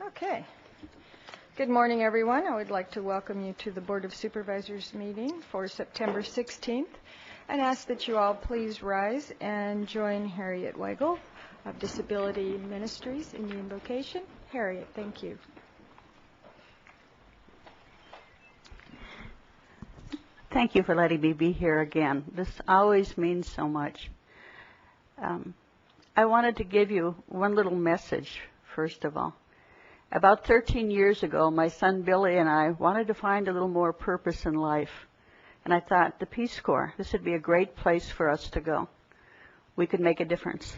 Okay. Good morning, everyone. I would like to welcome you to the Board of Supervisors meeting for September 16th and ask that you all please rise and join Harriet Weigel of Disability Ministries in the invocation. Harriet, thank you. Thank you for letting me be here again. This always means so much. I wanted to give you one little message, first of all. About 13 years ago, my son Billy and I wanted to find a little more purpose in life. And I thought, the Peace Corps, this would be a great place for us to go. We could make a difference.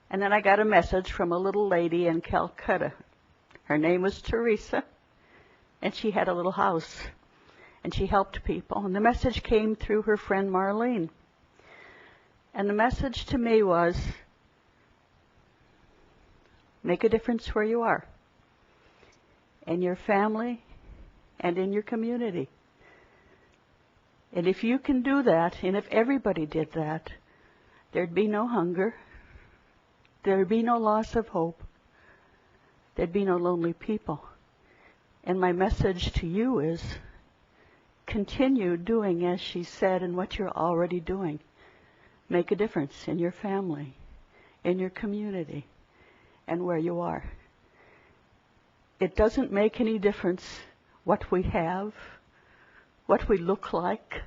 And then I got a message from a little lady in Calcutta. Her name was Teresa, and she had a little house. And she helped people. And the message came through her friend Marlene. And the message to me was, make a difference where you are, in your family and in your community. And if you can do that, and if everybody did that, there'd be no hunger, there'd be no loss of hope, there'd be no lonely people. And my message to you is, continue doing as she said and what you're already doing. Make a difference in your family, in your community, and where you are. It doesn't make any difference what we have, what we look like,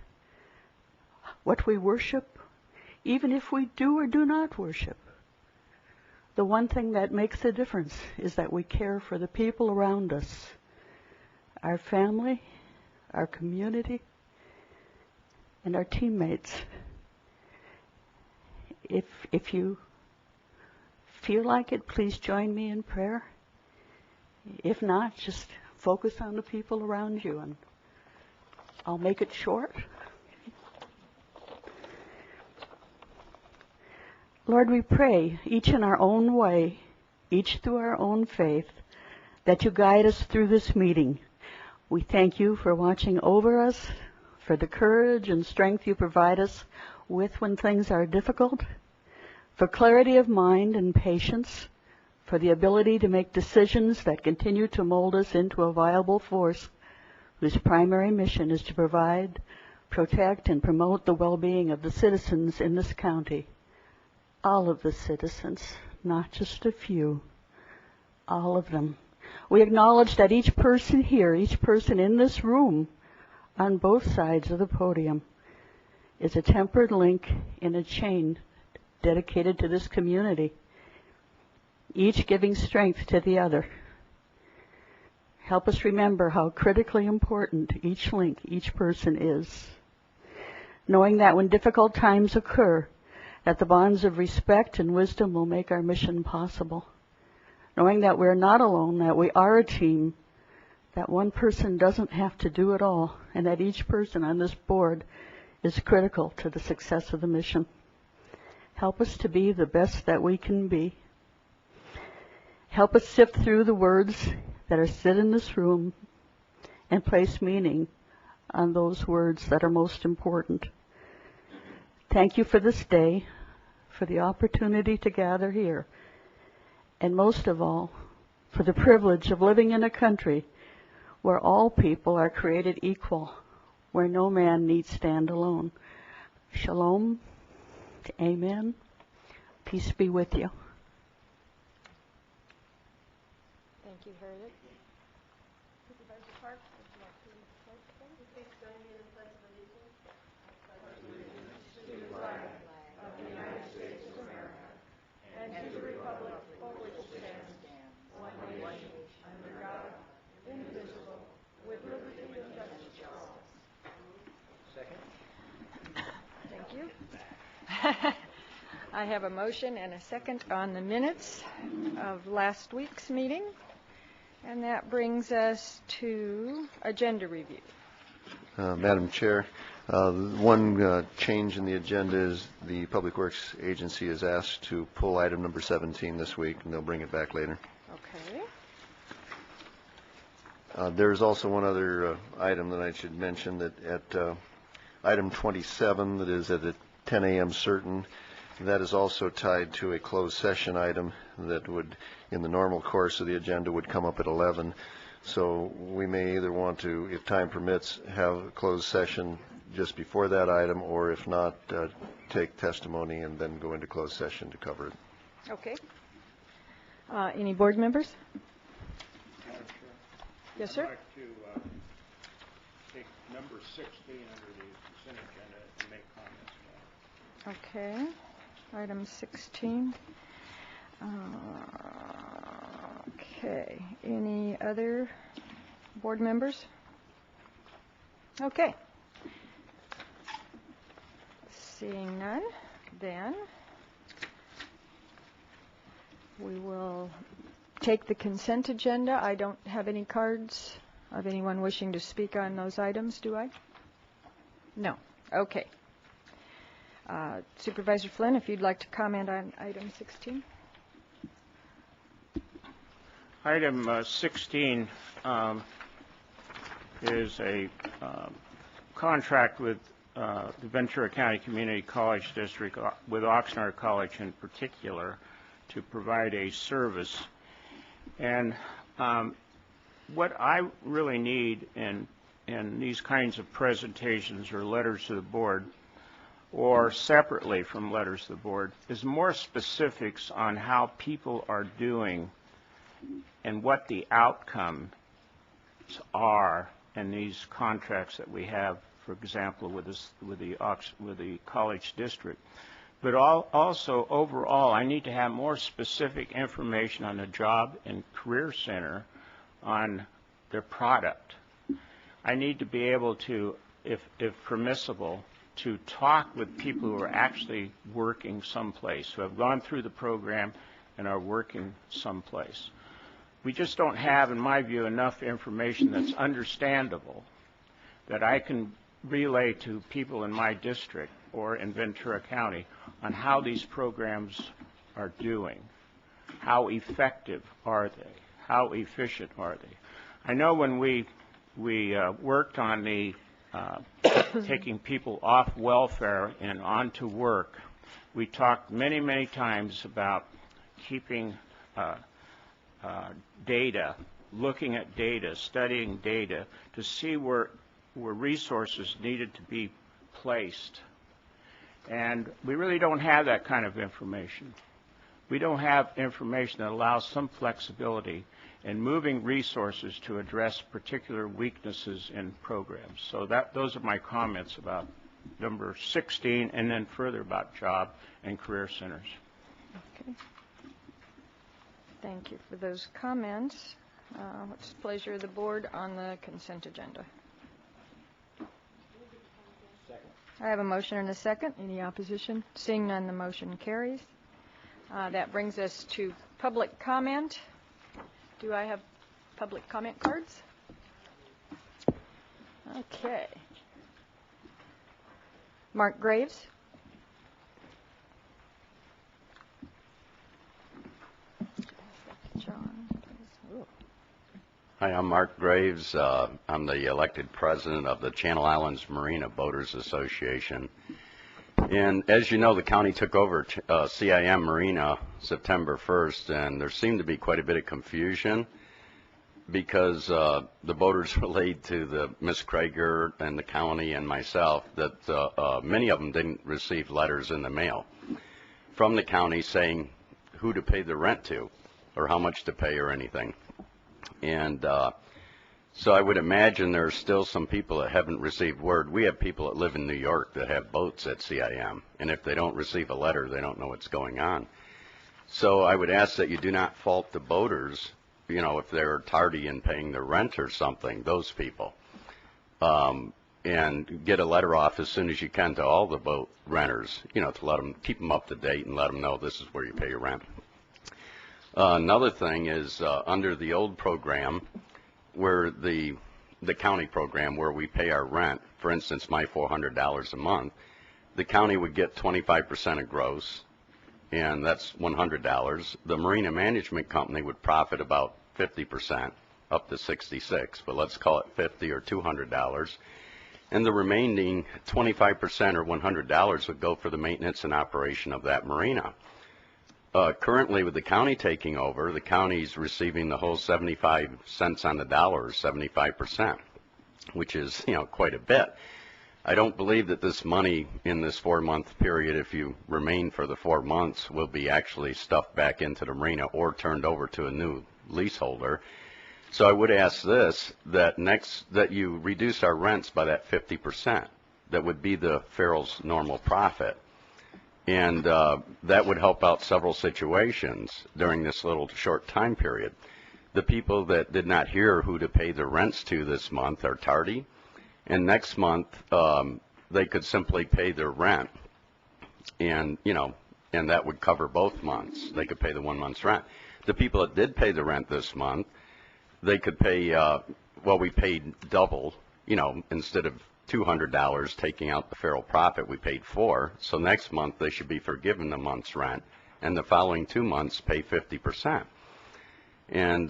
what we worship, even if we do or do not worship. The one thing that makes a difference is that we care for the people around us, our family, our community, and our teammates. If you feel like it, please join me in prayer. If not, just focus on the people around you, and I'll make it short. Lord, we pray, each in our own way, each through our own faith, that you guide us through this meeting. We thank you for watching over us, for the courage and strength you provide us with when things are difficult, for clarity of mind and patience, for the ability to make decisions that continue to mold us into a viable force whose primary mission is to provide, protect, and promote the well-being of the citizens in this county. All of the citizens, not just a few, all of them. We acknowledge that each person here, each person in this room, on both sides of the podium, is a tempered link in a chain dedicated to this community, each giving strength to the other. Help us remember how critically important each link, each person is, knowing that when difficult times occur, that the bonds of respect and wisdom will make our mission possible, knowing that we're not alone, that we are a team, that one person doesn't have to do it all, and that each person on this board is critical to the success of the mission. Help us to be the best that we can be. Help us sift through the words that are said in this room and place meaning on those words that are most important. Thank you for this day, for the opportunity to gather here, and most of all, for the privilege of living in a country where all people are created equal, where no man need stand alone. Shalom. Amen. Peace be with you. Thank you, Harriet. Supervisor Parks, would you like to start? Please join me in the pledge of allegiance. I pledge allegiance to the flag of the United States of America and to the republic for which it stands, one nation, under God, indivisible, with liberty and justice for all. Second. Thank you. I have a motion and a second on the minutes of last week's meeting, and that brings us to agenda review. Madam Chair, one change in the agenda is the Public Works Agency is asked to pull item number 17 this week, and they'll bring it back later. Okay. There's also one other item that I should mention, that at item 27, that is at a 10 a.m. certain, That is also tied to a closed session item that would, in the normal course of the agenda, would come up at 11. So we may either want to, if time permits, have a closed session just before that item, or if not, take testimony and then go into closed session to cover it. Okay. Any board members? Yes, sir. I'd like to take number 16 under the consent agenda and make comments about it. Okay. Item 16. Okay. Any other board members? Okay. Seeing none, then we will take the consent agenda. I don't have any cards of anyone wishing to speak on those items, do I? No. Okay. Supervisor Flynn, if you'd like to comment on item 16. Item 16 is a contract with the Ventura County Community College District, with Oxnard College in particular, to provide a service. And what I really need in these kinds of presentations or letters to the board, or separately from letters to the board, is more specifics on how people are doing and what the outcomes are in these contracts that we have, for example, with the college district. But also, overall, I need to have more specific information on the Job and Career Center on their product. I need to be able to, if permissible, to talk with people who are actually working someplace, who have gone through the program and are working someplace. We just don't have, in my view, enough information that's understandable that I can relay to people in my district or in Ventura County on how these programs are doing. How effective are they? How efficient are they? I know when we worked on the taking people off welfare and onto work, we talked many, many times about keeping data, looking at data, studying data to see where resources needed to be placed. And we really don't have that kind of information. We don't have information that allows some flexibility in moving resources to address particular weaknesses in programs. So those are my comments about number 16, and then further about Job and Career Centers. Okay. Thank you for those comments. What's the pleasure of the board on the consent agenda? Second. I have a motion and a second. Any opposition? Seeing none, the motion carries. That brings us to public comment. Do I have public comment cards? Okay. Mark Graves. John, please. Hi, I'm Mark Graves. I'm the elected president of the Channel Islands Marina Boaters Association. And as you know, the county took over CIM Marina September 1st, and there seemed to be quite a bit of confusion because the boaters relayed to the Ms. Krager and the county and myself that many of them didn't receive letters in the mail from the county saying who to pay the rent to or how much to pay or anything. And so I would imagine there are still some people that haven't received word. We have people that live in New York that have boats at CIM, and if they don't receive a letter, they don't know what's going on. So I would ask that you do not fault the boaters, you know, if they're tardy in paying their rent or something, those people. And get a letter off as soon as you can to all the boat renters, you know, to let them, keep them up to date and let them know this is where you pay your rent. Another thing is under the old program, where the county program where we pay our rent, for instance, my $400 a month, the county would get 25% of gross, and that's $100. The marina management company would profit about 50%, up to 66, but let's call it $50 or $200. and the remaining 25% or $100 would go for the maintenance and operation of that marina. Currently, with the county taking over, the county's receiving the whole 75 cents on the dollar, 75%, which is, quite a bit. I don't believe that this money in this 4-month period, if you remain for the 4 months, will be actually stuffed back into the marina or turned over to a new leaseholder. So I would ask this, that you reduce our rents by that 50%. That would be the Farrell's normal profit. And that would help out several situations during this little short time period. The people that did not hear who to pay their rents to this month are tardy. And next month, they could simply pay their rent, and and that would cover both months. They could pay the 1 month's rent. The people that did pay the rent this month, they could pay. We paid double. Instead of $200 taking out the Farrell profit, we paid $4. So next month they should be forgiven the month's rent, and the following 2 months pay 50%. And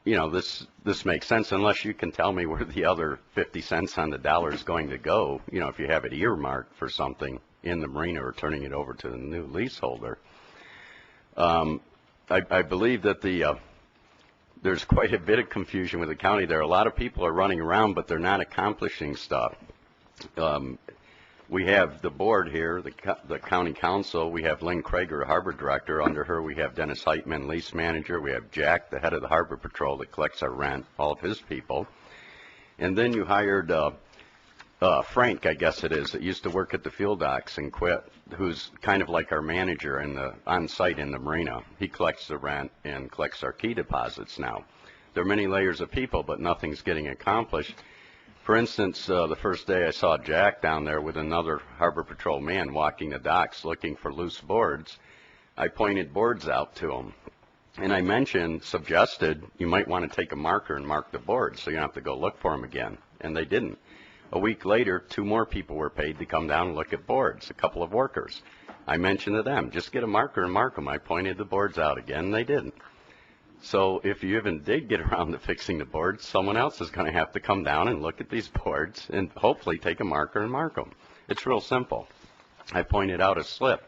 this makes sense unless you can tell me where the other 50 cents on the dollar is going to go, if you have it earmarked for something in the marina or turning it over to the new leaseholder. I believe that there's quite a bit of confusion with the county there. A lot of people are running around, but they're not accomplishing stuff. We have the board here, the county council. We have Lynn Krager, harbor director. Under her, we have Dennis Heitman, lease manager. We have Jack, the head of the harbor patrol that collects our rent, all of his people. And then you hired Frank, I guess it is, that used to work at the fuel docks and quit, who's kind of like our manager on site in the marina. He collects the rent and collects our key deposits now. There are many layers of people, but nothing's getting accomplished. For instance, the first day I saw Jack down there with another harbor patrol man walking the docks looking for loose boards. I pointed boards out to him. And I suggested, you might want to take a marker and mark the boards so you don't have to go look for them again. And they didn't. A week later, 2 more people were paid to come down and look at boards, a couple of workers. I mentioned to them, just get a marker and mark them. I pointed the boards out again, and they didn't. So if you even did get around to fixing the boards, someone else is going to have to come down and look at these boards and hopefully take a marker and mark them. It's real simple. I pointed out a slip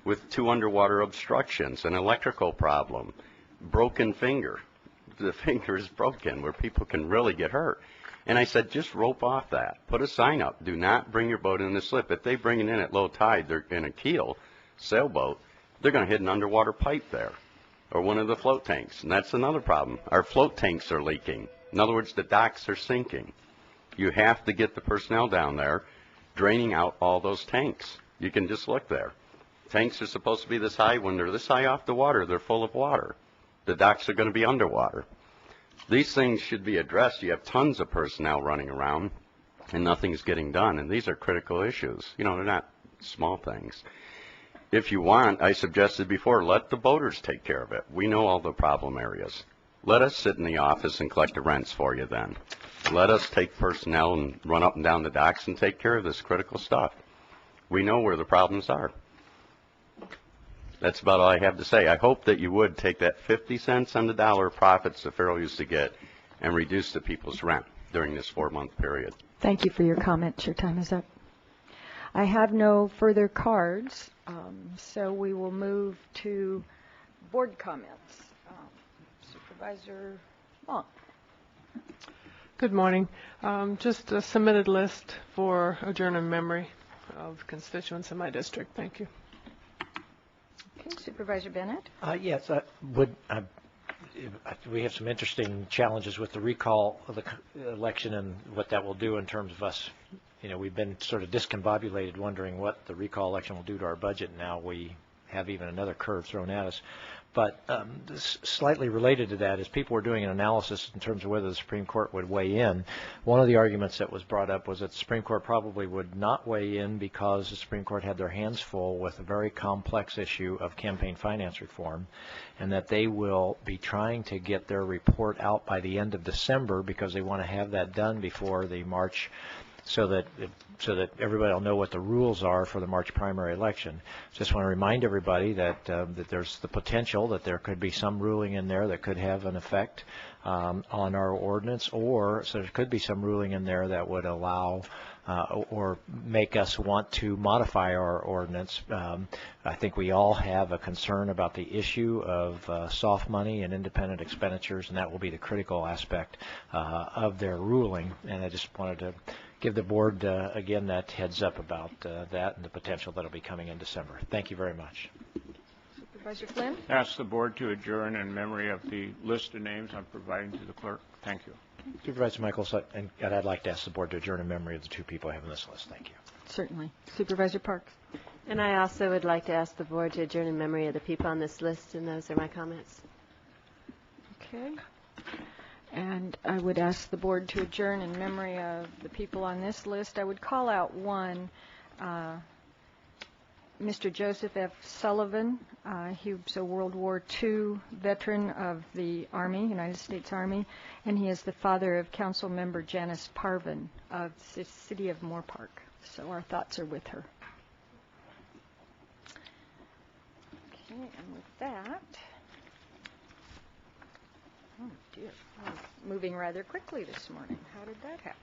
with 2 underwater obstructions, an electrical problem, broken finger. The finger is broken where people can really get hurt. And I said, just rope off that. Put a sign up. Do not bring your boat in the slip. If they bring it in at low tide, they're in a keel, sailboat, they're going to hit an underwater pipe there or one of the float tanks. And that's another problem. Our float tanks are leaking. In other words, the docks are sinking. You have to get the personnel down there draining out all those tanks. You can just look there. Tanks are supposed to be this high. When they're this high off the water, they're full of water. The docks are going to be underwater. These things should be addressed. You have tons of personnel running around, and nothing's getting done. And these are critical issues. They're not small things. If you want, I suggested before, let the boaters take care of it. We know all the problem areas. Let us sit in the office and collect the rents for you then. Let us take personnel and run up and down the docks and take care of this critical stuff. We know where the problems are. That's about all I have to say. I hope that you would take that 50 cents on the dollar profits the Farrell used to get and reduce the people's rent during this 4-month period. Thank you for your comments. Your time is up. I have no further cards, so we will move to board comments. Supervisor Monk. Good morning. Just a submitted list for adjourn in memory of constituents in my district. Thank you. Okay, Supervisor Bennett. Yes, we have some interesting challenges with the recall of the election and what that will do in terms of us. We've been sort of discombobulated wondering what the recall election will do to our budget. Now we have even another curve thrown at us. But slightly related to that is people were doing an analysis in terms of whether the Supreme Court would weigh in. One of the arguments that was brought up was that the Supreme Court probably would not weigh in because the Supreme Court had their hands full with a very complex issue of campaign finance reform, and that they will be trying to get their report out by the end of December because they want to have that done before the March so that everybody will know what the rules are for the March primary election. Just want to remind everybody that that there's the potential that there could be some ruling in there that could have an effect on our ordinance, or so there could be some ruling in there that would allow or make us want to modify our ordinance. I think we all have a concern about the issue of soft money and independent expenditures, and that will be the critical aspect of their ruling. And I just wanted to give the board, again, that heads up about that and the potential that will be coming in December. Thank you very much. Supervisor Flynn? Ask the board to adjourn in memory of the list of names I'm providing to the clerk. Thank you. Supervisor Michaels, and I'd like to ask the board to adjourn in memory of the two people I have on this list. Thank you. Certainly. Supervisor Parks? And I also would like to ask the board to adjourn in memory of the people on this list, and those are my comments. Okay. And I would ask the board to adjourn in memory of the people on this list. I would call out one, Mr. Joseph F. Sullivan. He was a World War II veteran of the Army, United States Army, and he is the father of Council Member Janice Parvin of the city of Moore Park. So our thoughts are with her. Okay, and with that, oh dear, I'm moving rather quickly this morning. How did that happen?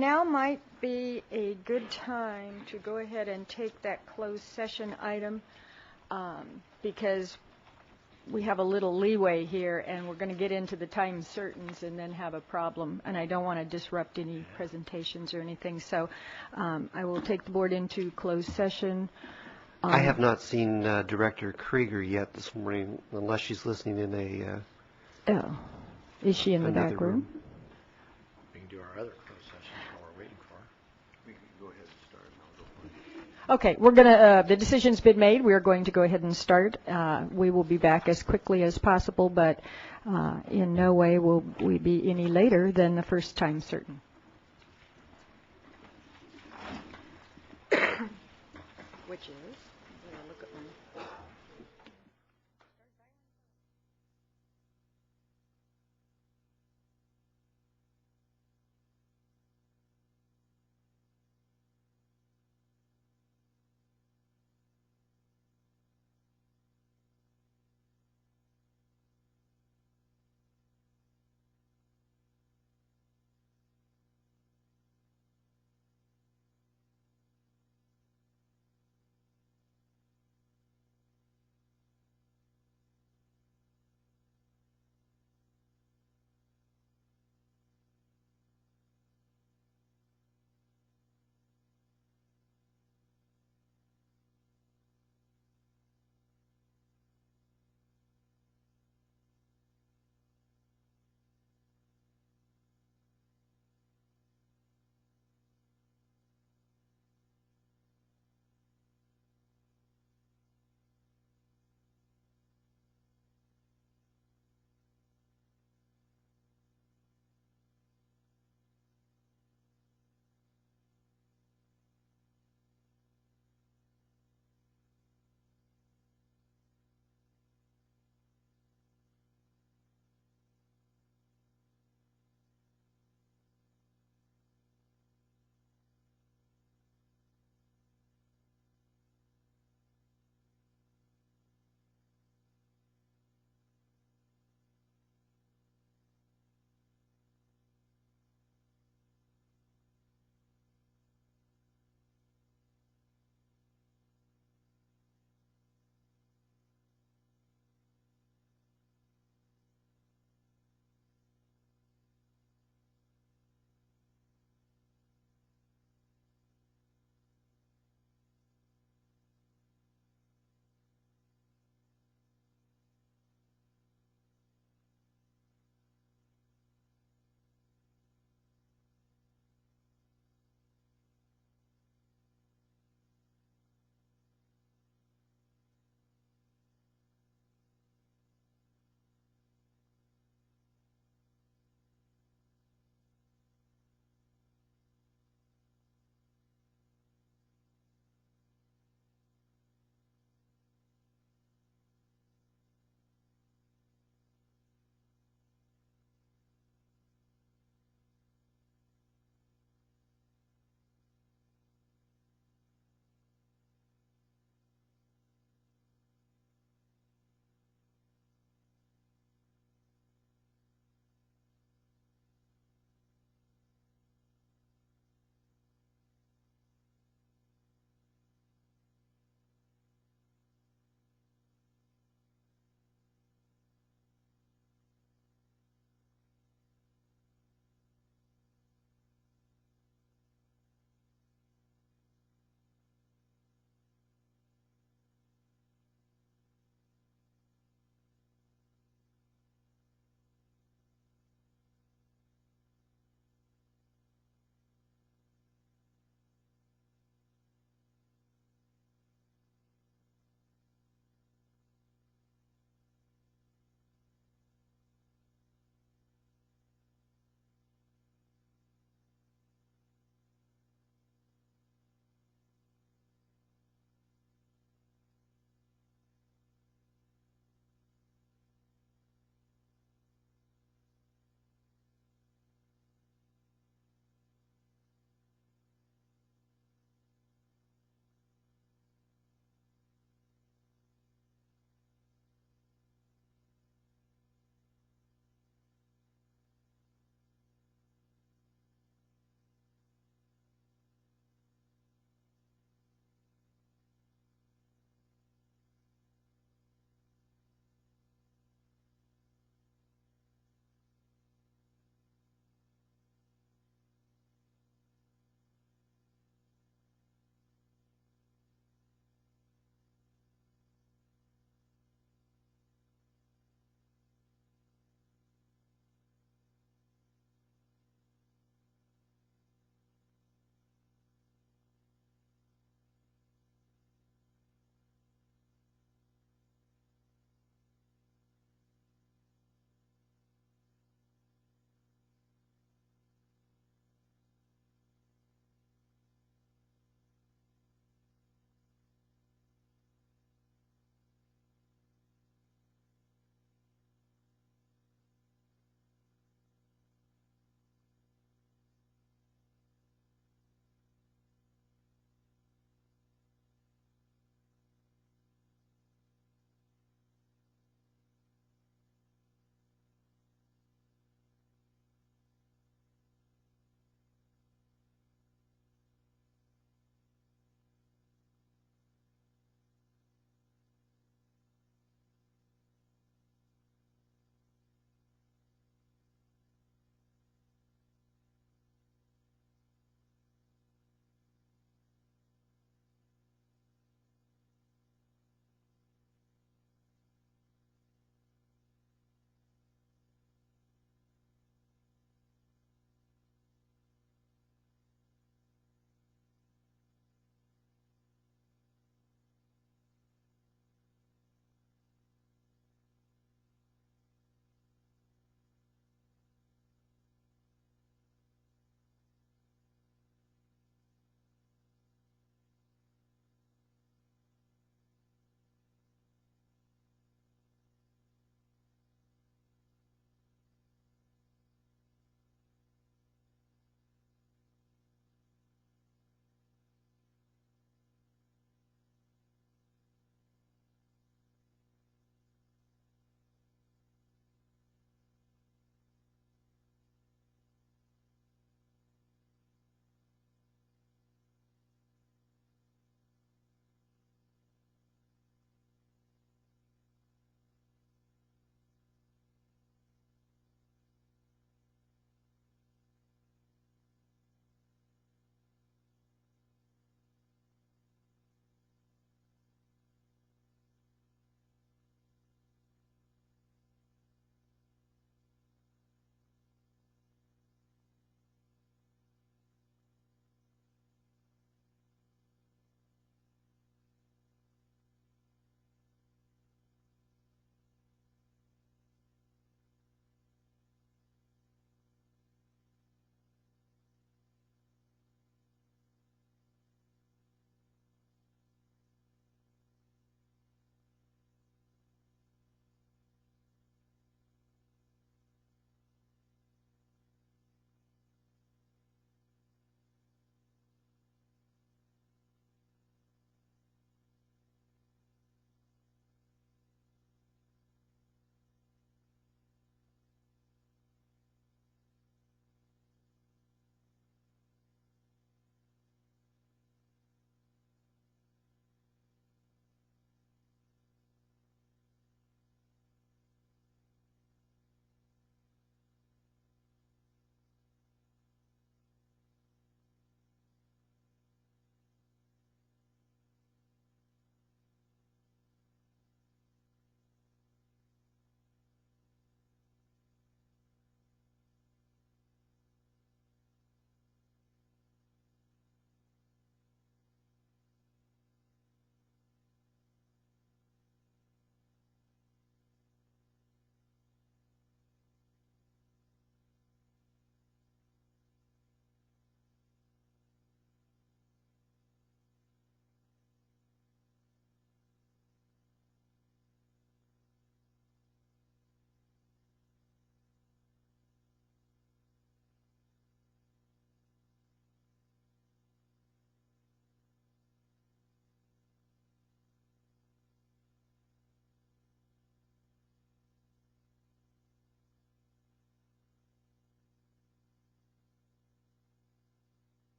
Now might be a good time to go ahead and take that closed session item because we have a little leeway here and we're going to get into the time certains and then have a problem. And I don't want to disrupt any presentations or anything. So I will take the board into closed session. I have not seen Director Krieger yet this morning, unless she's listening in a Oh, is she in the another back room? We can do our other closed session while we're waiting for her. We can go ahead and start, and I'll go Okay, we're going to, the decision's been made. We are going to go ahead and start. We will be back as quickly as possible, but in no way will we be any later than the first time certain. Which is, I'm going to look at my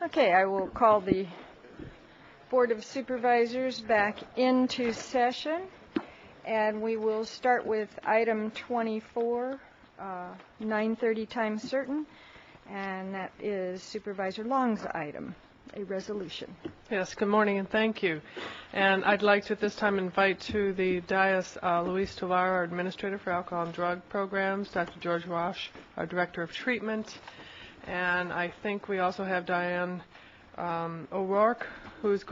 Okay, I will call the Board of Supervisors back into session, and we will start with item 24, 9:30 time certain, and that is Supervisor Long's item, a resolution. Yes, good morning and thank you. And I'd like to at this time invite to the dais Luis Tovar, our Administrator for Alcohol and Drug Programs, Dr. George Rosh, our Director of Treatment, and I think we also have Diane O'Rourke, who's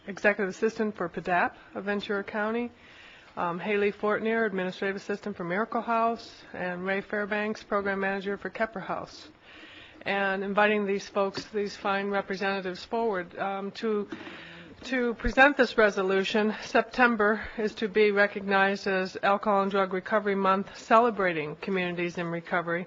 Executive Assistant for PDAP of Ventura County, Haley Fortnier, Administrative Assistant for Miracle House, and Ray Fairbanks, Program Manager for Kepper House. And inviting these folks, these fine representatives forward to present this resolution. September is to be recognized as Alcohol and Drug Recovery Month, celebrating communities in recovery.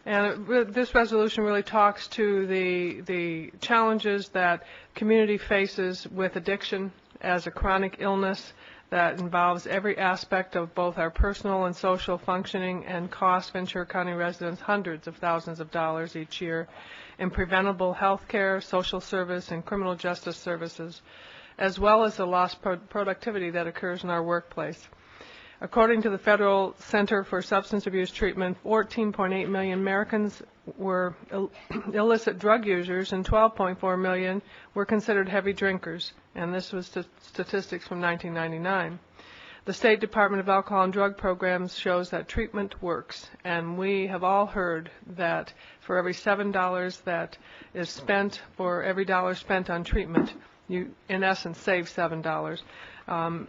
And this resolution really talks to the challenges that community faces with addiction as a chronic illness that involves every aspect of both our personal and social functioning and costs Ventura County residents hundreds of thousands of dollars each year in preventable health care, social service, and criminal justice services, as well as the lost productivity that occurs in our workplace. According to the Federal Center for Substance Abuse Treatment, 14.8 million Americans were illicit drug users and 12.4 million were considered heavy drinkers, and this was statistics from 1999. The State Department of Alcohol and Drug Programs shows that treatment works, and we have all heard that for every $7 that is spent, for every dollar spent on treatment, you in essence save $7.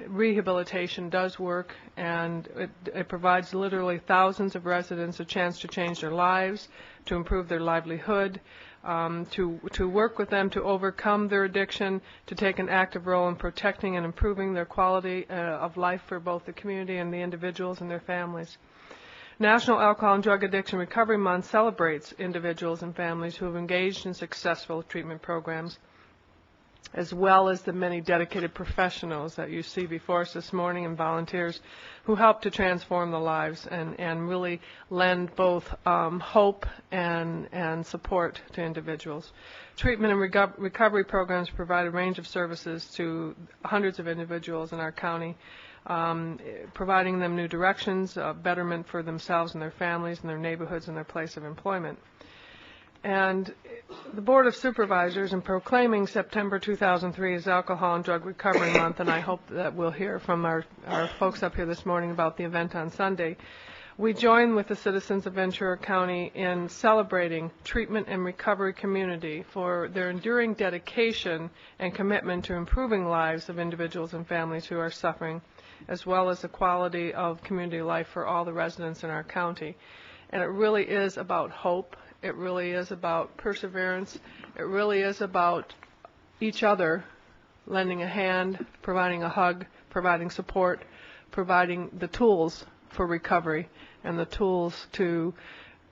Rehabilitation does work, and it provides literally thousands of residents a chance to change their lives, to improve their livelihood, to work with them to overcome their addiction, to take an active role in protecting and improving their quality of life for both the community and the individuals and their families. National Alcohol and Drug Addiction Recovery Month celebrates individuals and families who have engaged in successful treatment programs, as well as the many dedicated professionals that you see before us this morning and volunteers who help to transform the lives and really lend both hope and support to individuals. Treatment and recovery programs provide a range of services to hundreds of individuals in our county, providing them new directions, betterment for themselves and their families and their neighborhoods and their place of employment. And the Board of Supervisors, in proclaiming September 2003 as Alcohol and Drug Recovery Month, and I hope that we'll hear from our folks up here this morning about the event on Sunday, we join with the citizens of Ventura County in celebrating treatment and recovery community for their enduring dedication and commitment to improving lives of individuals and families who are suffering, as well as the quality of community life for all the residents in our county. And it really is about hope. It really is about perseverance. It really is about each other lending a hand, providing a hug, providing support, providing the tools for recovery and the tools to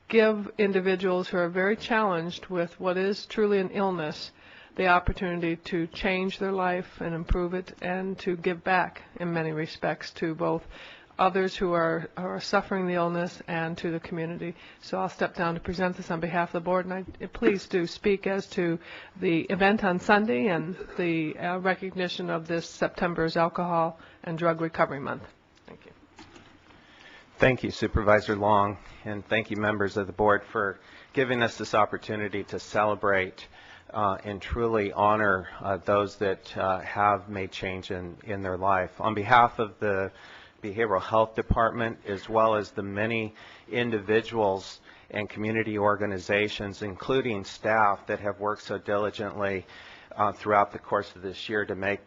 give individuals who are very challenged with what is truly an illness the opportunity to change their life and improve it and to give back in many respects to both others who are suffering the illness and to the community. So I'll step down to present this on behalf of the board, and please do speak as to the event on Sunday and the recognition of this September's Alcohol and Drug Recovery Month. Thank you. Thank you, Supervisor Long, and thank you, members of the board, for giving us this opportunity to celebrate and truly honor those that have made change in their life. On behalf of the Behavioral Health Department, as well as the many individuals and community organizations, including staff that have worked so diligently throughout the course of this year to make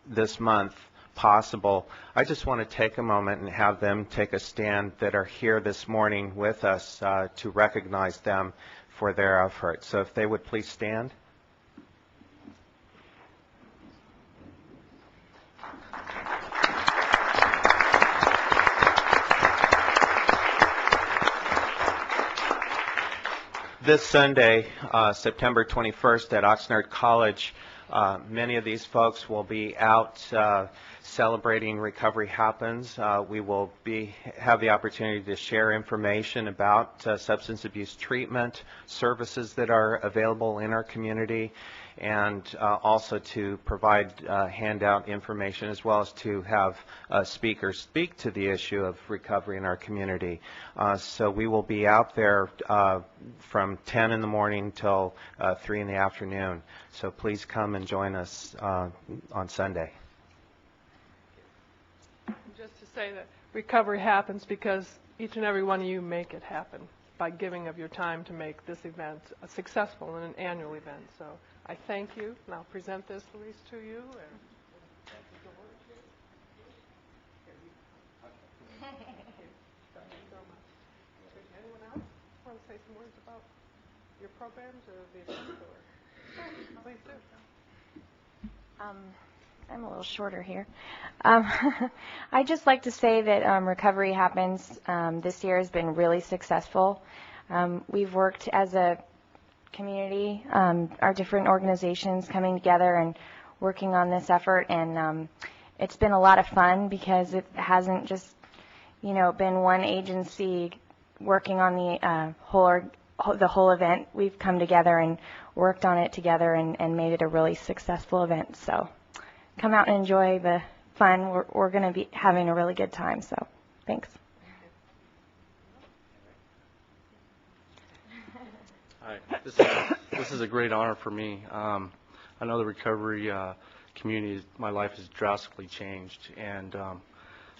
this month possible, I just want to take a moment and have them take a stand that are here this morning with us to recognize them for their efforts. So if they would please stand. This Sunday, September 21st, at Oxnard College, Many of these folks will be out celebrating Recovery Happens. We will have the opportunity to share information about substance abuse treatment, services that are available in our community, and also to provide handout information, as well as to have speakers speak to the issue of recovery in our community. So we will be out there from 10 in the morning till 3 in the afternoon. So please come and join us on Sunday. Just to say that recovery happens because each and every one of you make it happen by giving of your time to make this event successful and an annual event. So I thank you, and I'll present this, Luis, to you. And thank you, George. Thank you so much. Anyone else want to say some words about your programs or the event? Please do. I'm a little shorter here. I'd just like to say that Recovery Happens this year has been really successful. We've worked as a community, our different organizations coming together and working on this effort, and it's been a lot of fun because it hasn't just, been one agency working on the whole event. We've come together and worked on it together and made it a really successful event. So come out and enjoy the fun. We're going to be having a really good time. So thanks. Hi. This is a great honor for me. I know the recovery community, my life has drastically changed, and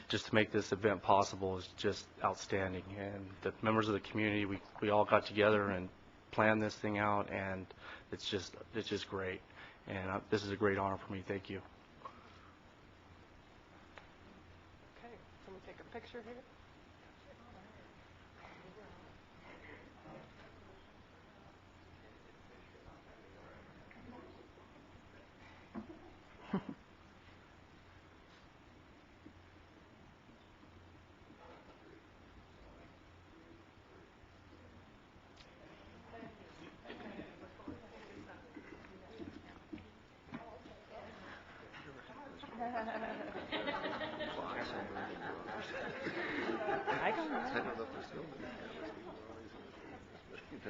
just to make this event possible is just outstanding. And the members of the community, we all got together and planned this thing out, and it's just great. And this is a great honor for me. Thank you. Okay, can we take a picture here?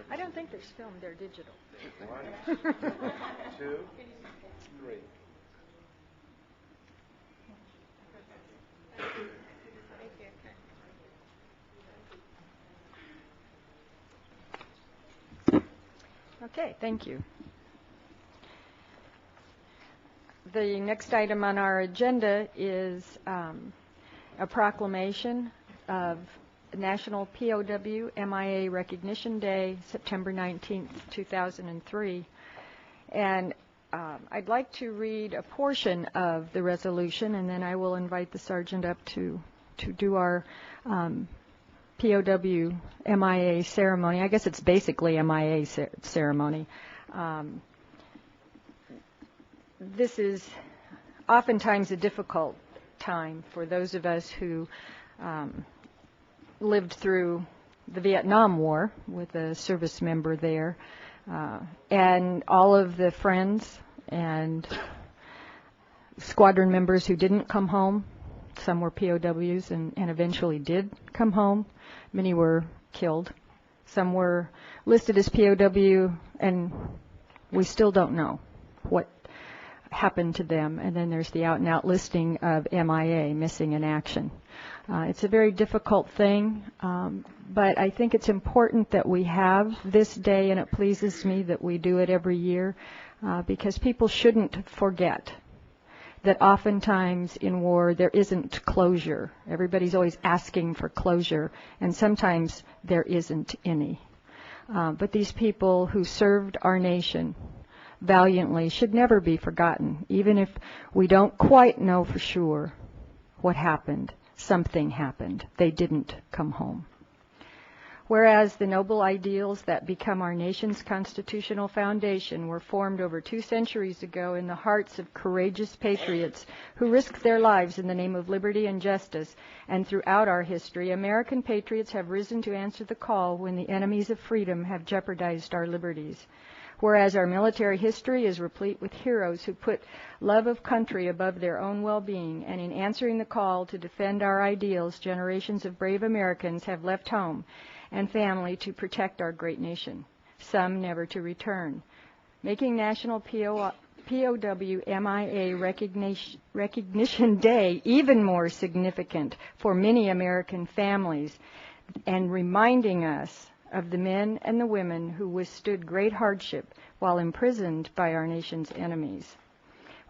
I don't think there's film, they're digital. 1, 2, 3. Okay, thank you. The next item on our agenda is a proclamation of National POW MIA Recognition Day, September 19th, 2003. And I'd like to read a portion of the resolution, and then I will invite the sergeant up to do our POW MIA ceremony. I guess it's basically MIA ceremony. This is oftentimes a difficult time for those of us who lived through the Vietnam War with a service member there, and all of the friends and squadron members who didn't come home. Some were POWs and eventually did come home. Many were killed. Some were listed as POW, and we still don't know what happened to them. And then there's the out-and-out listing of MIA, missing in action. It's a very difficult thing, but I think it's important that we have this day, and it pleases me that we do it every year, because people shouldn't forget that oftentimes in war there isn't closure. Everybody's always asking for closure, and sometimes there isn't any. But these people who served our nation valiantly should never be forgotten. Even if we don't quite know for sure what happened, something happened. They didn't come home. Whereas the noble ideals that become our nation's constitutional foundation were formed over 2 centuries ago in the hearts of courageous patriots who risked their lives in the name of liberty and justice, and throughout our history, American patriots have risen to answer the call when the enemies of freedom have jeopardized our liberties. Whereas our military history is replete with heroes who put love of country above their own well-being, and in answering the call to defend our ideals, generations of brave Americans have left home and family to protect our great nation, some never to return, making National POW MIA Recognition Day even more significant for many American families, and reminding us of the men and the women who withstood great hardship while imprisoned by our nation's enemies.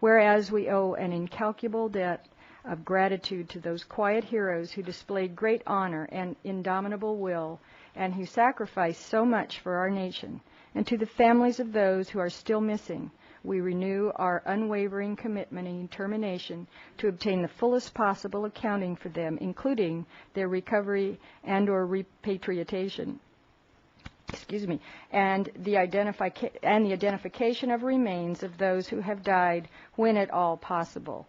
Whereas we owe an incalculable debt of gratitude to those quiet heroes who displayed great honor and indomitable will, and who sacrificed so much for our nation, and to the families of those who are still missing, we renew our unwavering commitment and determination to obtain the fullest possible accounting for them, including their recovery and or repatriation. And the identification of remains of those who have died when at all possible.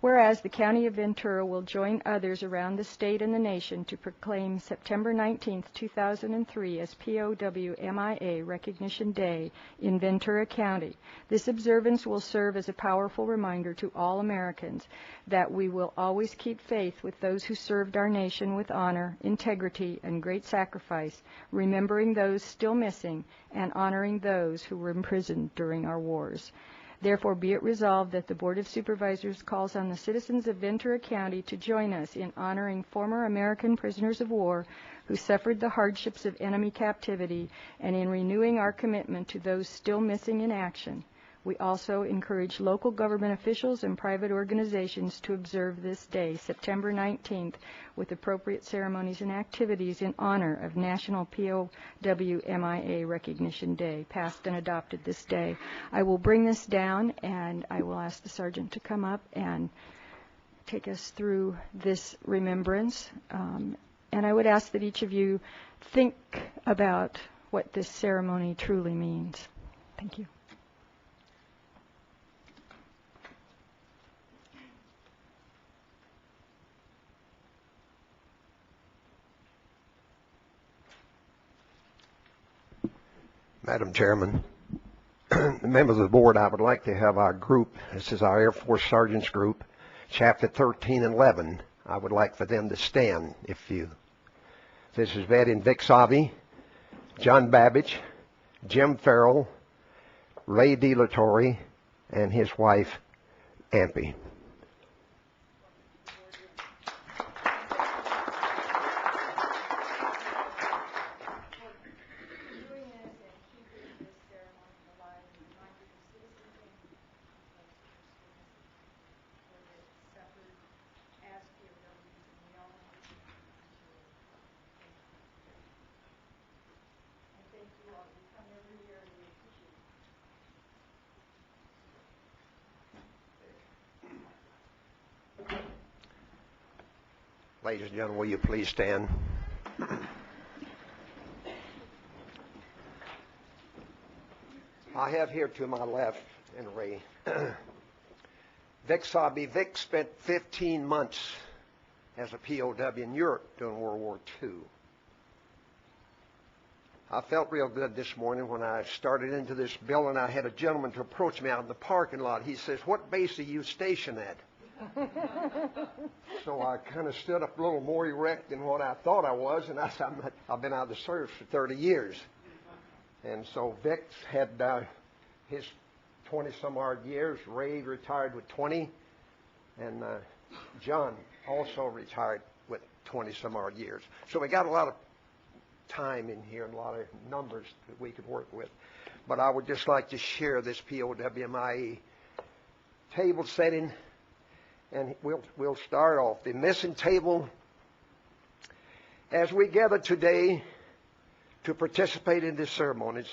Whereas the County of Ventura will join others around the state and the nation to proclaim September 19, 2003 as POW MIA Recognition Day in Ventura County. This observance will serve as a powerful reminder to all Americans that we will always keep faith with those who served our nation with honor, integrity, and great sacrifice, remembering those still missing and honoring those who were imprisoned during our wars. Therefore, be it resolved that the Board of Supervisors calls on the citizens of Ventura County to join us in honoring former American prisoners of war who suffered the hardships of enemy captivity, and in renewing our commitment to those still missing in action. We also encourage local government officials and private organizations to observe this day, September 19th, with appropriate ceremonies and activities in honor of National POW MIA Recognition Day, passed and adopted this day. I will bring this down, and I will ask the sergeant to come up and take us through this remembrance. And I would ask that each of you think about what this ceremony truly means. Thank you. Madam Chairman, members of the board, I would like to have our group, this is our Air Force Sergeants group, Chapter 13 and 11. I would like for them to stand, if you. This is Vet and Vic Sabi, John Babbage, Jim Farrell, Ray DeLatorre, and his wife, Ampy. Ladies and gentlemen, will you please stand? I have here to my left, and Ray, Vic Sabi. Vic spent 15 months as a POW in Europe during World War II. I felt real good this morning when I started into this building. I had a gentleman to approach me out in the parking lot. He says, "What base are you stationed at?" So I kind of stood up a little more erect than what I thought I was, and I said, I've been out of the service for 30 years. And so Vic's had his 20-some-odd years. Ray retired with 20, and John also retired with 20-some-odd years. So we got a lot of time in here and a lot of numbers that we could work with. But I would just like to share this POWMIE table setting. And we'll start off. The missing table. As we gather today to participate in these ceremonies,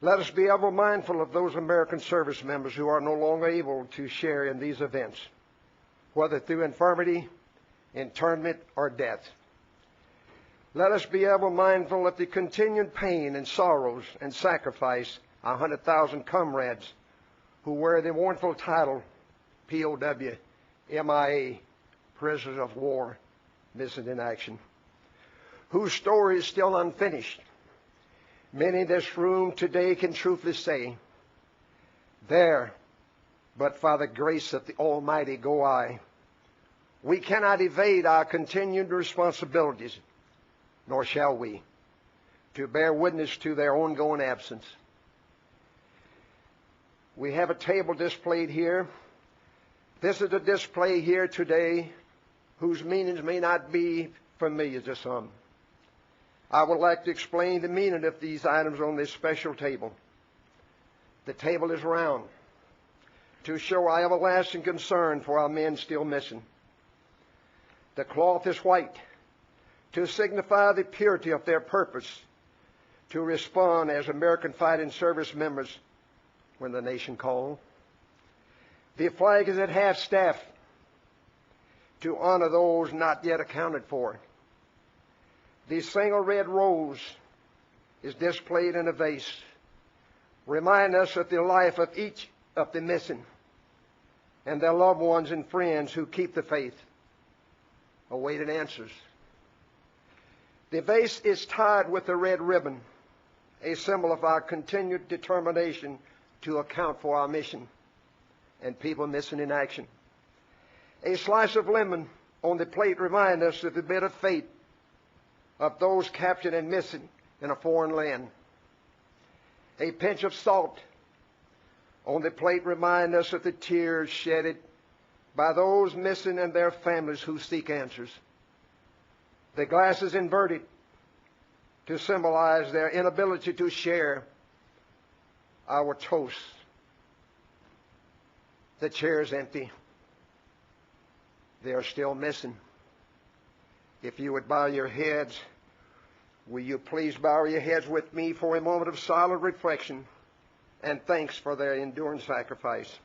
let us be ever mindful of those American service members who are no longer able to share in these events, whether through infirmity, internment, or death. Let us be ever mindful of the continued pain and sorrows and sacrifice of 100,000 comrades who wear the mournful title POW, MIA, prisoners of war, missing in action, whose story is still unfinished. Many in this room today can truthfully say, there, but for the grace of the Almighty go I. We cannot evade our continued responsibilities, nor shall we, to bear witness to their ongoing absence. We have a table displayed here. This is a display here today whose meanings may not be familiar to some. I would like to explain the meaning of these items on this special table. The table is round to show our everlasting concern for our men still missing. The cloth is white to signify the purity of their purpose to respond as American fighting service members when the nation calls. The flag is at half-staff to honor those not yet accounted for. The single red rose is displayed in a vase, reminding us of the life of each of the missing and their loved ones and friends who keep the faith, awaiting answers. The vase is tied with a red ribbon, a symbol of our continued determination to account for our mission and people missing in action. A slice of lemon on the plate reminds us of the bitter fate of those captured and missing in a foreign land. A pinch of salt on the plate reminds us of the tears shedded by those missing and their families who seek answers. The glass is inverted to symbolize their inability to share our toast. The chair is empty. They are still missing. If you would bow your heads, will you please bow your heads with me for a moment of silent reflection and thanks for their enduring sacrifice.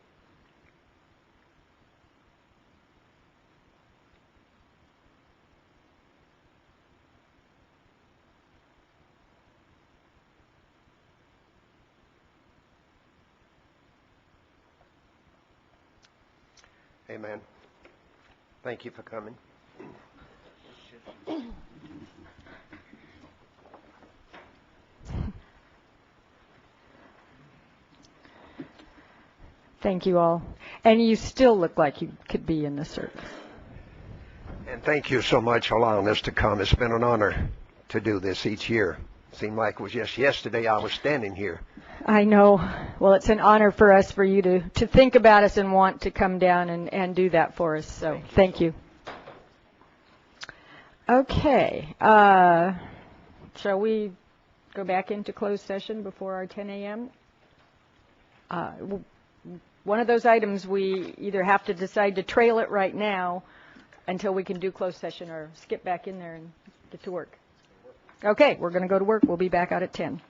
Amen. Thank you for coming. Thank you all. And you still look like you could be in the service. And thank you so much for allowing us to come. It's been an honor to do this each year. Seemed like it was just yesterday I was standing here. I know. Well, it's an honor for us, for you to think about us and want to come down and do that for us. So thank you. Okay. Shall we go back into closed session before our 10 a.m.? One of those items we either have to decide to trail it right now until we can do closed session or skip back in there and get to work. Okay, we're going to go to work. We'll be back out at 10.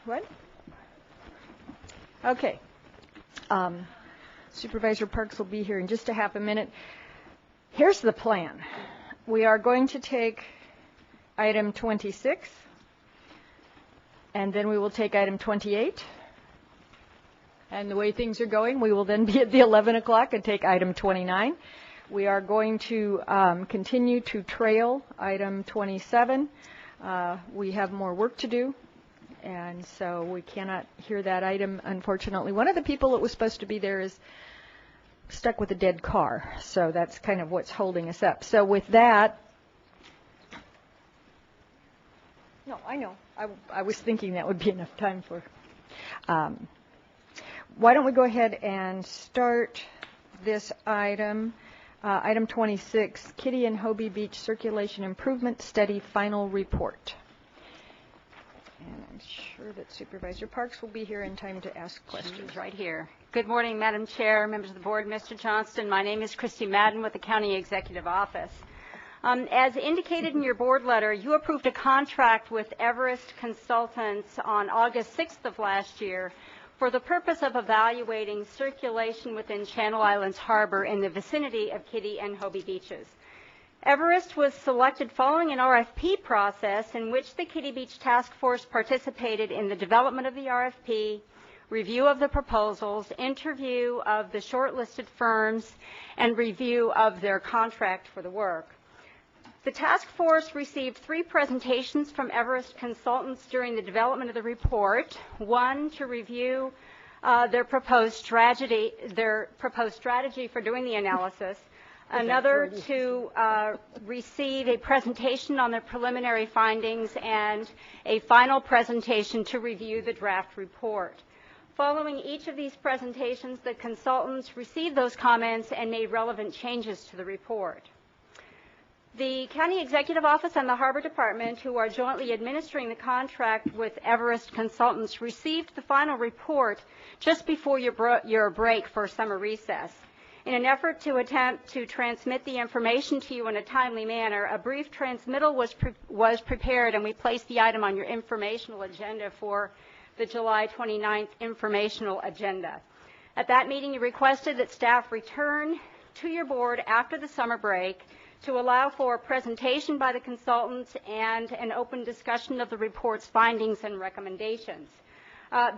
What? Okay. Supervisor Parks will be here in just a half a minute. Here's the plan. We are going to take item 26, and then we will take item 28. And the way things are going, we will then be at the 11 o'clock and take item 29. We are going to continue to trail item 27. We have more work to do, and so we cannot hear that item, unfortunately. One of the people that was supposed to be there is stuck with a dead car, so that's kind of what's holding us up. So with that, no, I know. I was thinking that would be enough time for... why don't we go ahead and start this item, item 26, Kitty and Hobie Beach Circulation Improvement Study Final Report. And I'm sure that Supervisor Parks will be here in time to ask questions. She's right here. Good morning, Madam Chair, members of the board, Mr. Johnston. My name is Christy Madden with the County Executive Office. As indicated in your board letter, you approved a contract with Everest Consultants on August 6th of last year for the purpose of evaluating circulation within Channel Islands Harbor in the vicinity of Kitty and Hobie beaches. Everest was selected following an RFP process in which the Kitty Beach Task Force participated in the development of the RFP, review of the proposals, interview of the shortlisted firms, and review of their contract for the work. The task force received 3 presentations from Everest Consultants during the development of the report. One to review their proposed strategy for doing the analysis. Another to receive a presentation on their preliminary findings, and a final presentation to review the draft report. Following each of these presentations, the consultants received those comments and made relevant changes to the report. The County Executive Office and the Harbor Department, who are jointly administering the contract with Everest Consultants, received the final report just before your break for summer recess. In an effort to attempt to transmit the information to you in a timely manner, a brief transmittal was prepared, and we placed the item on your informational agenda for the July 29th informational agenda. At that meeting, you requested that staff return to your board after the summer break to allow for a presentation by the consultants and an open discussion of the report's findings and recommendations.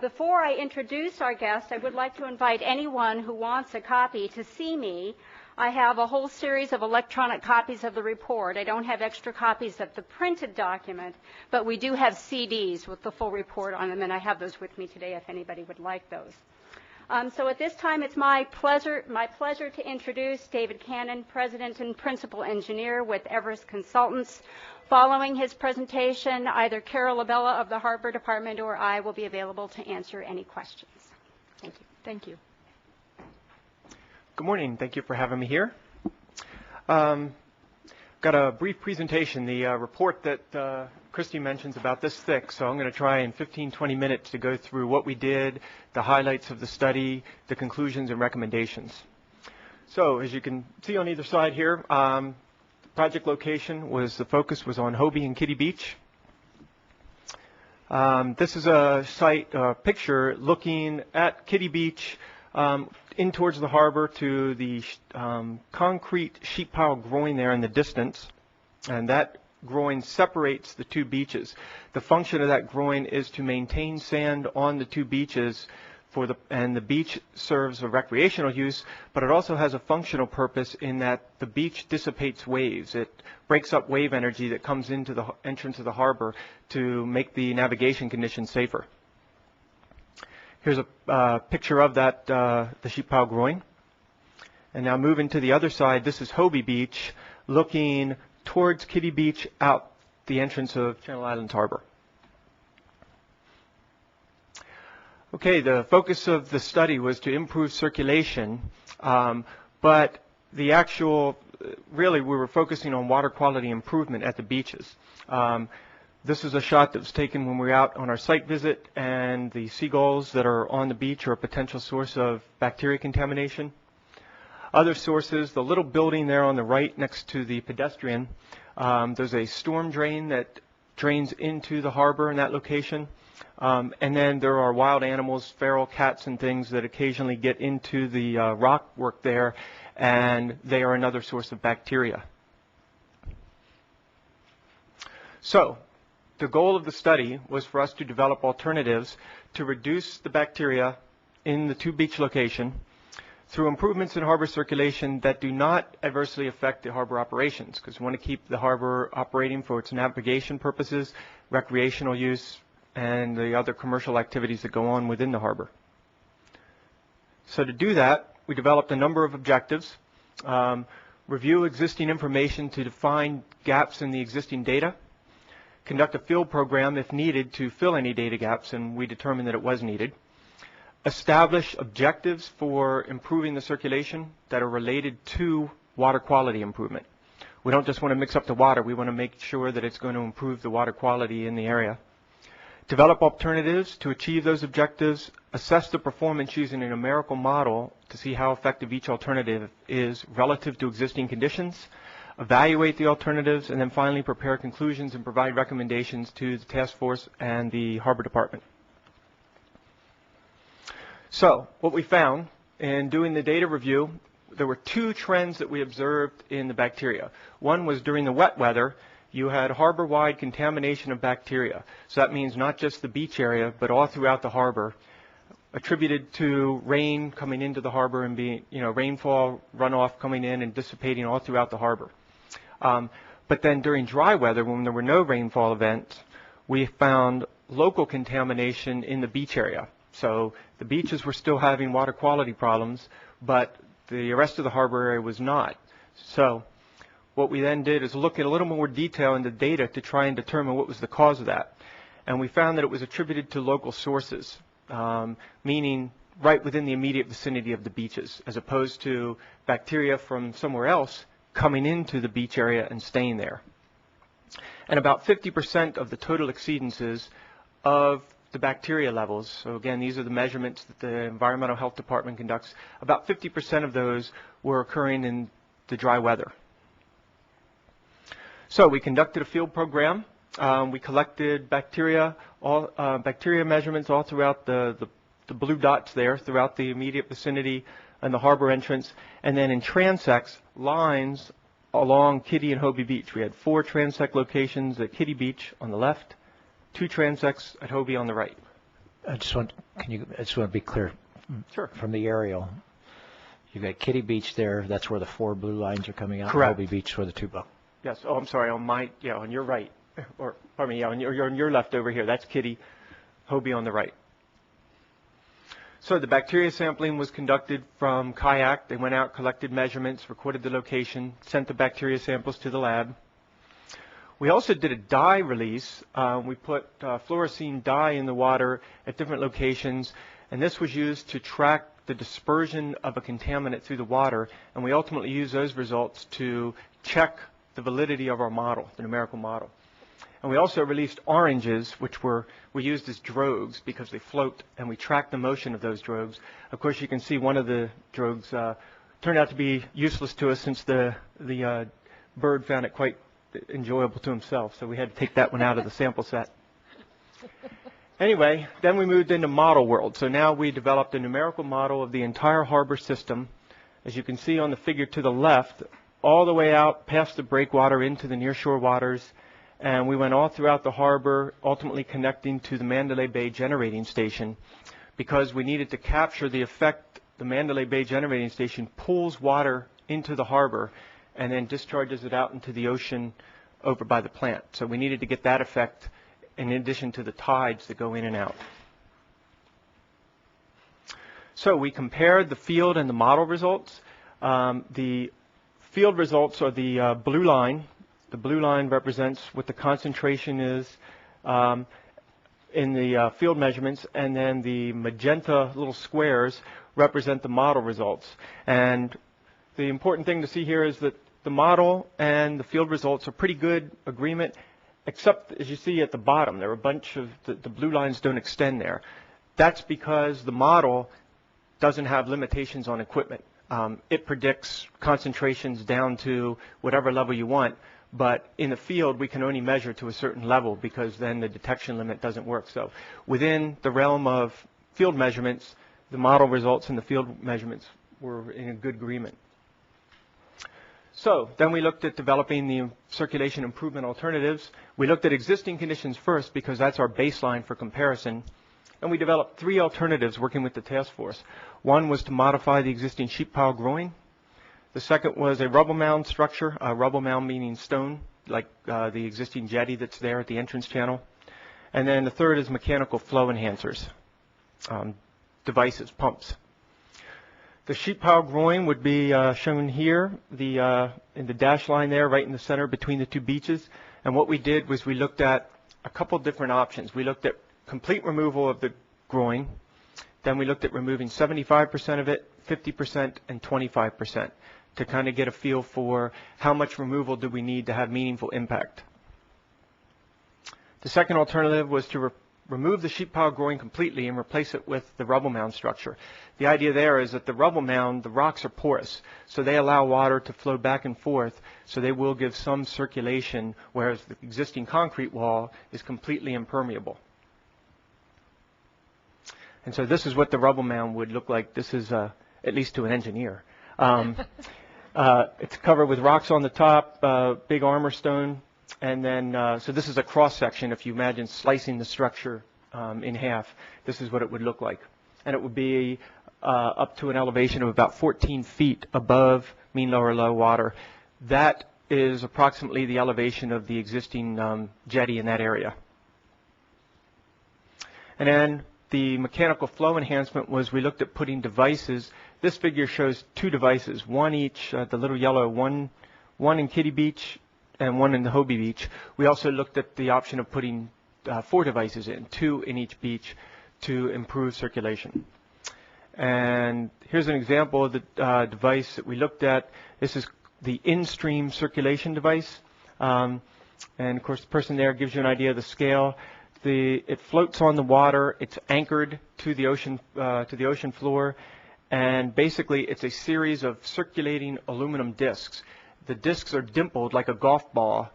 Before I introduce our guest, I would like to invite anyone who wants a copy to see me. I have a whole series of electronic copies of the report. I don't have extra copies of the printed document, but we do have CDs with the full report on them, and I have those with me today if anybody would like those. So at this time, it's my pleasure to introduce David Cannon, President and Principal Engineer with Everest Consultants. Following his presentation, either Carol Labella of the Harbor Department or I will be available to answer any questions. Thank you. Thank you. Good morning. Thank you for having me here. Got a brief presentation. The report that Christy mentions about this thick, so I'm going to try in 15-20 minutes to go through what we did, the highlights of the study, the conclusions and recommendations. So as you can see on either side here, the project location the focus was on Hobie and Kitty Beach. This is a site picture looking at Kitty Beach in towards the harbor to the concrete sheet pile growing there in the distance, and that groin separates the 2 beaches. The function of that groin is to maintain sand on the 2 beaches and the beach serves a recreational use, but it also has a functional purpose in that the beach dissipates waves. It breaks up wave energy that comes into the entrance of the harbor to make the navigation conditions safer. Here's a picture of that, the sheet pile groin. And now moving to the other side, this is Hobie Beach, looking towards Kitty Beach out the entrance of Channel Islands Harbor. Okay, the focus of the study was to improve circulation, but the really we were focusing on water quality improvement at the beaches. This is a shot that was taken when we were out on our site visit, and the seagulls that are on the beach are a potential source of bacteria contamination. Other sources, the little building there on the right next to the pedestrian, there's a storm drain that drains into the harbor in that location. And then there are wild animals, feral cats and things that occasionally get into the rock work there, and they are another source of bacteria. So the goal of the study was for us to develop alternatives to reduce the bacteria in the two beach location through improvements in harbor circulation that do not adversely affect the harbor operations, because we want to keep the harbor operating for its navigation purposes, recreational use, and the other commercial activities that go on within the harbor. So to do that, we developed a number of objectives. Review existing information to define gaps in the existing data, conduct a field program if needed to fill any data gaps, and we determined that it was needed. Establish objectives for improving the circulation that are related to water quality improvement. We don't just want to mix up the water, we want to make sure that it's going to improve the water quality in the area. Develop alternatives to achieve those objectives, assess the performance using a numerical model to see how effective each alternative is relative to existing conditions, evaluate the alternatives, and then finally prepare conclusions and provide recommendations to the task force and the harbor department. So what we found in doing the data review, there were two trends that we observed in the bacteria. One was during the wet weather, you had harbor-wide contamination of bacteria. So that means not just the beach area, but all throughout the harbor, attributed to rain coming into the harbor and being, rainfall runoff coming in and dissipating all throughout the harbor. But then during dry weather, when there were no rainfall events, we found local contamination in the beach area. So the beaches were still having water quality problems, but the rest of the harbor area was not. So what we then did is look in a little more detail into data to try and determine what was the cause of that. And we found that it was attributed to local sources, meaning right within the immediate vicinity of the beaches, as opposed to bacteria from somewhere else coming into the beach area and staying there. And about 50% of the total exceedances of the bacteria levels, so again, these are the measurements that the Environmental Health Department conducts, about 50% of those were occurring in the dry weather. So we conducted a field program. We collected bacteria measurements all throughout the blue dots there, throughout the immediate vicinity and the harbor entrance, and then in transects, lines along Kitty and Hobie Beach. We had 4 transect locations at Kitty Beach on the left, 2 transects at Hobie on the right. I just want to be clear. Sure. From the aerial, you've got Kitty Beach there. That's where the 4 blue lines are coming out. Correct. Hobie Beach where the 2 blue. Yes. Oh, I'm sorry. On your right, or pardon me. Yeah, on your left over here. That's Kitty, Hobie on the right. So the bacteria sampling was conducted from kayak. They went out, collected measurements, recorded the location, sent the bacteria samples to the lab. We also did a dye release. We put fluorescein dye in the water at different locations, and this was used to track the dispersion of a contaminant through the water, and we ultimately used those results to check the validity of our model, the numerical model. And we also released oranges, which we used as drogues because they float, and we tracked the motion of those drogues. Of course, you can see one of the drogues turned out to be useless to us since the bird found it quite enjoyable to himself, so we had to take that one out of the sample set. Anyway, then we moved into model world. So now we developed a numerical model of the entire harbor system, as you can see on the figure to the left, all the way out past the breakwater into the nearshore waters, and we went all throughout the harbor, ultimately connecting to the Mandalay Bay generating station, because we needed to capture the effect the Mandalay Bay generating station pulls water into the harbor and then discharges it out into the ocean over by the plant. So we needed to get that effect in addition to the tides that go in and out. So we compared the field and the model results. The field results are the blue line. The blue line represents what the concentration is in the field measurements, and then the magenta little squares represent the model results. And the important thing to see here is that the model and the field results are pretty good agreement, except as you see at the bottom, there are a bunch of the blue lines don't extend there. That's because the model doesn't have limitations on equipment. It predicts concentrations down to whatever level you want, but in the field we can only measure to a certain level because then the detection limit doesn't work. So within the realm of field measurements, the model results and the field measurements were in a good agreement. So then we looked at developing the circulation improvement alternatives. We looked at existing conditions first because that's our baseline for comparison. And we developed 3 alternatives working with the task force. One was to modify the existing sheep pile groin. The second was a rubble mound structure, rubble mound meaning stone, like the existing jetty that's there at the entrance channel. And then the third is mechanical flow enhancers, devices, pumps. The sheep pile groin would be shown here, in the dashed line there, right in the center between the 2 beaches. And what we did was we looked at a couple different options. We looked at complete removal of the groin. Then we looked at removing 75% of it, 50%, and 25% to kind of get a feel for how much removal do we need to have meaningful impact. The second alternative was to remove the sheep pile groin completely and replace it with the rubble mound structure. The idea there is that the rubble mound, the rocks are porous, so they allow water to flow back and forth, so they will give some circulation, whereas the existing concrete wall is completely impermeable. And so this is what the rubble mound would look like. This is, at least to an engineer. It's covered with rocks on the top, big armor stone, and then, so this is a cross-section. If you imagine slicing the structure in half, this is what it would look like. And it would be up to an elevation of about 14 feet above mean lower low water. That is approximately the elevation of the existing jetty in that area. And then the mechanical flow enhancement was we looked at putting devices. This figure shows 2 devices, one each, the little yellow, one in Kitty Beach and one in the Hobie Beach. We also looked at the option of putting 4 devices in, 2 in each beach to improve circulation. And here's an example of the device that we looked at. This is the in-stream circulation device. And of course, the person there gives you an idea of the scale. It floats on the water. It's anchored to the ocean floor. And basically, it's a series of circulating aluminum discs. The discs are dimpled like a golf ball.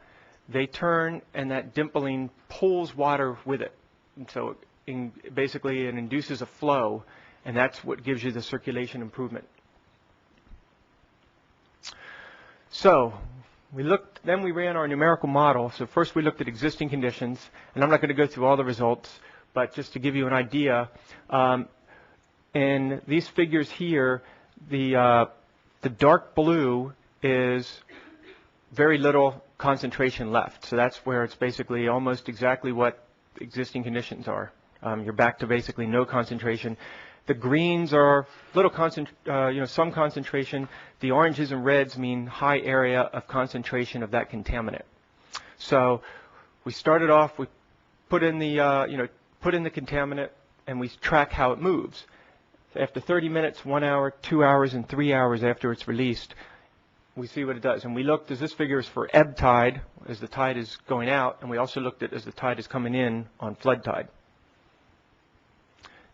They turn, and that dimpling pulls water with it. And so basically, it induces a flow, and that's what gives you the circulation improvement. So then we ran our numerical model. So first we looked at existing conditions, and I'm not going to go through all the results, but just to give you an idea, in these figures here, the dark blue is very little concentration left. So that's where it's basically almost exactly what existing conditions are. You're back to basically no concentration. The greens are some concentration. The oranges and reds mean high area of concentration of that contaminant. So we started off, we put in the contaminant, and we track how it moves. After 30 minutes, 1 hour, 2 hours, and 3 hours after it's released, we see what it does. And we looked, as this figure is for ebb tide, as the tide is going out, and we also looked at as the tide is coming in on flood tide.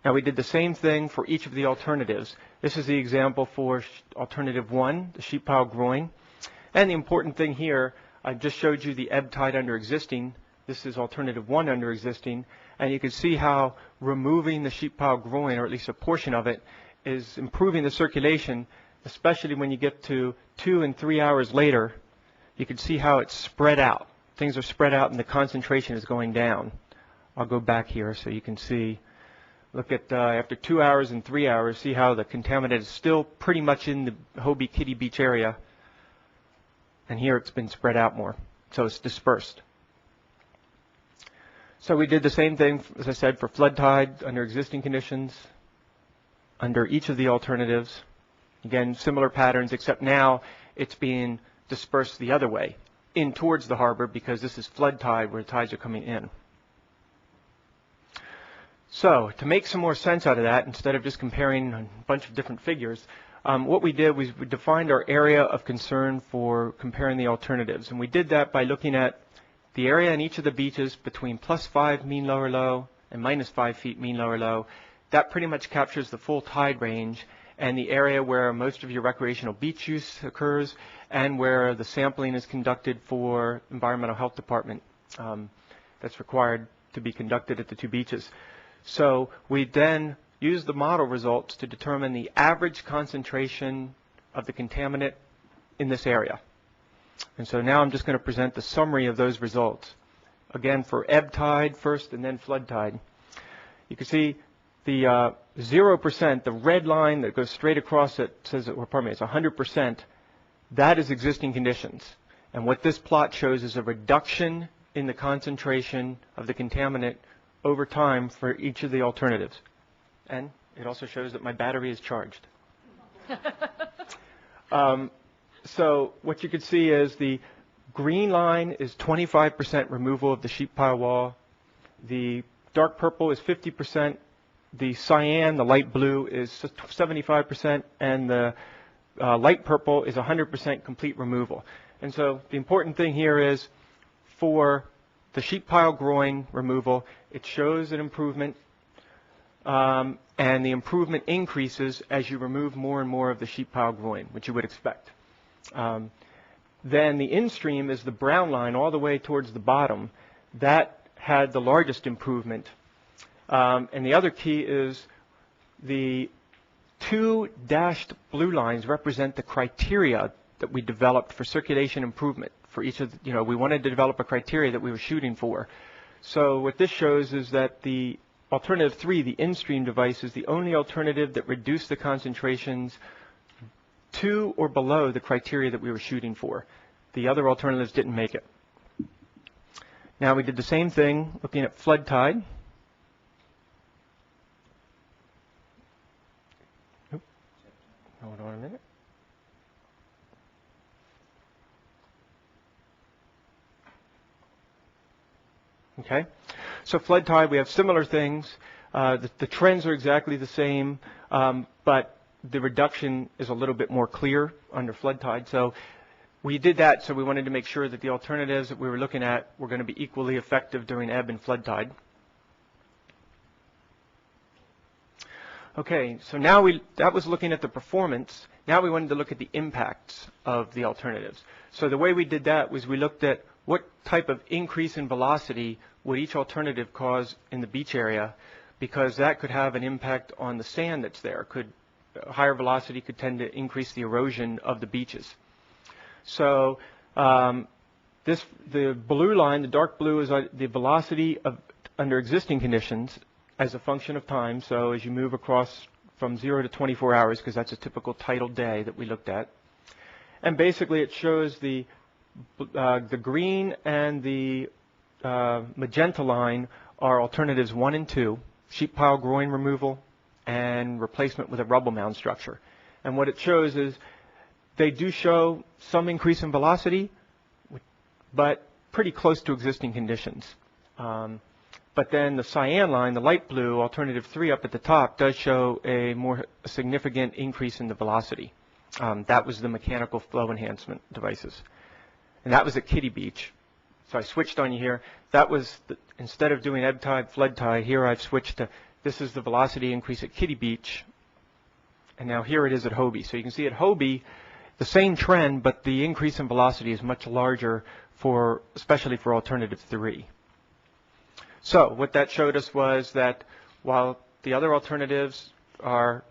Now we did the same thing for each of the alternatives. This is the example for alternative 1, the sheep pile groin. And the important thing here, I just showed you the ebb tide under existing. This is alternative 1 under existing. And you can see how removing the sheep pile groin, or at least a portion of it, is improving the circulation, especially when you get to 2 and 3 hours later. You can see how it's spread out. Things are spread out and the concentration is going down. I'll go back here so you can see. Look at after 2 hours and 3 hours, see how the contaminant is still pretty much in the Hobie Kitty Beach area. And here it's been spread out more. So it's dispersed. So we did the same thing, as I said, for flood tide under existing conditions, under each of the alternatives. Again, similar patterns, except now it's being dispersed the other way, in towards the harbor, because this is flood tide where tides are coming in. So to make some more sense out of that, instead of just comparing a bunch of different figures, what we did was we defined our area of concern for comparing the alternatives. And we did that by looking at the area in each of the beaches between +5 mean lower low and -5 feet mean lower low. That pretty much captures the full tide range. and the area where most of your recreational beach use occurs, and where the sampling is conducted for environmental health department that's required to be conducted at the 2 beaches. So we then use the model results to determine the average concentration of the contaminant in this area. And so now I'm just going to present the summary of those results. Again, for ebb tide first and then flood tide. You can see the 0%, the red line that goes straight across it says, or pardon me, it's 100%. That is existing conditions. And what this plot shows is a reduction in the concentration of the contaminant over time for each of the alternatives. And it also shows that my battery is charged. So what you can see is the green line is 25% removal of the sheet pile wall. The dark purple is 50%. The cyan, the light blue, is 75%. And the light purple is 100% complete removal. And so the important thing here is for the sheet pile groin removal, it shows an improvement. And the improvement increases as you remove more and more of the sheet pile groin, which you would expect. Then the in-stream is the brown line all the way towards the bottom. That had the largest improvement. And the other key is the 2 dashed blue lines represent the criteria that we developed for circulation improvement. For each of the, we wanted to develop a criteria that we were shooting for. So what this shows is that the alternative 3, the in-stream device, is the only alternative that reduced the concentrations to or below the criteria that we were shooting for. The other alternatives didn't make it. Now we did the same thing looking at flood tide. Hold on a minute. Okay, so flood tide, we have similar things. The trends are exactly the same, but the reduction is a little bit more clear under flood tide. So we did that, so we wanted to make sure that the alternatives that we were looking at were going to be equally effective during ebb and flood tide. Okay, so now that was looking at the performance. Now we wanted to look at the impacts of the alternatives. So the way we did that was we looked at what type of increase in velocity would each alternative cause in the beach area, because that could have an impact on the sand that's there. Higher velocity could tend to increase the erosion of the beaches. So the blue line, the dark blue, is the velocity under existing conditions as a function of time. So as you move across from 0 to 24 hours, because that's a typical tidal day that we looked at. And basically it shows the green and the magenta line are alternatives 1 and 2, sheet pile groin removal and replacement with a rubble mound structure. And what it shows is they do show some increase in velocity, but pretty close to existing conditions. But then the cyan line, the light blue, alternative 3 up at the top, does show a more significant increase in the velocity. That was the mechanical flow enhancement devices. And that was at Kitty Beach. So I switched on you here. That was, instead of doing ebb tide, flood tide, here I've switched to, this is the velocity increase at Kitty Beach. And now here it is at Hobie. So you can see at Hobie, the same trend, but the increase in velocity is much larger especially for alternative 3. So what that showed us was that while the other alternatives are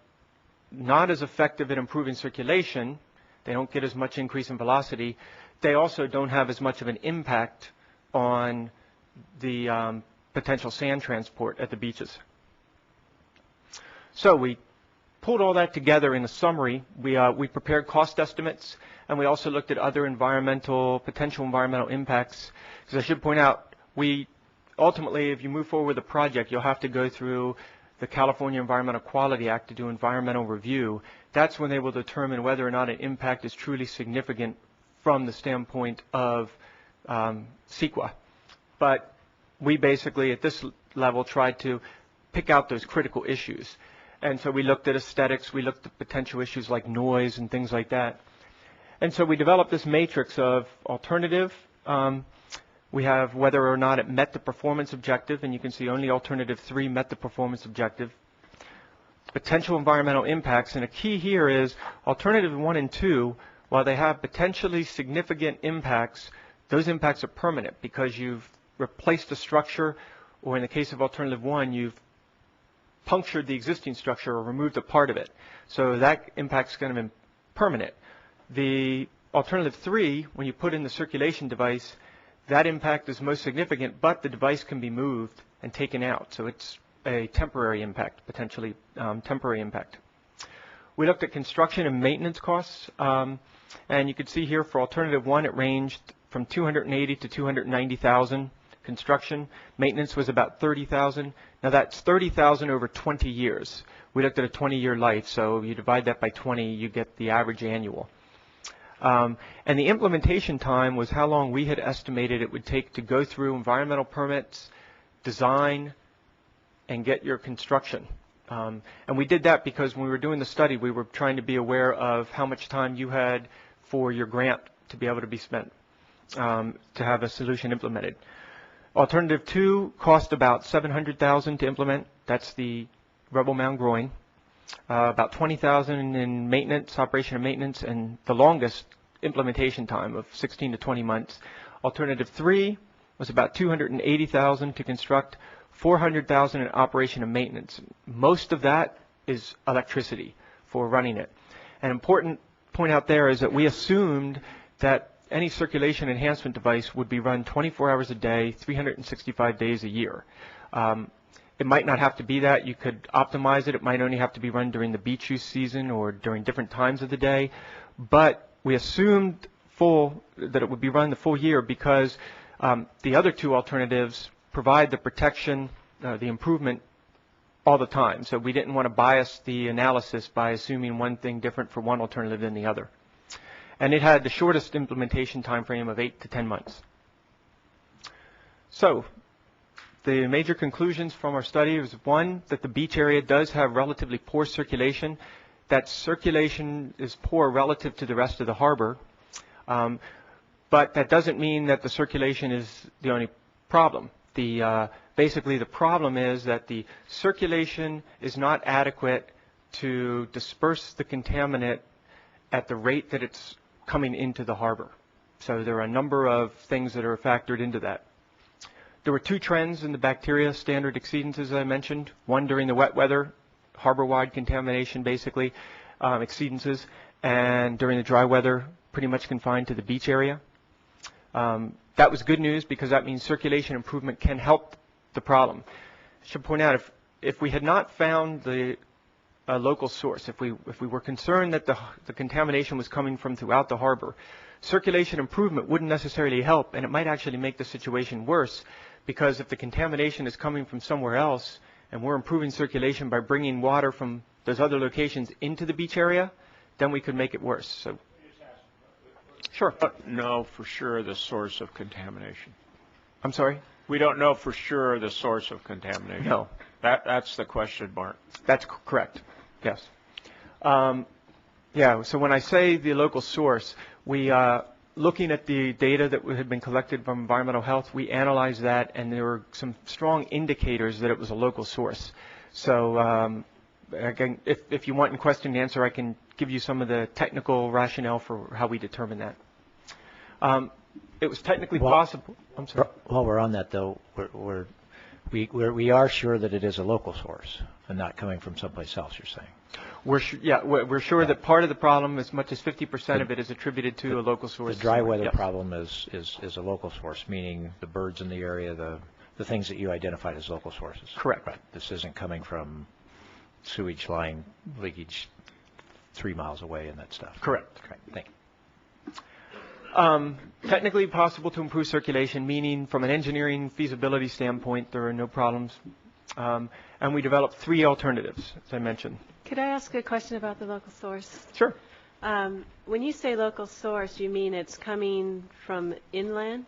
not as effective at improving circulation, they don't get as much increase in velocity, they also don't have as much of an impact on the potential sand transport at the beaches. So we pulled all that together in a summary. We prepared cost estimates, and we also looked at other potential environmental impacts. Because I should point out, ultimately, if you move forward with a project, you'll have to go through the California Environmental Quality Act to do environmental review. That's when they will determine whether or not an impact is truly significant from the standpoint of CEQA. But we basically, at this level, tried to pick out those critical issues. And so we looked at aesthetics, we looked at potential issues like noise and things like that. And so we developed this matrix of alternative. We have whether or not it met the performance objective, and you can see only alternative 3 met the performance objective. potential environmental impacts. And a key here is alternative 1 and 2, while they have potentially significant impacts, those impacts are permanent because you've replaced the structure, or in the case of alternative 1, you've punctured the existing structure or removed a part of it. So that impact's going to be permanent. The alternative 3, when you put in the circulation device, that impact is most significant, but the device can be moved and taken out. So it's a temporary impact, potentially temporary impact. We looked at construction and maintenance costs, and you can see here for alternative 1, it ranged from $280,000 to $290,000. Construction maintenance was about $30,000. Now that's $30,000 over 20 years. We looked at a 20-year life, so you divide that by 20, you get the average annual. And the implementation time was how long we had estimated it would take to go through environmental permits, design, and get your construction. And we did that because when we were doing the study, we were trying to be aware of how much time you had for your grant to be able to be spent to have a solution implemented. Alternative 2 cost about $700,000 to implement. That's the rubble mound groin. About $20,000 in maintenance, operation and maintenance, and the longest implementation time of 16 to 20 months. Alternative 3 was about $280,000 to construct, $400,000 in operation and maintenance. Most of that is electricity for running it. An important point out there is that we assumed that any circulation enhancement device would be run 24 hours a day, 365 days a year. It might not have to be that. You could optimize it. It might only have to be run during the beach use season or during different times of the day. But we assumed that it would be run the full year because the other 2 alternatives provide the protection, the improvement all the time. So we didn't want to bias the analysis by assuming one thing different for one alternative than the other. And it had the shortest implementation time frame of 8 to 10 months. So the major conclusions from our study was, 1, that the beach area does have relatively poor circulation. That circulation is poor relative to the rest of the harbor. But that doesn't mean that the circulation is the only problem. Basically, the problem is that the circulation is not adequate to disperse the contaminant at the rate that it's coming into the harbor. So there are a number of things that are factored into that. There were 2 trends in the bacteria standard exceedances, as I mentioned. One during the wet weather, harbor-wide contamination basically, exceedances, and during the dry weather, pretty much confined to the beach area. That was good news because that means circulation improvement can help the problem. I should point out, if we had not found the local source, if we were concerned that the contamination was coming from throughout the harbor, circulation improvement wouldn't necessarily help, and it might actually make the situation worse, because if the contamination is coming from somewhere else and we're improving circulation by bringing water from those other locations into the beach area, then we could make it worse. So, sure. Know for sure the source of contamination. I'm sorry? We don't know for sure the source of contamination. No. That's the question mark. That's correct. Yes. Yeah, so when I say the local source, we looking at the data that had been collected from environmental health, we analyzed that, and there were some strong indicators that it was a local source. So again, if you want in question and answer, I can give you some of the technical rationale for how we determined that. It was technically possible. I'm sorry. While we're on that, though, we are sure that it is a local source and not coming from someplace else, you're saying? We're sure that part of the problem, as much as 50% of it, is attributed to a local source. The dry weather problem is a local source, meaning the birds in the area, the things that you identified as local sources. Correct. Right. This isn't coming from sewage line leakage 3 miles away and that stuff. Correct. Okay. Thank you. Technically possible to improve circulation, meaning from an engineering feasibility standpoint, there are no problems. And we developed 3 alternatives, as I mentioned. Could I ask a question about the local source? Sure. When you say local source, you mean it's coming from inland,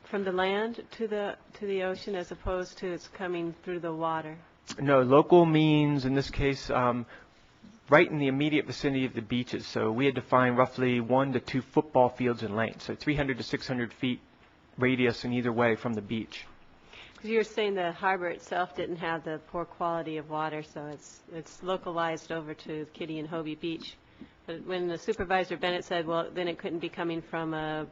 from the land to the ocean, as opposed to it's coming through the water? No, local means, in this case, right in the immediate vicinity of the beaches. So we had defined roughly 1 to 2 football fields in length, so 300 to 600 feet radius in either way from the beach. You were saying the harbor itself didn't have the poor quality of water, so it's localized over to Kitty and Hobie Beach. But when the Supervisor Bennett said, well, then it couldn't be coming from a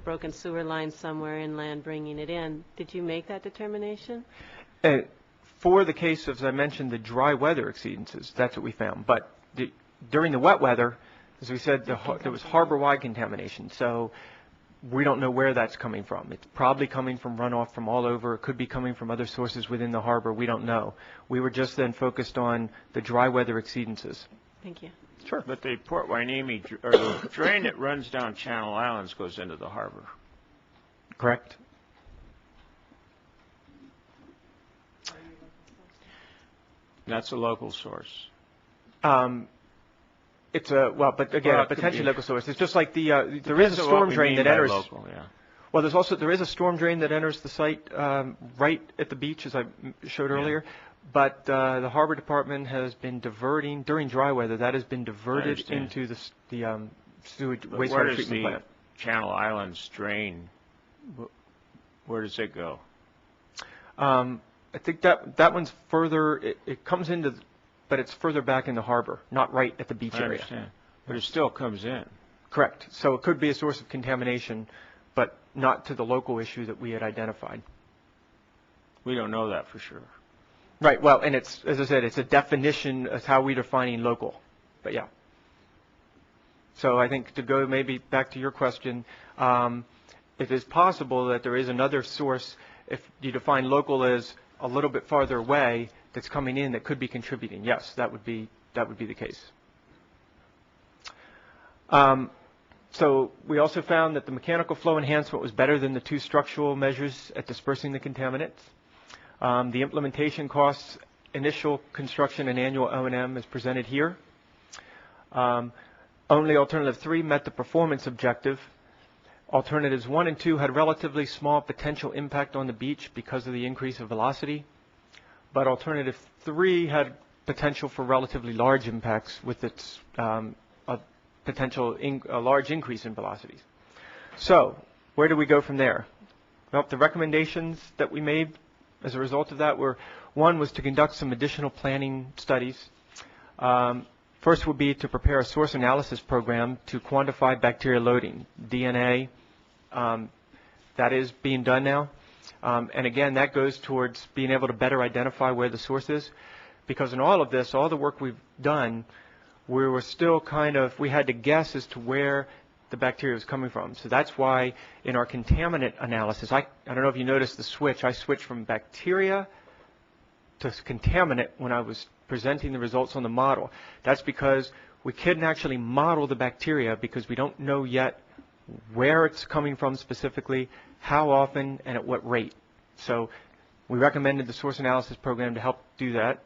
broken sewer line somewhere inland bringing it in, did you make that determination? For the case of, as I mentioned, the dry weather exceedances, that's what we found. But during the wet weather, as we said, there was harbor-wide contamination. So we don't know where that's coming from. It's probably coming from runoff from all over. It could be coming from other sources within the harbor. We don't know. We were just then focused on the dry weather exceedances. Thank you. Sure. But the Port Hueneme, or the drain that runs down Channel Islands goes into the harbor. Correct. That's a local source. It's but again, a potentially local source. It's just like there is a storm drain that enters. Local, yeah. Well, there is a storm drain that enters the site right at the beach, as I showed earlier. But the harbor department has been diverting during dry weather. That has been diverted into the sewage wastewater treatment plant. Channel Islands drain? Where does it go? I think that one's further. It comes into, but it's further back in the harbor, not right at the beach area. I understand. But it still comes in. Correct. So it could be a source of contamination, but not to the local issue that we had identified. We don't know that for sure. Right. Well, and it's, as I said, it's a definition of how we're defining local. But yeah. So I think to go maybe back to your question, it is possible that there is another source. If you define local as a little bit farther away that's coming in that could be contributing, yes, that would be the case. So we also found that the mechanical flow enhancement was better than the 2 structural measures at dispersing the contaminants. The implementation costs, initial construction and annual O&M is presented here. Only alternative 3 met the performance objective. Alternatives 1 and 2 had relatively small potential impact on the beach because of the increase of velocity, but alternative 3 had potential for relatively large impacts with its a large increase in velocities. So where do we go from there? Well, the recommendations that we made as a result of that were, one was to conduct some additional planning studies. First would be to prepare a source analysis program to quantify bacterial loading, DNA. That is being done now. And again, that goes towards being able to better identify where the source is. Because in all of this, all the work we've done, we were still we had to guess as to where the bacteria was coming from. So that's why in our contaminant analysis, I don't know if you noticed the switch. I switched from bacteria to contaminant when I was presenting the results on the model. That's because we couldn't actually model the bacteria because we don't know yet where it's coming from specifically, how often, and at what rate. So we recommended the source analysis program to help do that.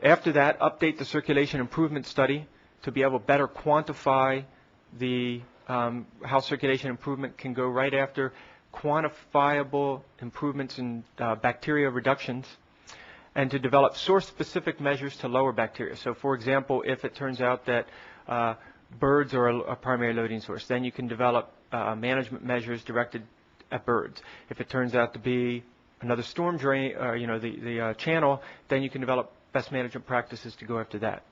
After that, update the circulation improvement study to be able to better quantify how circulation improvement can go right after quantifiable improvements in bacteria reductions, and to develop source-specific measures to lower bacteria. So, for example, if it turns out that birds are a primary loading source, then you can develop management measures directed at birds. If it turns out to be another storm drain, the channel, then you can develop best management practices to go after that.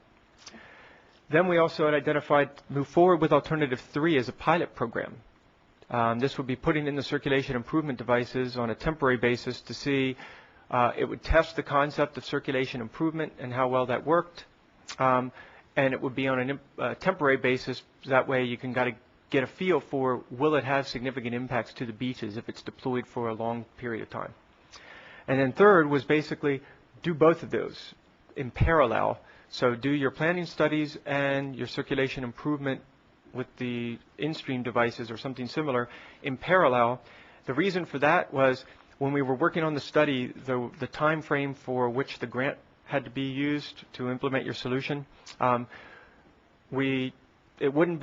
Then we also had move forward with alternative 3 as a pilot program. This would be putting in the circulation improvement devices on a temporary basis to see, it would test the concept of circulation improvement and how well that worked. And it would be on a temporary basis. That way you can get a feel for, will it have significant impacts to the beaches if it's deployed for a long period of time. And then third was basically do both of those in parallel. So do your planning studies and your circulation improvement with the in-stream devices or something similar in parallel. The reason for that was when we were working on the study, the time frame for which the grant had to be used to implement your solution, you couldn't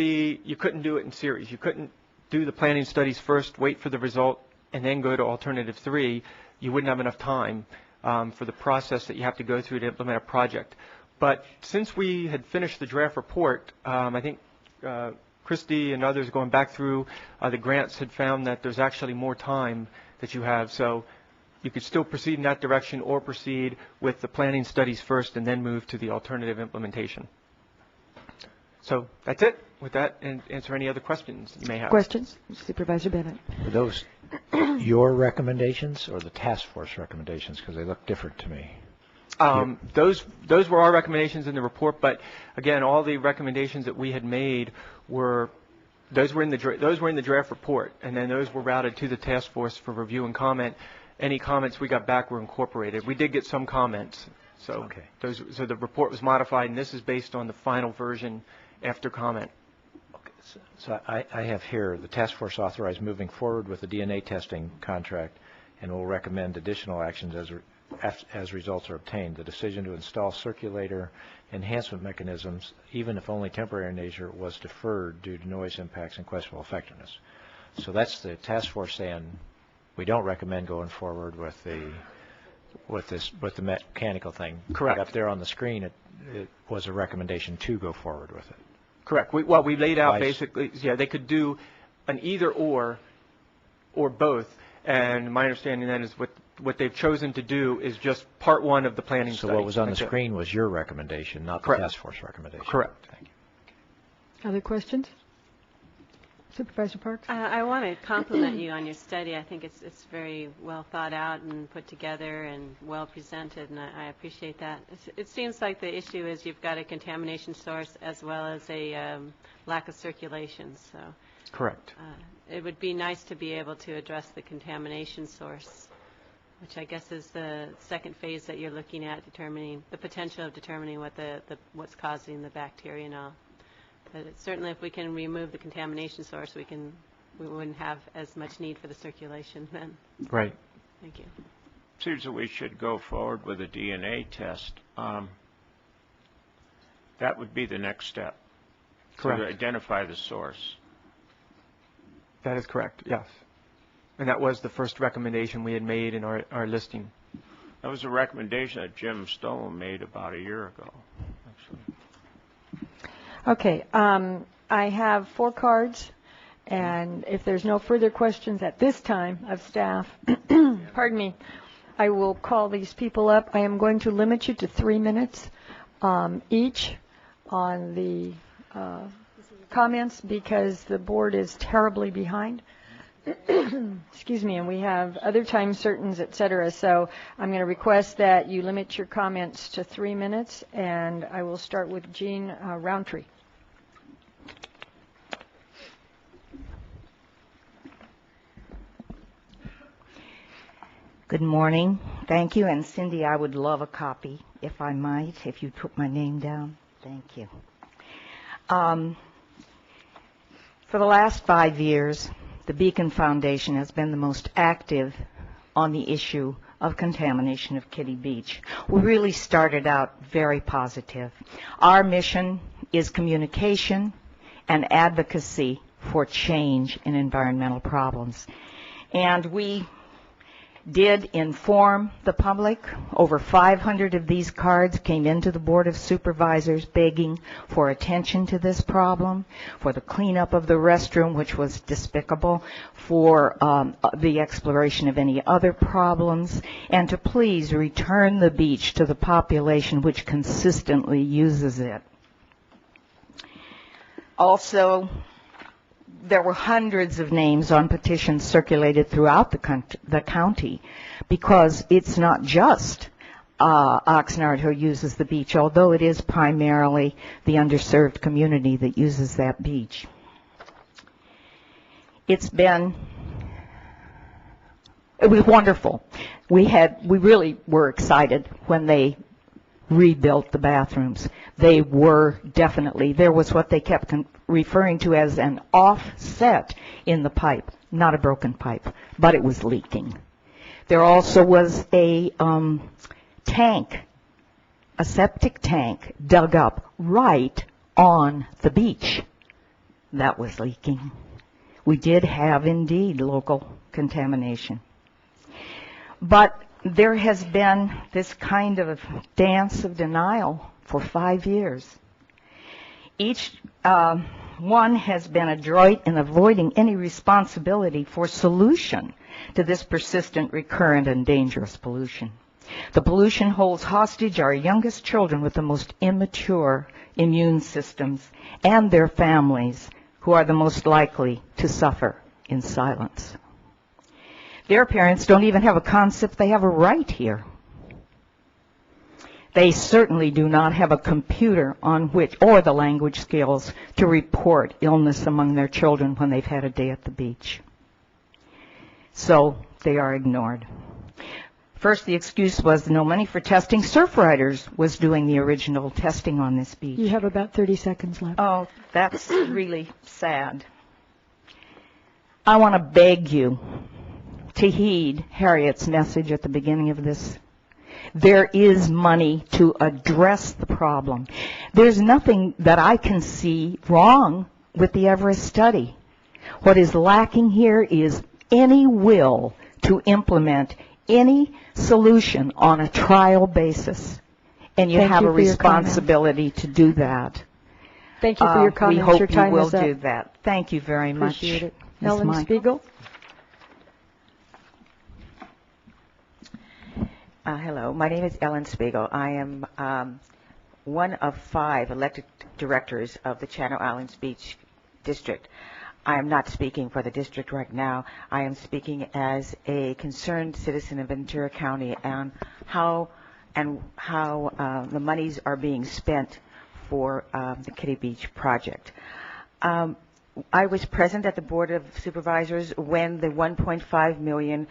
do it in series. You couldn't do the planning studies first, wait for the result, and then go to alternative 3. You wouldn't have enough time for the process that you have to go through to implement a project. But since we had finished the draft report, I think Christy and others going back through the grants had found that there's actually more time that you have. So you could still proceed in that direction or proceed with the planning studies first and then move to the alternative implementation. So that's it. With that, and answer any other questions you may have. Questions? Supervisor Bennett. Were those your recommendations or the task force recommendations? Because they look different to me. Those were our recommendations in the report, but again, all the recommendations that we had made were those were in the draft report, and then those were routed to the task force for review and comment. Any comments we got back were incorporated. We did get some comments, so so the report was modified, and this is based on the final version after comment. Okay. So I have here the task force authorized moving forward with the DNA testing contract, and will recommend additional actions as results are obtained. The decision to install circulator enhancement mechanisms, even if only temporary in nature, was deferred due to noise impacts and questionable effectiveness. So that's the task force saying we don't recommend going forward with the mechanical thing. Correct. But up there on the screen, it was a recommendation to go forward with it. Correct. What we laid out basically, yeah, they could do an either or both. And my understanding then is what they've chosen to do is just part one of the planning study. So what was on the screen was your recommendation, not the task force recommendation. Correct. Thank you. Other questions? Supervisor Parks? I want to compliment you on your study. I think it's very well thought out and put together and well presented, and I appreciate that. It seems like the issue is you've got a contamination source as well as a lack of circulation. So correct. It would be nice to be able to address the contamination source, which I guess is the second phase that you're looking at, determining the potential of determining what's causing the bacteria and all. But certainly, if we can remove the contamination source, we wouldn't have as much need for the circulation then. Right. Thank you. Seems that we should go forward with a DNA test. That would be the next step. Correct. To identify the source. That is correct, yes. And that was the first recommendation we had made in our listing. That was a recommendation that Jim Stone made about a year ago, actually. Okay, I have 4 cards, and if there's no further questions at this time of staff, pardon me, I will call these people up. I am going to limit you to 3 minutes each on the comments because the board is terribly behind. Excuse me, and we have other time certains, et cetera. So I'm going to request that you limit your comments to 3 minutes, and I will start with Jean Roundtree. Good morning. Thank you. And Cindy, I would love a copy, if I might, if you put my name down. Thank you. For the last 5 years, the Beacon Foundation has been the most active on the issue of contamination of Kitty Beach. We really started out very positive. Our mission is communication and advocacy for change in environmental problems. And we did inform the public. Over 500 of these cards came into the Board of Supervisors begging for attention to this problem, for the cleanup of the restroom, which was despicable, for the exploration of any other problems, and to please return the beach to the population which consistently uses it. Also, there were hundreds of names on petitions circulated throughout the county because it's not just Oxnard who uses the beach, although it is primarily the underserved community that uses that beach. It was wonderful. We really were excited when they rebuilt the bathrooms. They were definitely, there was what they kept referring to as an offset in the pipe, not a broken pipe, but it was leaking. There also was a tank, a septic tank dug up right on the beach. That was leaking. We did have indeed local contamination. But there has been this kind of dance of denial for 5 years. Each One has been adroit in avoiding any responsibility for solution to this persistent, recurrent, and dangerous pollution. The pollution holds hostage our youngest children with the most immature immune systems and their families, who are the most likely to suffer in silence. Their parents don't even have a concept they have a right here. They certainly do not have a computer on which, or the language skills to report illness among their children when they've had a day at the beach. So they are ignored. First, the excuse was no money for testing. Surf Riders was doing the original testing on this beach. You have about 30 seconds left. Oh, that's really sad. I want to beg you to heed Harriet's message at the beginning of this. There is money to address the problem. There's nothing that I can see wrong with the Everest study. What is lacking here is any will to implement any solution on a trial basis. And you have a responsibility to do that. Thank you for your comments. We hope your time you will is up. do that. Thank you very much. Appreciate it. Ms. Ellen Mike. Spiegel. Hello, my name is Ellen Spiegel. I am one of 5 elected directors of the Channel Islands Beach District. I am not speaking for the district right now. I am speaking as a concerned citizen of Ventura County on how the monies are being spent for the Kitty Beach project. I was present at the Board of Supervisors when the $1.5 million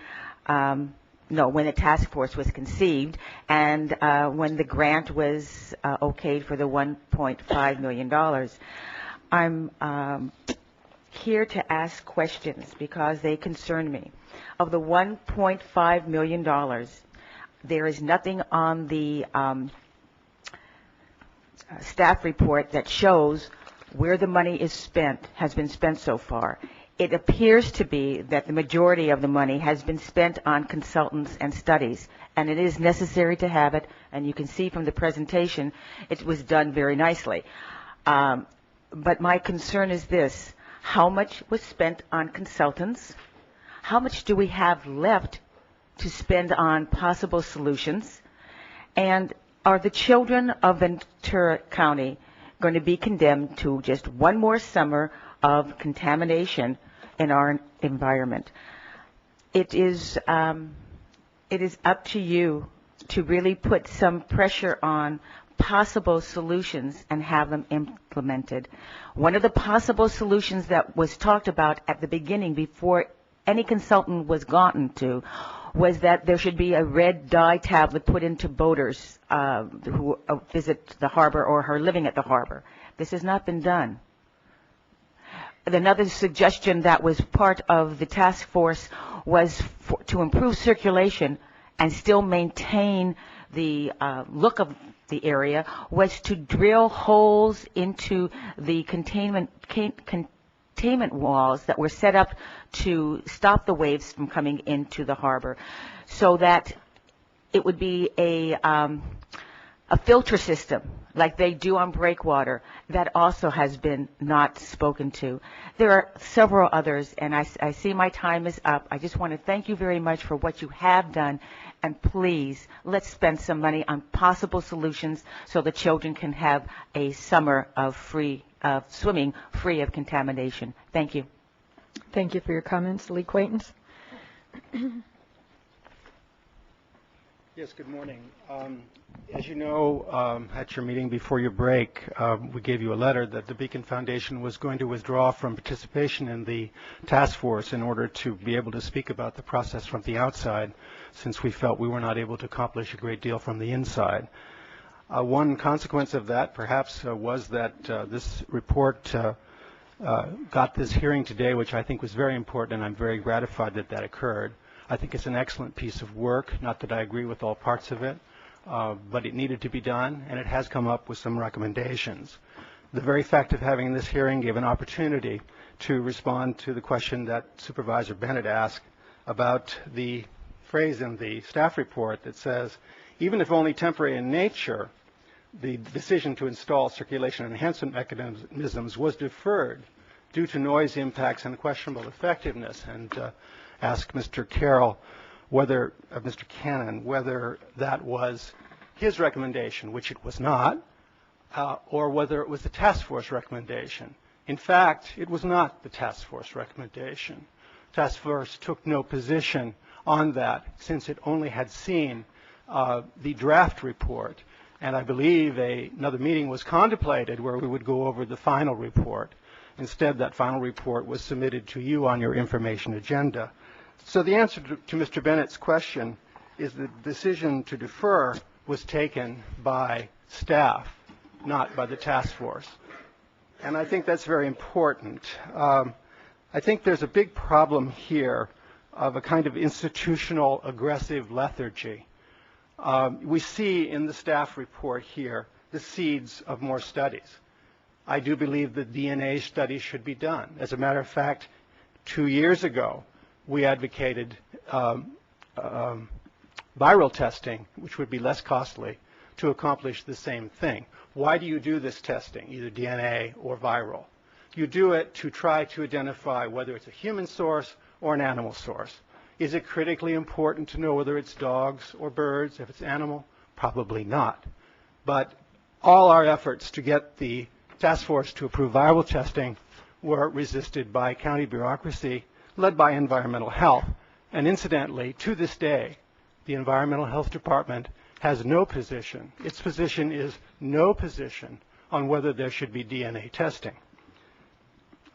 when the task force was conceived and when the grant was okayed for the $1.5 million. I'm here to ask questions because they concern me. Of the $1.5 million, there is nothing on the staff report that shows where the money has been spent so far. It appears to be that the majority of the money has been spent on consultants and studies, and it is necessary to have it, and you can see from the presentation it was done very nicely. But my concern is this: how much was spent on consultants? How much do we have left to spend on possible solutions? And are the children of Ventura County going to be condemned to just one more summer of contamination in our environment? It is up to you to really put some pressure on possible solutions and have them implemented. One of the possible solutions that was talked about at the beginning before any consultant was gotten to was that there should be a red dye tablet put into boaters who visit the harbor or are living at the harbor. This has not been done. Another suggestion that was part of the task force was to improve circulation and still maintain the look of the area, was to drill holes into the containment walls that were set up to stop the waves from coming into the harbor, so that it would be a filter system like they do on breakwater. That also has been not spoken to. There are several others, and I see my time is up. I just want to thank you very much for what you have done, and please, let's spend some money on possible solutions so the children can have a summer of swimming free of contamination. Thank you. Thank you for your comments. Lee Quaintance. Yes, good morning. As you know, at your meeting before your break, we gave you a letter that the Beacon Foundation was going to withdraw from participation in the task force in order to be able to speak about the process from the outside, since we felt we were not able to accomplish a great deal from the inside. One consequence of that, perhaps, was that this report got this hearing today, which I think was very important, and I'm very gratified that that occurred. I think it's an excellent piece of work, not that I agree with all parts of it, but it needed to be done, and it has come up with some recommendations. The very fact of having this hearing gave an opportunity to respond to the question that Supervisor Bennett asked about the phrase in the staff report that says, even if only temporary in nature, the decision to install circulation enhancement mechanisms was deferred due to noise impacts and questionable effectiveness, and ask Mr. Carroll whether, Mr. Cannon, whether that was his recommendation, which it was not, or whether it was the task force recommendation. In fact, it was not the task force recommendation. Task force took no position on that since it only had seen the draft report. And I believe another meeting was contemplated where we would go over the final report. Instead, that final report was submitted to you on your information agenda. So the answer to Mr. Bennett's question is the decision to defer was taken by staff, not by the task force. And I think that's very important. I think there's a big problem here of a kind of institutional aggressive lethargy. We see in the staff report here the seeds of more studies. I do believe that DNA studies should be done. As a matter of fact, 2 years ago, we advocated viral testing, which would be less costly, to accomplish the same thing. Why do you do this testing, either DNA or viral? You do it to try to identify whether it's a human source or an animal source. Is it critically important to know whether it's dogs or birds? If it's animal, probably not. But all our efforts to get the task force to approve viral testing were resisted by county bureaucracy led by environmental health. And incidentally, to this day, the environmental health department has no position. Its position is no position on whether there should be DNA testing.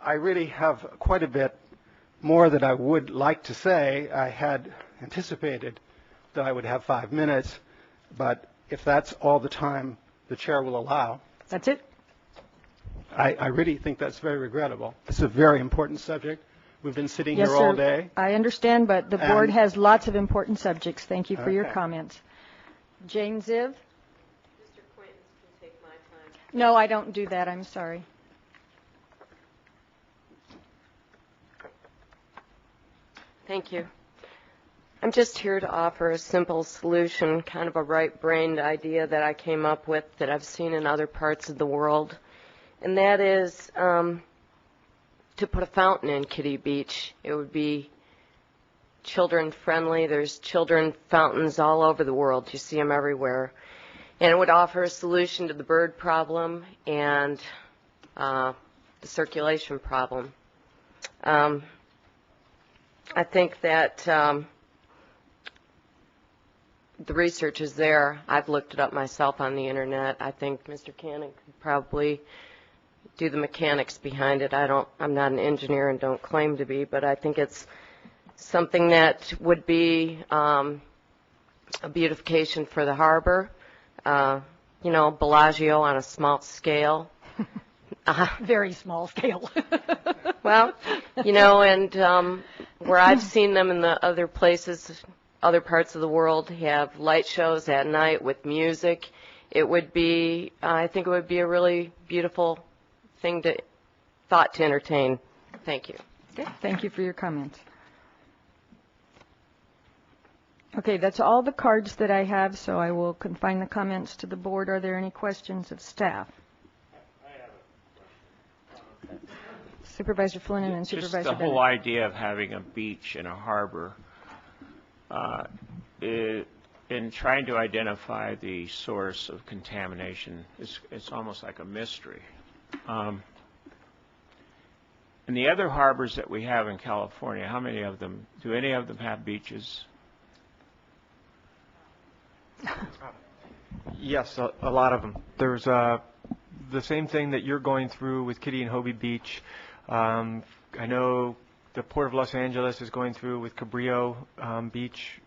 I really have quite a bit more that I would like to say. I had anticipated that I would have 5 minutes, but if that's all the time the chair will allow. That's it? I really think that's very regrettable. It's a very important subject. We've been sitting Yes, here all sir. day. I understand, but the board has lots of important subjects. Thank you for your Okay. comments. Jane Ziv? Mr. Quaintance can take my time. No, I don't do that. I'm sorry. Thank you. I'm just here to offer a simple solution, kind of a right-brained idea that I came up with that I've seen in other parts of the world, and that is to put a fountain in Kitty Beach. It would be children-friendly. There's children fountains all over the world. You see them everywhere. And it would offer a solution to the bird problem and the circulation problem. I think that the research is there. I've looked it up myself on the internet. I think Mr. Cannon could probably do the mechanics behind it. I'm not an engineer and don't claim to be, but I think it's something that would be a beautification for the harbor. You know, Bellagio on a small scale. Very small scale. Well, you know, and where I've seen them in the other places, other parts of the world, have light shows at night with music. It would be, I think it would be a really beautiful thought to entertain. Thank you. Okay, thank you for your comments. Okay, that's all the cards that I have, so I will confine the comments to the board. Are there any questions of staff? Supervisor Flynn and then Supervisor Just the Bennett. whole idea of having a beach in a harbor, in trying to identify the source of contamination, it's almost like a mystery. In the other harbors that we have in California, how many of them, do any of them have beaches? Yes, a lot of them. There's the same thing that you're going through with Kitty and Hobie Beach. I know the Port of Los Angeles is going through with Cabrillo Beach.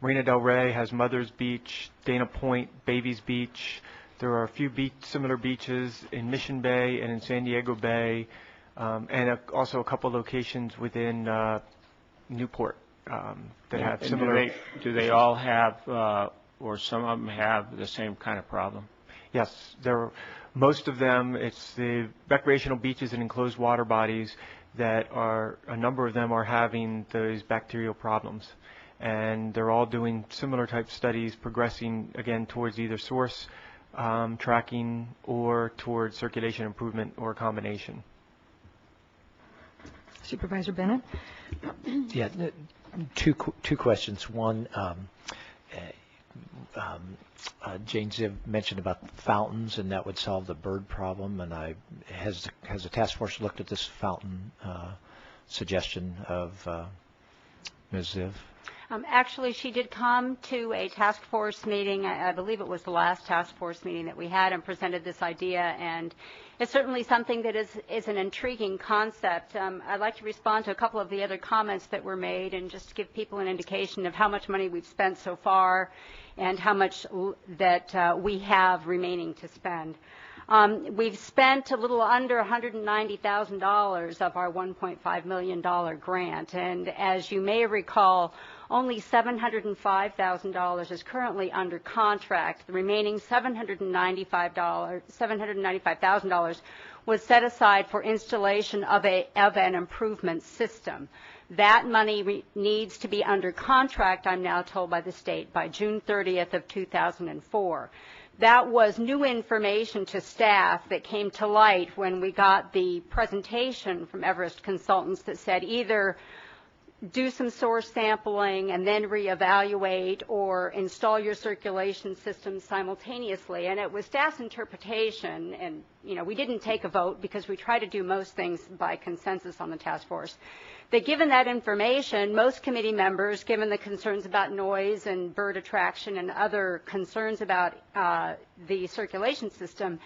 Marina Del Rey has Mother's Beach, Dana Point, Baby's Beach. There are a few similar beaches in Mission Bay and in San Diego Bay, and also a couple locations within Newport that have And similar. do they all have, or some of them have the same kind of problem? Yes, most of them, it's the recreational beaches and enclosed water bodies that a number of them are having those bacterial problems. And they're all doing similar type studies, progressing again towards either source tracking, or towards circulation improvement, or a combination. Supervisor Bennett? Yeah, two questions. One, Jane Ziv mentioned about fountains, and that would solve the bird problem. And has the task force looked at this fountain suggestion of Ms. Ziv? Actually, she did come to a task force meeting. I believe it was the last task force meeting that we had, and presented this idea. And it's certainly something that is an intriguing concept. I'd like to respond to a couple of the other comments that were made, and just give people an indication of how much money we've spent so far and how much that we have remaining to spend. We've spent a little under $190,000 of our $1.5 million grant, and as you may recall, only $705,000 is currently under contract. The remaining $795,000 was set aside for installation of an improvement system. That money needs to be under contract, I'm now told by the state, by June 30th of 2004. That was new information to staff that came to light when we got the presentation from Everest Consultants that said either do some source sampling and then reevaluate, or install your circulation system simultaneously. And it was staff's interpretation, and we didn't take a vote because we try to do most things by consensus on the task force, that given that information, most committee members, given the concerns about noise and bird attraction and other concerns about the circulation system,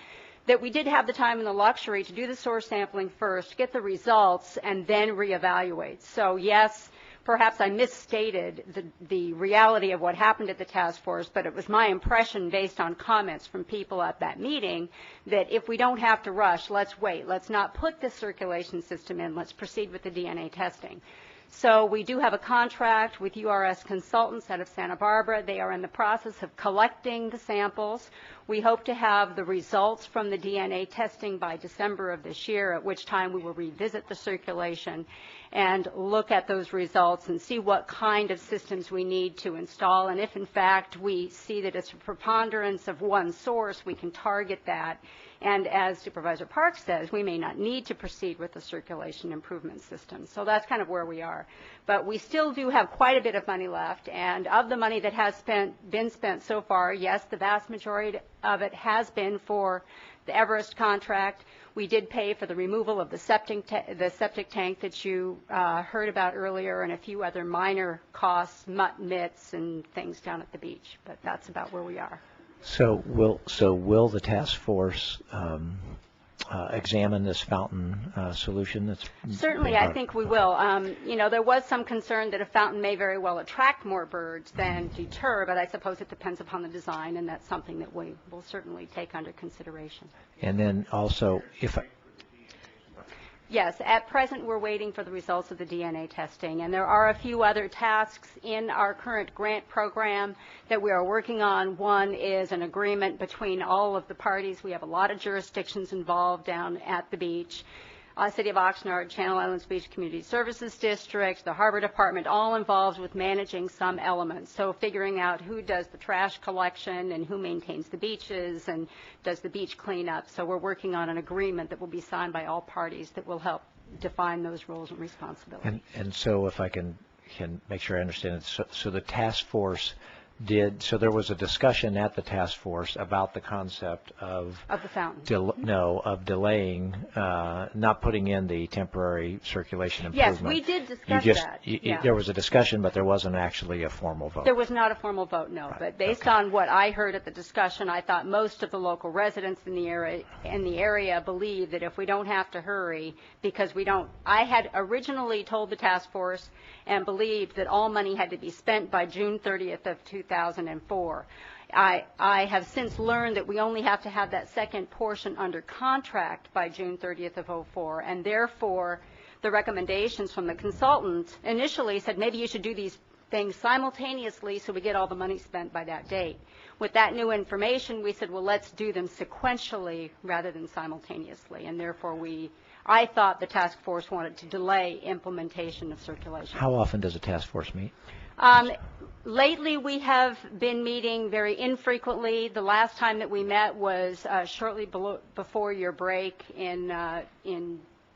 that we did have the time and the luxury to do the source sampling first, get the results, and then reevaluate. So yes, perhaps I misstated the reality of what happened at the task force, but it was my impression based on comments from people at that meeting that if we don't have to rush, let's wait. Let's not put the circulation system in. Let's proceed with the DNA testing. So we do have a contract with URS Consultants out of Santa Barbara. They are in the process of collecting the samples. We hope to have the results from the DNA testing by December of this year, at which time we will revisit the circulation and look at those results and see what kind of systems we need to install. And if, in fact, we see that it's a preponderance of one source, we can target that. And as Supervisor Parks says, we may not need to proceed with the circulation improvement system. So that's kind of where we are. But we still do have quite a bit of money left. And of the money that has been spent so far, yes, the vast majority of it has been for the Everest contract. We did pay for the removal of the septic tank that you heard about earlier, and a few other minor costs, mutt mitts and things down at the beach. But that's about where we are. So will the task force examine this fountain solution? That's certainly, I think we will. There was some concern that a fountain may very well attract more birds than deter, but I suppose it depends upon the design, and that's something that we will certainly take under consideration. And then also, yes, at present we're waiting for the results of the DNA testing, and there are a few other tasks in our current grant program that we are working on. One is an agreement between all of the parties. We have a lot of jurisdictions involved down at the beach. City of Oxnard, Channel Islands Beach Community Services District, the Harbor Department, all involved with managing some elements. So figuring out who does the trash collection and who maintains the beaches and does the beach cleanup. So we're working on an agreement that will be signed by all parties that will help define those roles and responsibilities. And so if I can make sure I understand it, so the task force so there was a discussion at the task force about the concept of the fountain. of delaying, not putting in the temporary circulation improvement. Yes, we did discuss that. There was a discussion, but there wasn't actually a formal vote. There was not a formal vote, no. Right. But based on what I heard at the discussion, I thought most of the local residents in the area believe that if we don't have to hurry, because I had originally told the task force and believed that all money had to be spent by June 30th of 2004. I have since learned that we only have to have that second portion under contract by June 30th of 2004, and therefore the recommendations from the consultant initially said maybe you should do these things simultaneously so we get all the money spent by that date. With that new information, we said, well, let's do them sequentially rather than simultaneously, and therefore I thought the task force wanted to delay implementation of circulation. How often does a task force meet? Lately, we have been meeting very infrequently. The last time that we met was shortly before your break in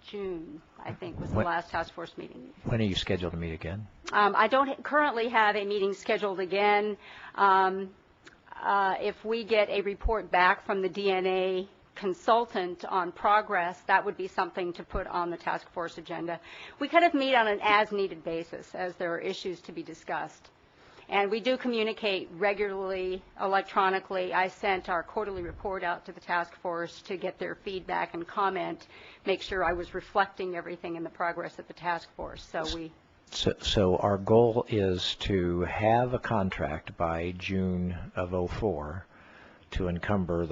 June, I think, was the last task force meeting. When are you scheduled to meet again? I don't currently have a meeting scheduled again. If we get a report back from the DNA consultant on progress, that would be something to put on the task force agenda. We kind of meet on an as-needed basis as there are issues to be discussed. And we do communicate regularly electronically. I sent our quarterly report out to the task force to get their feedback and comment, make sure I was reflecting everything in the progress of the task force. So our goal is to have a contract by June of '04 to encumber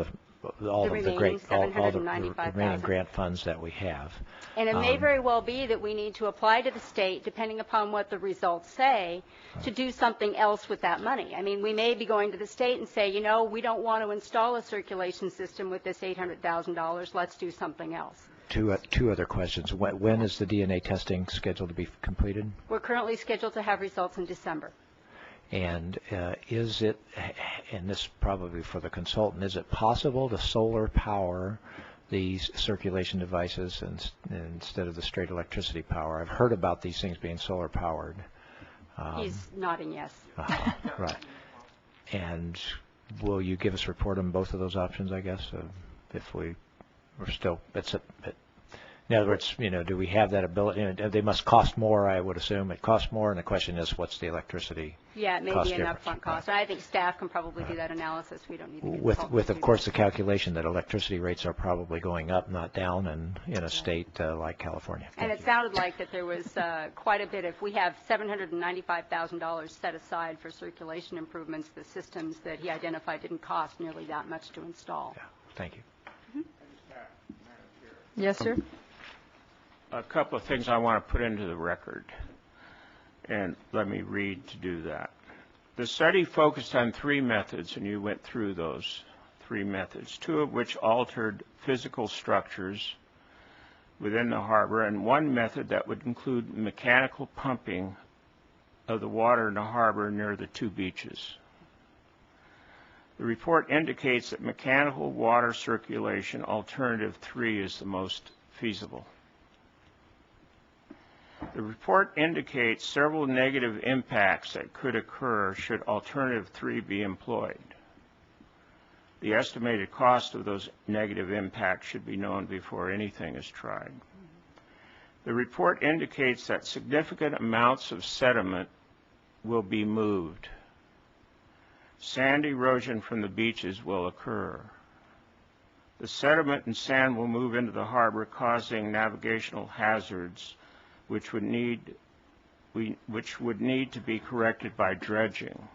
all the remaining grant funds that we have. And it may very well be that we need to apply to the state, depending upon what the results say, to do something else with that money. I mean, we may be going to the state and say, you know, we don't want to install a circulation system with this $800,000. Let's do something else. Two other questions. When is the DNA testing scheduled to be completed? We're currently scheduled to have results in December. And is it, and this probably for the consultant, is it possible to solar power these circulation devices instead of the straight electricity power? I've heard about these things being solar powered. He's nodding yes. Right. And will you give us a report on both of those options, I guess, if we're still, in other words, you know, do we have that ability? You know, they must cost more, I would assume. It costs more, and the question is, what's the electricity cost? Yeah, it may be an upfront cost. I think staff can probably do that analysis. We don't need to with of course, the calculation that electricity rates are probably going up, not down, in a state like California. And it sounded like that there was quite a bit. If we have $795,000 set aside for circulation improvements, the systems that he identified didn't cost nearly that much to install. Yeah, thank you. Mm-hmm. Yes, sir. A couple of things I want to put into the record, and let me read to do that. The study focused on three methods, and you went through those three methods, two of which altered physical structures within the harbor, and one method that would include mechanical pumping of the water in the harbor near the two beaches. The report indicates that mechanical water circulation alternative 3 is the most feasible. The report indicates several negative impacts that could occur should alternative 3 be employed. The estimated cost of those negative impacts should be known before anything is tried. The report indicates that significant amounts of sediment will be moved. Sand erosion from the beaches will occur. The sediment and sand will move into the harbor, causing navigational hazards which would need to be corrected by dredging.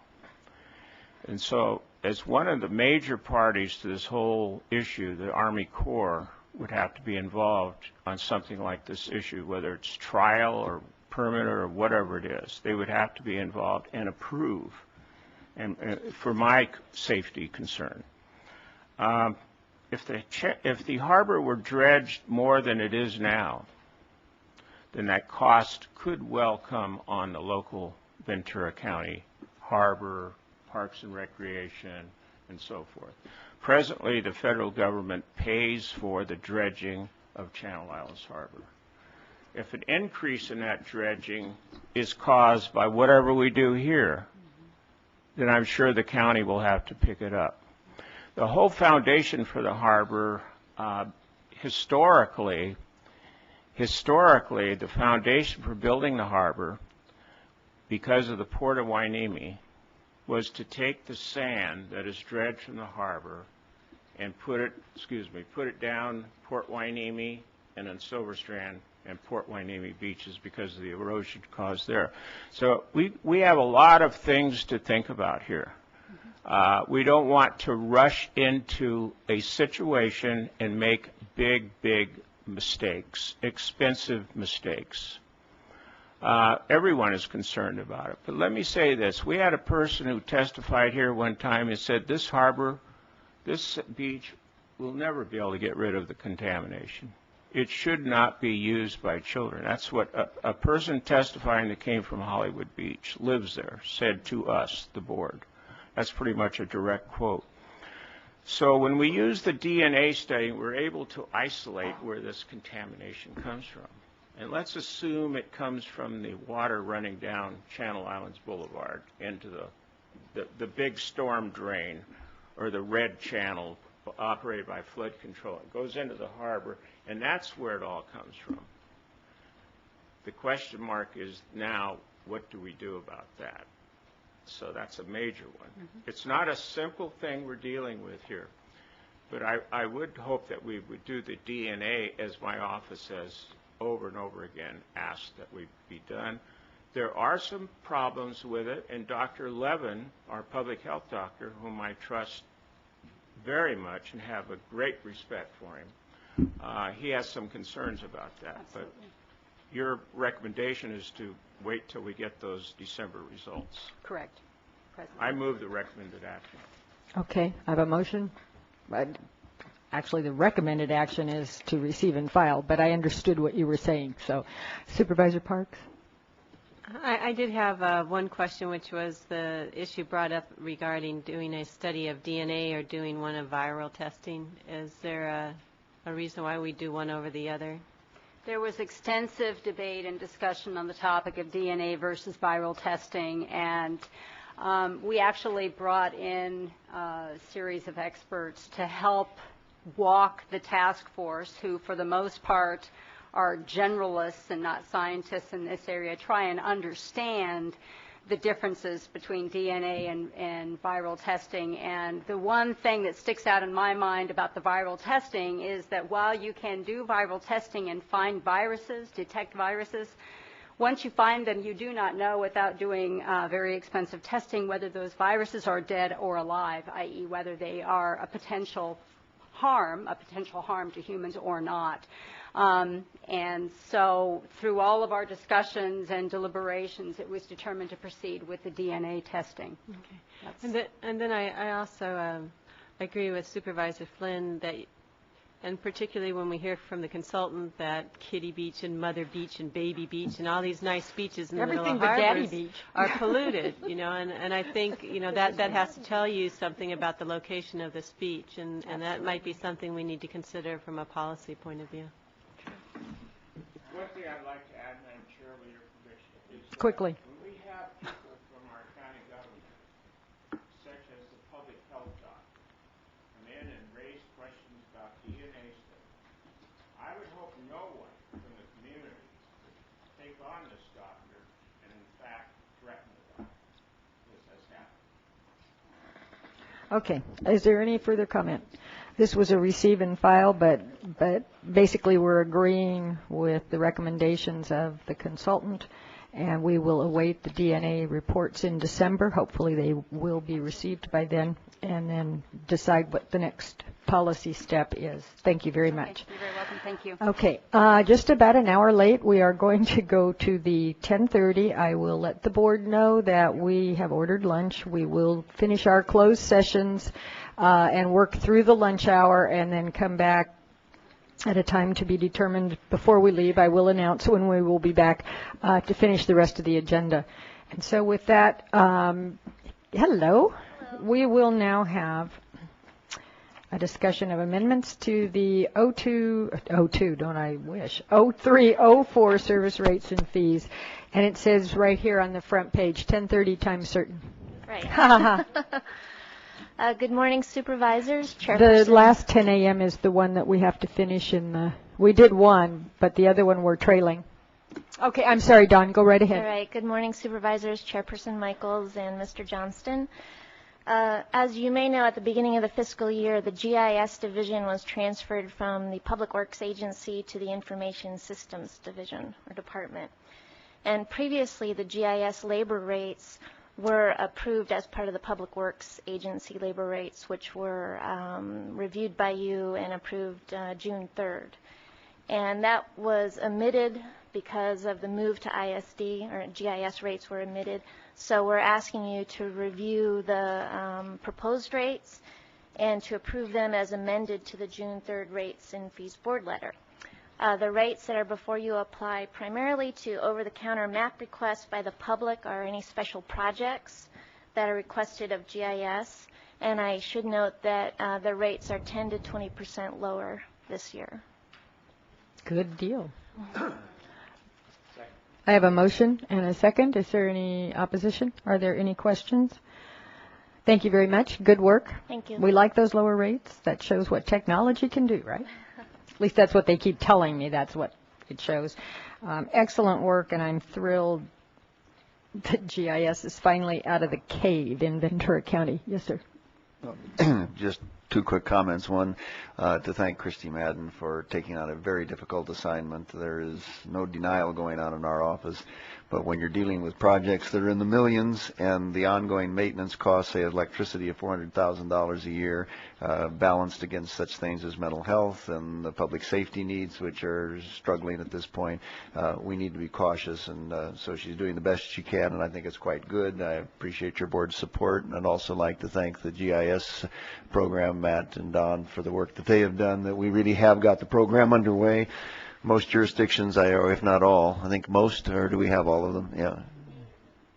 And so, as one of the major parties to this whole issue, the Army Corps would have to be involved on something like this issue, whether it's trial or permit or whatever it is. They would have to be involved and approve, and for my safety concern. If the harbor were dredged more than it is now, then that cost could well come on the local Ventura County harbor, parks and recreation, and so forth. Presently, the federal government pays for the dredging of Channel Islands Harbor. If an increase in that dredging is caused by whatever we do here, then I'm sure the county will have to pick it up. The whole foundation for the harbor, historically, the foundation for building the harbor, because of the Port of Hueneme, was to take the sand that is dredged from the harbor and put it down Port Hueneme and then Silver Strand and Port Hueneme beaches because of the erosion caused there. So we have a lot of things to think about here. We don't want to rush into a situation and make big mistakes, expensive mistakes. Everyone is concerned about it. But let me say this. We had a person who testified here one time and said this harbor, this beach will never be able to get rid of the contamination. it should not be used by children. That's what a person testifying that came from Hollywood Beach, lives there, said to us, the board. That's pretty much a direct quote. So when we use the DNA study, we're able to isolate where this contamination comes from. And let's assume it comes from the water running down Channel Islands Boulevard into the big storm drain, or the red channel operated by flood control. It goes into the harbor, and that's where it all comes from. The question mark is now, what do we do about that? So that's a major one. It's not a simple thing we're dealing with here, but I would hope that we would do the DNA, as my office has over and over again asked that we be done. There are some problems with it, and Dr. Levin, our public health doctor, whom I trust very much and have a great respect for him, he has some concerns about that. Absolutely. But your recommendation is to wait till we get those December results. Correct. President. I move the recommended action. Okay, I have a motion. Actually, the recommended action is to receive and file, but I understood what you were saying. So, Supervisor Parks? I did have one question, which was the issue brought up regarding doing a study of DNA or doing one of viral testing. Is there a reason why we do one over the other? There was extensive debate and discussion on the topic of DNA versus viral testing, and we actually brought in a series of experts to help walk the task force, who for the most part are generalists and not scientists in this area, try and understand the differences between DNA and viral testing. And the one thing that sticks out in my mind about the viral testing is that while you can do viral testing and find viruses, detect viruses, once you find them, you do not know without doing very expensive testing whether those viruses are dead or alive, i.e. whether they are a potential harm to humans or not. And so through all of our discussions and deliberations, it was determined to proceed with the DNA testing. Okay. And then I also agree with Supervisor Flynn that, and particularly when we hear from the consultant that Kitty Beach and Mother Beach and Baby Beach and all these nice beaches in the middle of harbors are polluted, and I think, that has to tell you something about the location of this beach, and that might be something we need to consider from a policy point of view. One thing I'd like to add, Madam Chair, with your permission, is quickly. When we have people from our county government, such as the public health doctor, come in and raise questions about DNA studies, I would hope no one from the community would take on this doctor and, in fact, threaten the doctor. This has happened. Okay. Is there any further comment? This was a receive and file, but basically we're agreeing with the recommendations of the consultant, and we will await the DNA reports in December. Hopefully they will be received by then, and then decide what the next policy step is. Thank you very much. You're very welcome. Thank you. Okay. Just about an hour late. We are going to go to the 10:30. I will let the board know that we have ordered lunch. We will finish our closed sessions and work through the lunch hour, and then come back at a time to be determined before we leave. I will announce when we will be back to finish the rest of the agenda. And so with that, hello. We will now have a discussion of amendments to the 0304 service rates and fees. And it says right here on the front page, 10:30 time certain. Right. Good morning, supervisors, chairperson. The last 10 a.m. is the one that we have to finish we did one, but the other one we're trailing. Okay, I'm sorry, Dawn, go right ahead. All right. Good morning, supervisors, Chairperson Michaels and Mr. Johnston. As you may know, at the beginning of the fiscal year, the GIS division was transferred from the Public Works Agency to the Information Systems Division or Department. And previously, the GIS labor rates were approved as part of the Public Works Agency labor rates, which were reviewed by you and approved June 3rd. And that was omitted because of the move to ISD, or GIS rates were omitted. So we're asking you to review the proposed rates and to approve them as amended to the June 3rd rates and fees board letter. The rates that are before you apply primarily to over-the-counter map requests by the public or any special projects that are requested of GIS. And I should note that the rates are 10 to 20% lower this year. Good deal. I have a motion and a second. Is there any opposition? Are there any questions? Thank you very much. Good work. Thank you. We like those lower rates. That shows what technology can do, right? At least that's what they keep telling me. That's what it shows. Excellent work, and I'm thrilled that GIS is finally out of the cave in Ventura County. Yes, sir. Just two quick comments. One, to thank Christy Madden for taking on a very difficult assignment. There is no denial going on in our office, but when you're dealing with projects that are in the millions and the ongoing maintenance costs, say electricity of $400,000 a year, balanced against such things as mental health and the public safety needs, which are struggling at this point, we need to be cautious, and so she's doing the best she can, and I think it's quite good. I appreciate your board's support, and I'd also like to thank the GIS program, Matt and Don, for the work that they have done, that we really have got the program underway. Most jurisdictions, if not all, I think most, or do we have all of them? Yeah.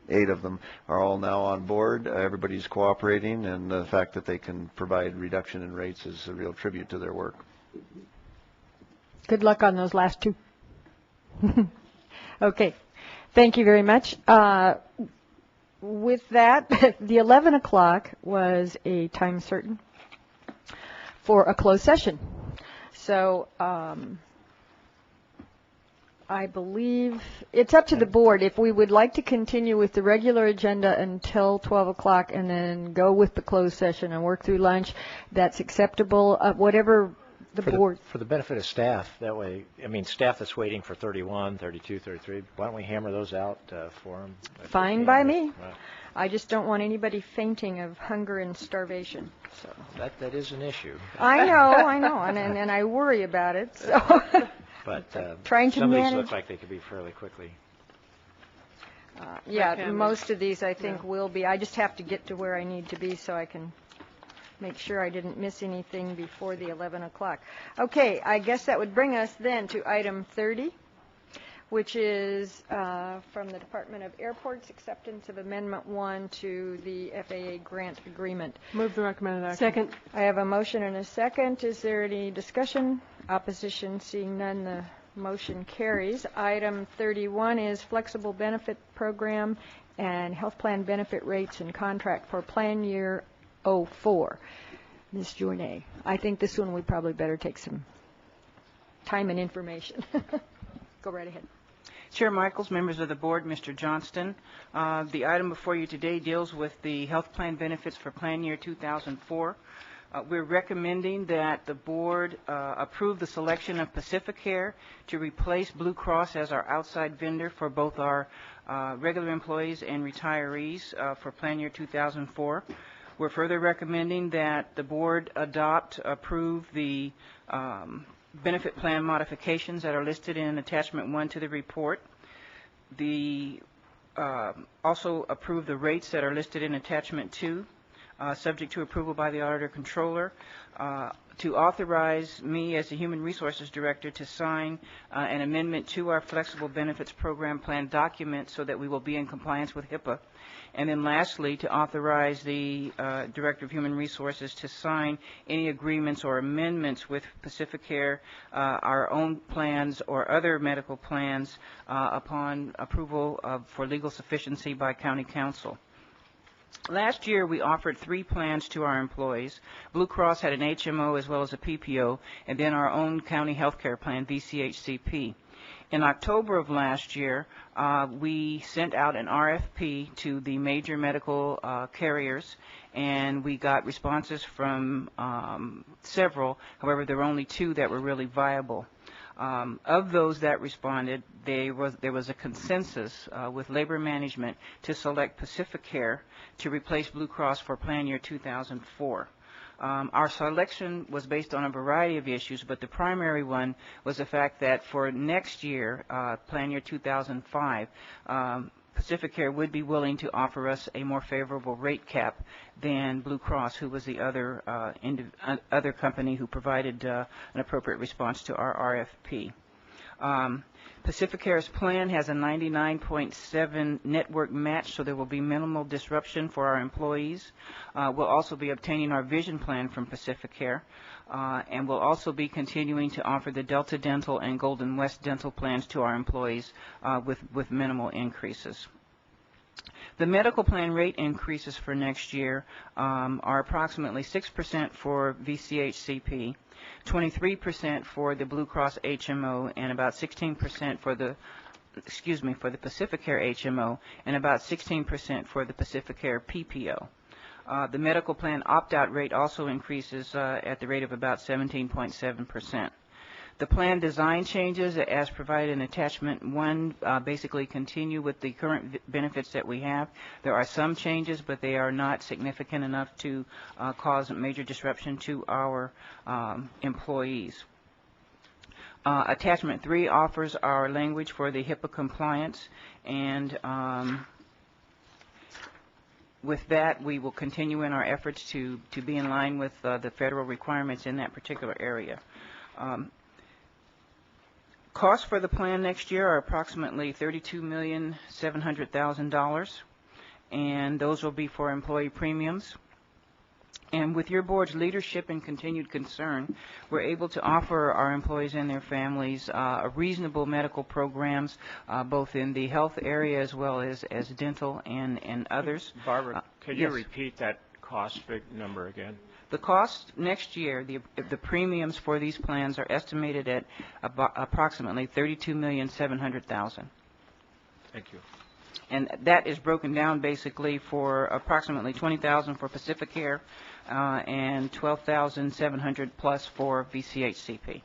8 of them are all now on board. Everybody's cooperating, and the fact that they can provide reduction in rates is a real tribute to their work. Good luck on those last 2. Okay. Thank you very much. With that, the 11 o'clock was a time certain for a closed session. So I believe it's up to the board if we would like to continue with the regular agenda until 12 o'clock and then go with the closed session and work through lunch. That's acceptable. Whatever the board. For the benefit of staff, that way, I mean, staff that's waiting for 31, 32, 33, why don't we hammer those out for them? Fine by me. Right. I just don't want anybody fainting of hunger and starvation. So That is an issue. I know, and I worry about it. So. But trying to some of these manage. look like they could be fairly quickly. Yeah, most of these I think will be. I just have to get to where I need to be so I can make sure I didn't miss anything before the 11 o'clock. Okay, I guess that would bring us then to item 30, which is from the Department of Airports, acceptance of Amendment 1 to the FAA grant agreement. Move the recommended action. Second. I have a motion and a second. Is there any discussion? Opposition? Seeing none, the motion carries. Item 31 is flexible benefit program and health plan benefit rates and contract for plan year 04. Ms. Journet, I think this one we probably better take some time and information. Go right ahead. Chair Michaels, members of the board, Mr. Johnston. The item before you today deals with the health plan benefits for plan year 2004. We're recommending that the board approve the selection of Pacificare to replace Blue Cross as our outside vendor for both our regular employees and retirees for plan year 2004. We're further recommending that the board approve the benefit plan modifications that are listed in Attachment 1 to the report. Also approve the rates that are listed in Attachment 2, subject to approval by the Auditor Controller, to authorize me as the Human Resources Director to sign an amendment to our Flexible Benefits Program Plan document so that we will be in compliance with HIPAA. And then lastly, to authorize the Director of Human Resources to sign any agreements or amendments with Pacificare, our own plans or other medical plans upon approval for legal sufficiency by County Council. Last year, we offered 3 plans to our employees. Blue Cross had an HMO as well as a PPO, and then our own county health care plan, VCHCP. In October of last year, we sent out an RFP to the major medical carriers, and we got responses from several. However, there were only 2 that were really viable. Of those that responded, there was a consensus with labor management to select Pacificare to replace Blue Cross for plan year 2004. Our selection was based on a variety of issues, but the primary one was the fact that for next year, plan year 2005, Pacificare would be willing to offer us a more favorable rate cap than Blue Cross, who was the other company who provided an appropriate response to our RFP. Pacificare's plan has a 99.7 network match, so there will be minimal disruption for our employees. We'll also be obtaining our vision plan from Pacificare, and we'll also be continuing to offer the Delta Dental and Golden West Dental plans to our employees with minimal increases. The medical plan rate increases for next year are approximately 6% for VCHCP, 23% for the Blue Cross HMO, and about 16% for the Pacificare HMO, and about 16% for the Pacificare PPO. The medical plan opt-out rate also increases at the rate of about 17.7%. The plan design changes, as provided in Attachment 1, basically continue with the current benefits that we have. There are some changes, but they are not significant enough to cause major disruption to our employees. Attachment 3 offers our language for the HIPAA compliance, and with that, we will continue in our efforts to be in line with the federal requirements in that particular area. Costs for the plan next year are approximately $32,700,000, and those will be for employee premiums. And with your board's leadership and continued concern, we're able to offer our employees and their families reasonable medical programs, both in the health area as well as dental and others. Barbara, could you Yes. repeat that cost number again? The cost next year, the premiums for these plans are estimated at approximately $32,700,000. Thank you. And that is broken down basically for approximately $20,000 for Pacificare and $12,700 plus for VCHCP.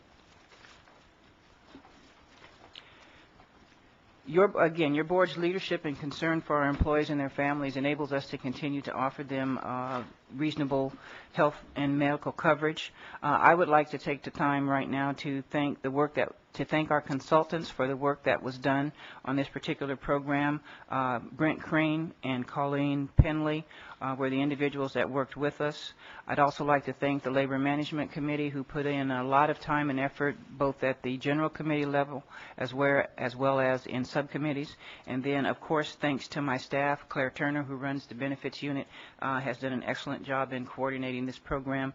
Your board's leadership and concern for our employees and their families enables us to continue to offer them reasonable health and medical coverage. I would like to take the time right now to thank our consultants for the work that was done on this particular program. Brent Crane and Colleen Penley were the individuals that worked with us. I'd also like to thank the Labor Management Committee, who put in a lot of time and effort both at the General Committee level as well as in subcommittees. And then, of course, thanks to my staff, Claire Turner, who runs the benefits unit, has done an excellent job in coordinating this program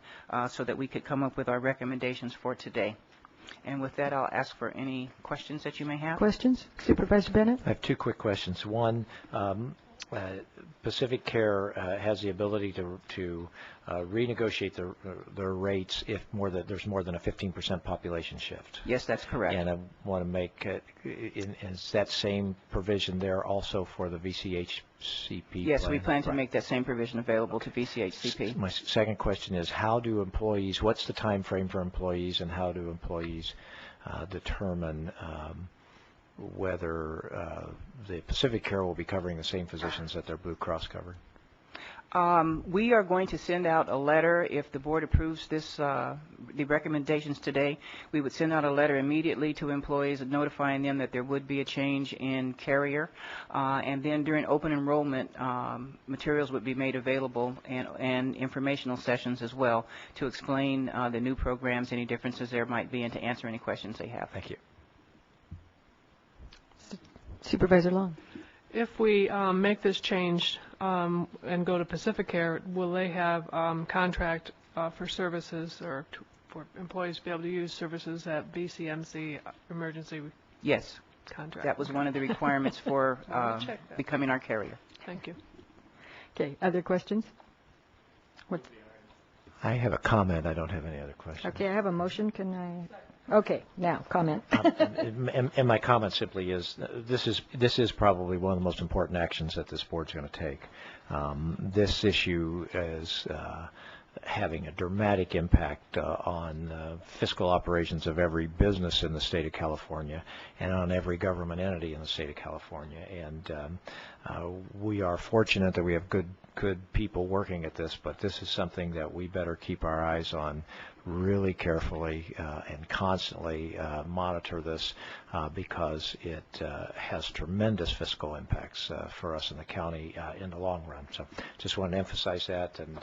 so that we could come up with our recommendations for today. And with that, I'll ask for any questions that you may have. Questions? Supervisor Bennett? I have two quick questions. One, Pacificare has the ability to renegotiate their rates if there's more than a 15% population shift. Yes, that's correct. And I want to make is that same provision there also for the VCHCP Yes, plan? we plan to make that same provision available to VCHCP. My second question is, what's the time frame for employees, and how do employees determine whether the Pacificare will be covering the same physicians that their Blue Cross covered? We are going to send out a letter if the board approves the recommendations today. We would send out a letter immediately to employees notifying them that there would be a change in carrier, and then during open enrollment, materials would be made available and informational sessions as well to explain the new programs, any differences there might be, and to answer any questions they have. Thank you. Supervisor Long. If we make this change and go to Pacificare, will they have contract for services or for employees to be able to use services at BCMC emergency Yes. contract? That was one of the requirements for becoming our carrier. Thank you. Okay, other questions? I have a comment. I don't have any other questions. Okay, I have a motion. Can I? Okay, now, comment. And my comment simply is, this is probably one of the most important actions that this board's going to take. This issue is having a dramatic impact on fiscal operations of every business in the state of California and on every government entity in the state of California. And we are fortunate that we have good people working at this, but this is something that we better keep our eyes on really carefully and constantly monitor this because it has tremendous fiscal impacts for us in the county in the long run. So just wanted to emphasize that and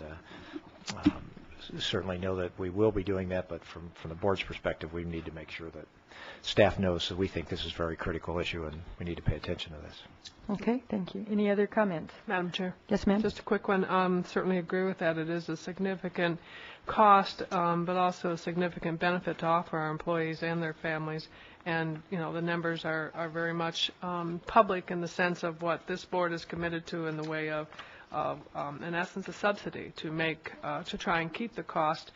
certainly know that we will be doing that, but from the board's perspective, we need to make sure that staff knows that we think this is a very critical issue and we need to pay attention to this. Okay, thank you. Any other comments? Madam Chair. Yes, ma'am. Just a quick one. Certainly agree with that. It is a significant cost, but also a significant benefit to offer our employees and their families. And, you know, the numbers are very much public in the sense of what this board is committed to in the way of in essence, a subsidy to try and keep the cost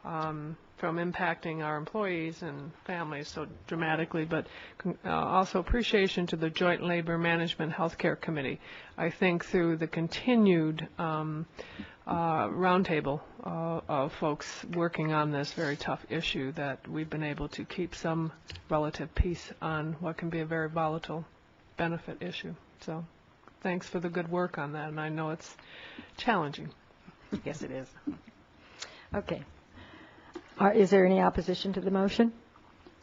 from impacting our employees and families so dramatically, but also appreciation to the Joint Labor Management Healthcare Committee. I think through the continued roundtable of folks working on this very tough issue that we've been able to keep some relative peace on what can be a very volatile benefit issue. So thanks for the good work on that, and I know it's challenging. Yes, it is. Okay. Is there any opposition to the motion?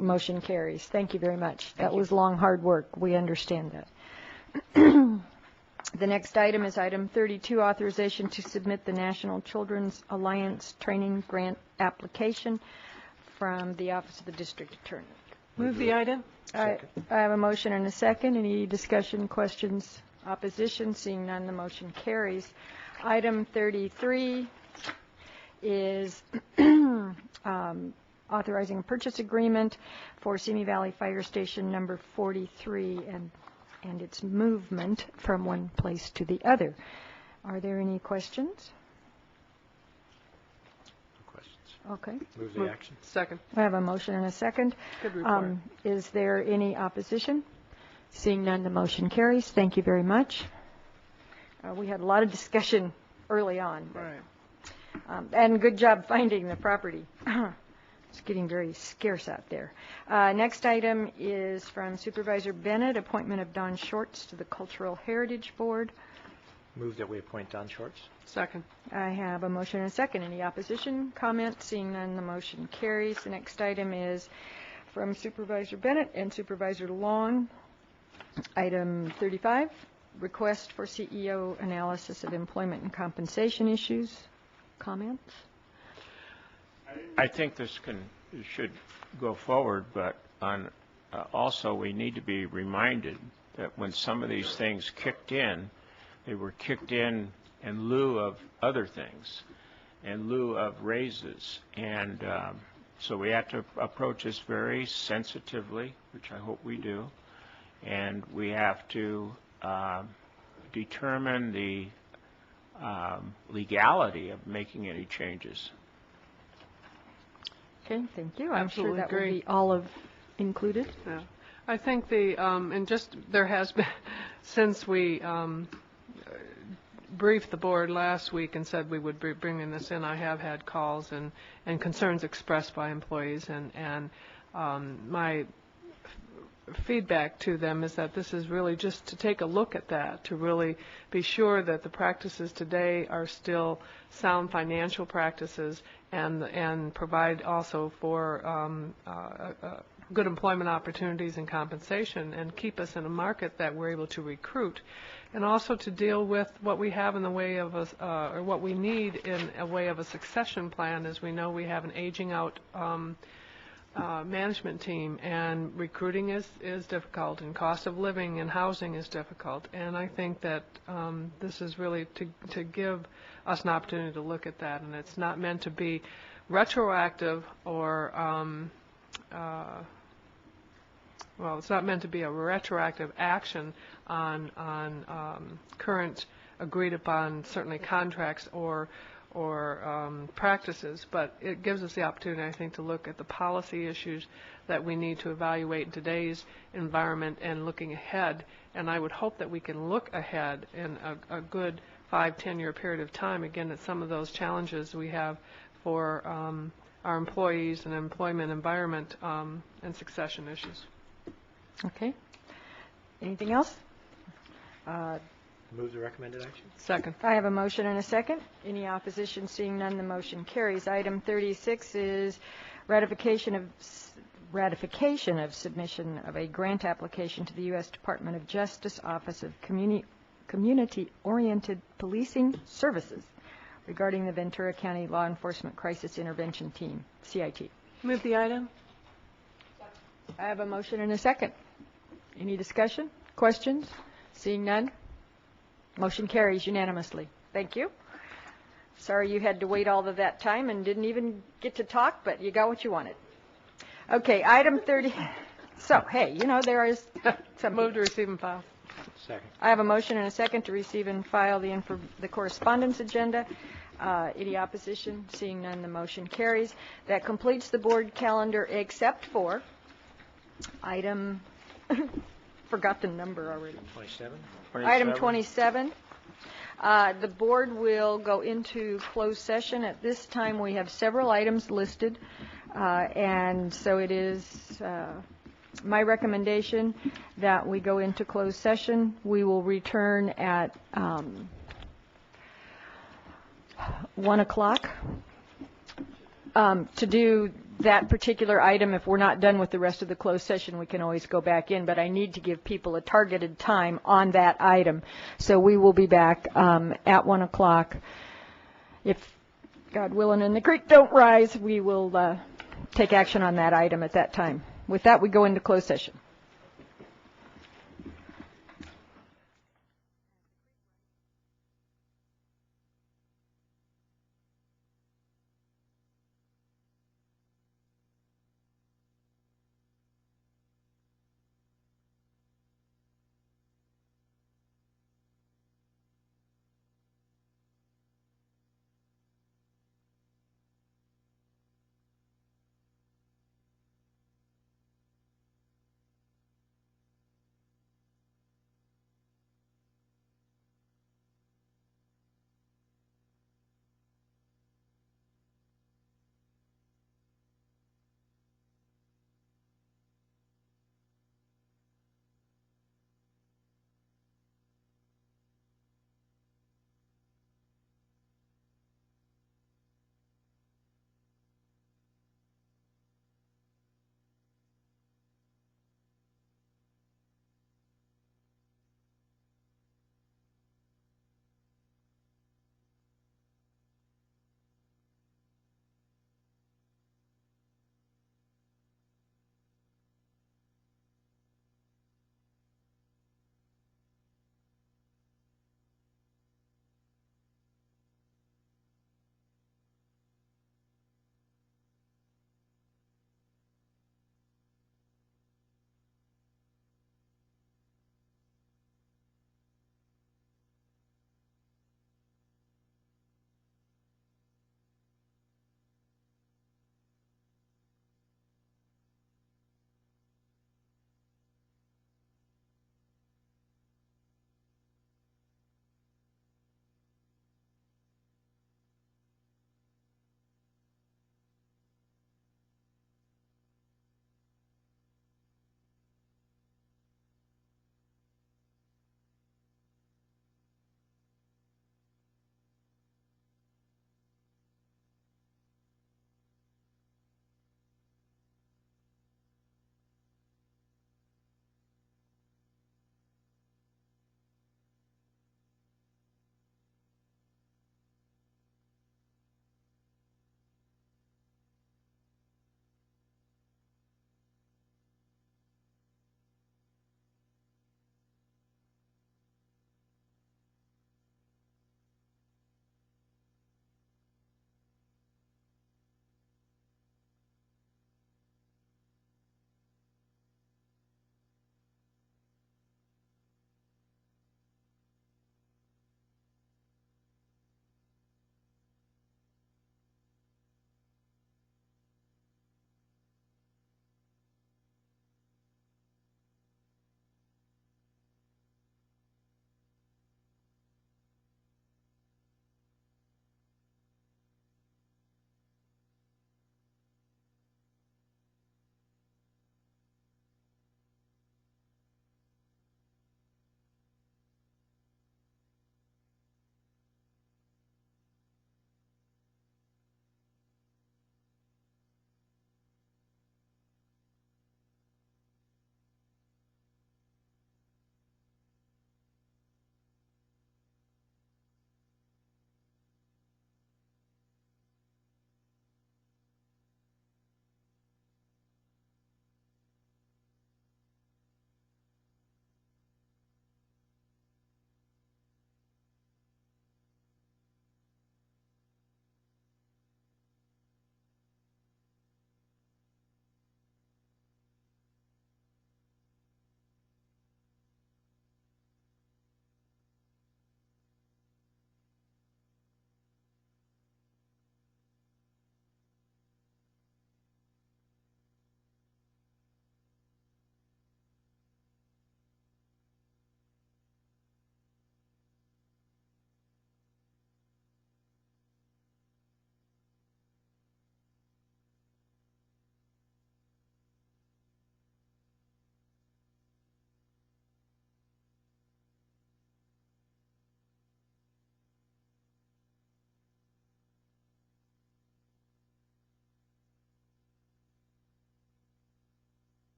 Motion carries. Thank you very much. That was long, hard work. We understand that. The next item is item 32, authorization to submit the National Children's Alliance Training Grant application from the Office of the District Attorney. Move the item. I have a motion and a second. Any discussion, questions, opposition? Seeing none, the motion carries. Item 33 is authorizing a purchase agreement for Simi Valley Fire Station number 43 and its movement from one place to the other. Are there any questions? No questions. Okay. Move the action. Second. I have a motion and a second. Good report. Is there any opposition? Seeing none, the motion carries. Thank you very much. We had a lot of discussion early on. Right. And good job finding the property. It's getting very scarce out there. Next item is from Supervisor Bennett, appointment of Don Shorts to the Cultural Heritage Board. Move that we appoint Don Shorts. Second. I have a motion and a second. Any opposition? Comment? Seeing none, the motion carries. The next item is from Supervisor Bennett and Supervisor Long. Item 35, request for CEO analysis of employment and compensation issues. Comments? I think this should go forward, but also we need to be reminded that when some of these things kicked in, they were kicked in lieu of other things, in lieu of raises. And so we have to approach this very sensitively, which I hope we do, and we have to determine the legality of making any changes. Okay, thank you. Absolutely I'm sure that agree. will be all of included. Yeah. I think and just there has been, since we briefed the board last week and said we would be bringing this in, I have had calls and concerns expressed by employees, and my feedback to them is that this is really just to take a look at that, to really be sure that the practices today are still sound financial practices and provide also for good employment opportunities and compensation and keep us in a market that we're able to recruit, and also to deal with what we have in the way of or what we need in a way of a succession plan. As we know, we have an aging out management team, and recruiting is difficult, and cost of living and housing is difficult, and I think that this is really to give us an opportunity to look at that, and it's not meant to be retroactive or it's not meant to be a retroactive action on current agreed upon certainly contracts or practices, but it gives us the opportunity, I think, to look at the policy issues that we need to evaluate in today's environment and looking ahead. And I would hope that we can look ahead in a good 5-10 year period of time, again, at some of those challenges we have for our employees and employment environment and succession issues. Okay. Anything else? Move the recommended action. Second. I have a motion and a second. Any opposition? Seeing none, the motion carries. Item 36 is ratification of submission of a grant application to the U.S. Department of Justice Office of Community-Oriented Policing Services regarding the Ventura County Law Enforcement Crisis Intervention Team, CIT. Move the item. I have a motion and a second. Any discussion? Questions? Seeing none? Motion carries unanimously. Thank you. Sorry you had to wait all of that time and didn't even get to talk, but you got what you wanted. Okay, item 30. So, hey, you know, there is some... Move to receive and file. Second. I have a motion and a second to receive and file the correspondence agenda. Any opposition? Seeing none, the motion carries. That completes the board calendar except for item, forgot the number already. 27? Item 27. The board will go into closed session. At this time, we have several items listed, and so it is my recommendation that we go into closed session. We will return at 1 o'clock to do that particular item. If we're not done with the rest of the closed session, we can always go back in, but I need to give people a targeted time on that item. So we will be back at 1 o'clock. If God willing and the creek don't rise, we will take action on that item at that time. With that, we go into closed session.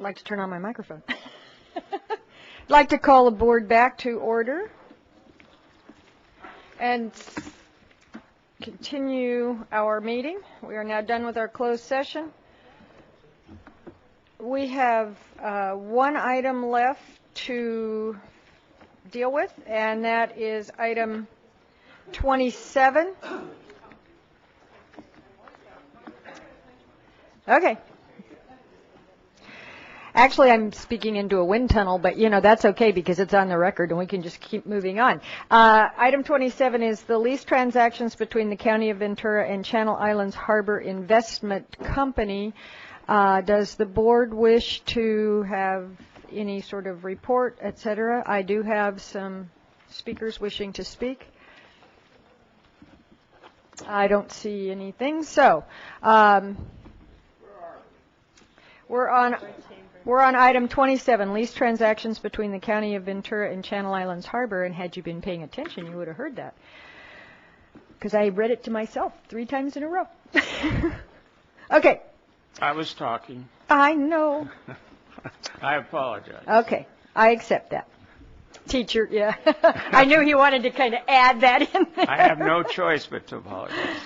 like to turn on my microphone. I'd like to call the board back to order and continue our meeting. We are now done with our closed session. We have one item left to deal with, and that is item 27. Okay. Actually, I'm speaking into a wind tunnel, but, that's okay because it's on the record and we can just keep moving on. Item 27 is the lease transactions between the County of Ventura and Channel Islands Harbor Investment Company. Does the board wish to have any sort of report, et cetera? I do have some speakers wishing to speak. I don't see anything. So, we're on item 27, lease transactions between the County of Ventura and Channel Islands Harbor, and had you been paying attention, you would have heard that, because I read it to myself 3 times in a row. Okay. I was talking. I know. I apologize. Okay, I accept that. Teacher, yeah. I knew he wanted to kind of add that in there. I have no choice but to apologize.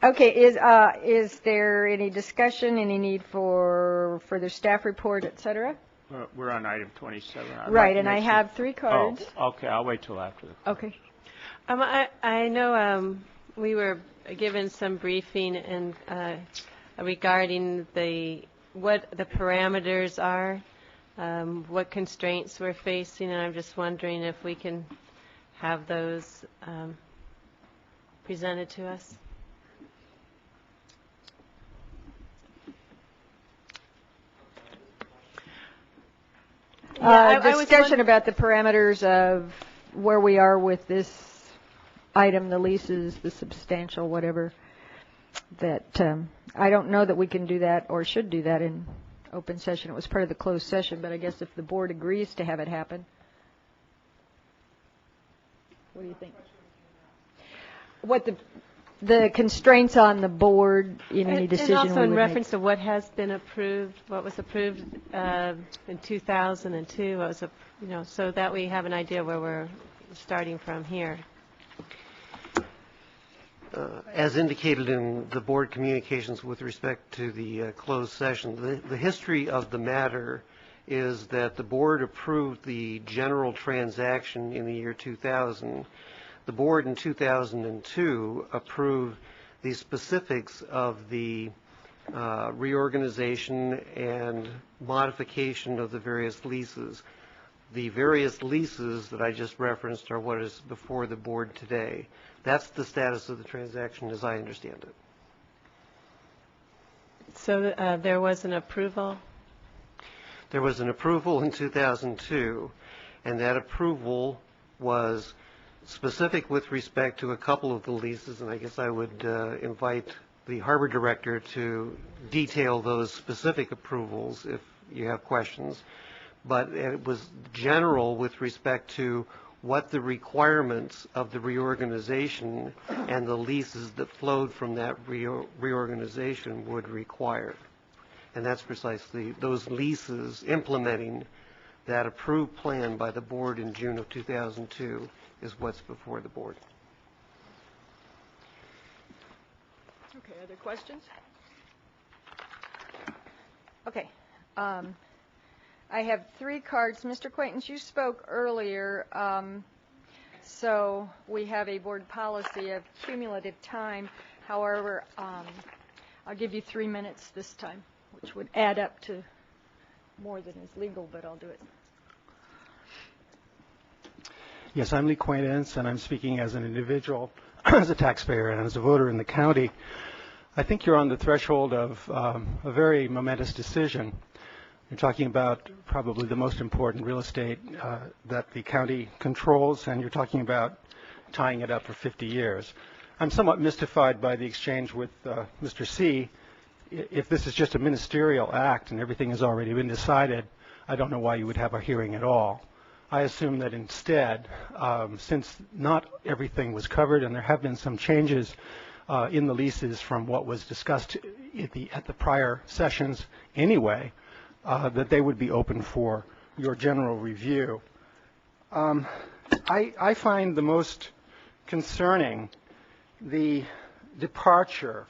Okay, is there any discussion, any need for further staff report, et cetera? We're on item 27. Right, and I have 3 cards. Oh, okay, I'll wait till after. Okay. I know we were given some briefing and regarding what the parameters are, what constraints we're facing, and I'm just wondering if we can have those presented to us. Discussion about the parameters of where we are with this item, the leases, the substantial, whatever. That I don't know that we can do that or should do that in open session. It was part of the closed session, but I guess if the board agrees to have it happen. What do you think? What the constraints on the board in any decision. And also in reference to what has been approved, what was approved in 2002, what was so that we have an idea where we're starting from here. As indicated in the board communications with respect to the closed session, the history of the matter is that the board approved the general transaction in the year 2000. The board in 2002 approved the specifics of the reorganization and modification of the various leases. The various leases that I just referenced are what is before the board today. That's the status of the transaction as I understand it. So there was an approval? There was an approval in 2002, and that approval was specific with respect to a couple of the leases, and I guess I would invite the harbor director to detail those specific approvals if you have questions. But it was general with respect to what the requirements of the reorganization and the leases that flowed from that reorganization would require. And that's precisely those leases implementing that approved plan by the board in June of 2002 is what's before the board. Okay, other questions? Okay. I have 3 cards. Mr. Quaintance, you spoke earlier, so we have a board policy of cumulative time. However, I'll give you 3 minutes this time, which would add up to more than is legal, but I'll do it. Yes, I'm Lee Quaintance, and I'm speaking as an individual, as a taxpayer, and as a voter in the county. I think you're on the threshold of a very momentous decision. You're talking about probably the most important real estate that the county controls, and you're talking about tying it up for 50 years. I'm somewhat mystified by the exchange with Mr. C. If this is just a ministerial act and everything has already been decided, I don't know why you would have a hearing at all. I assume that instead, since not everything was covered and there have been some changes in the leases from what was discussed at the prior sessions anyway, that they would be open for your general review. I find the most concerning the departure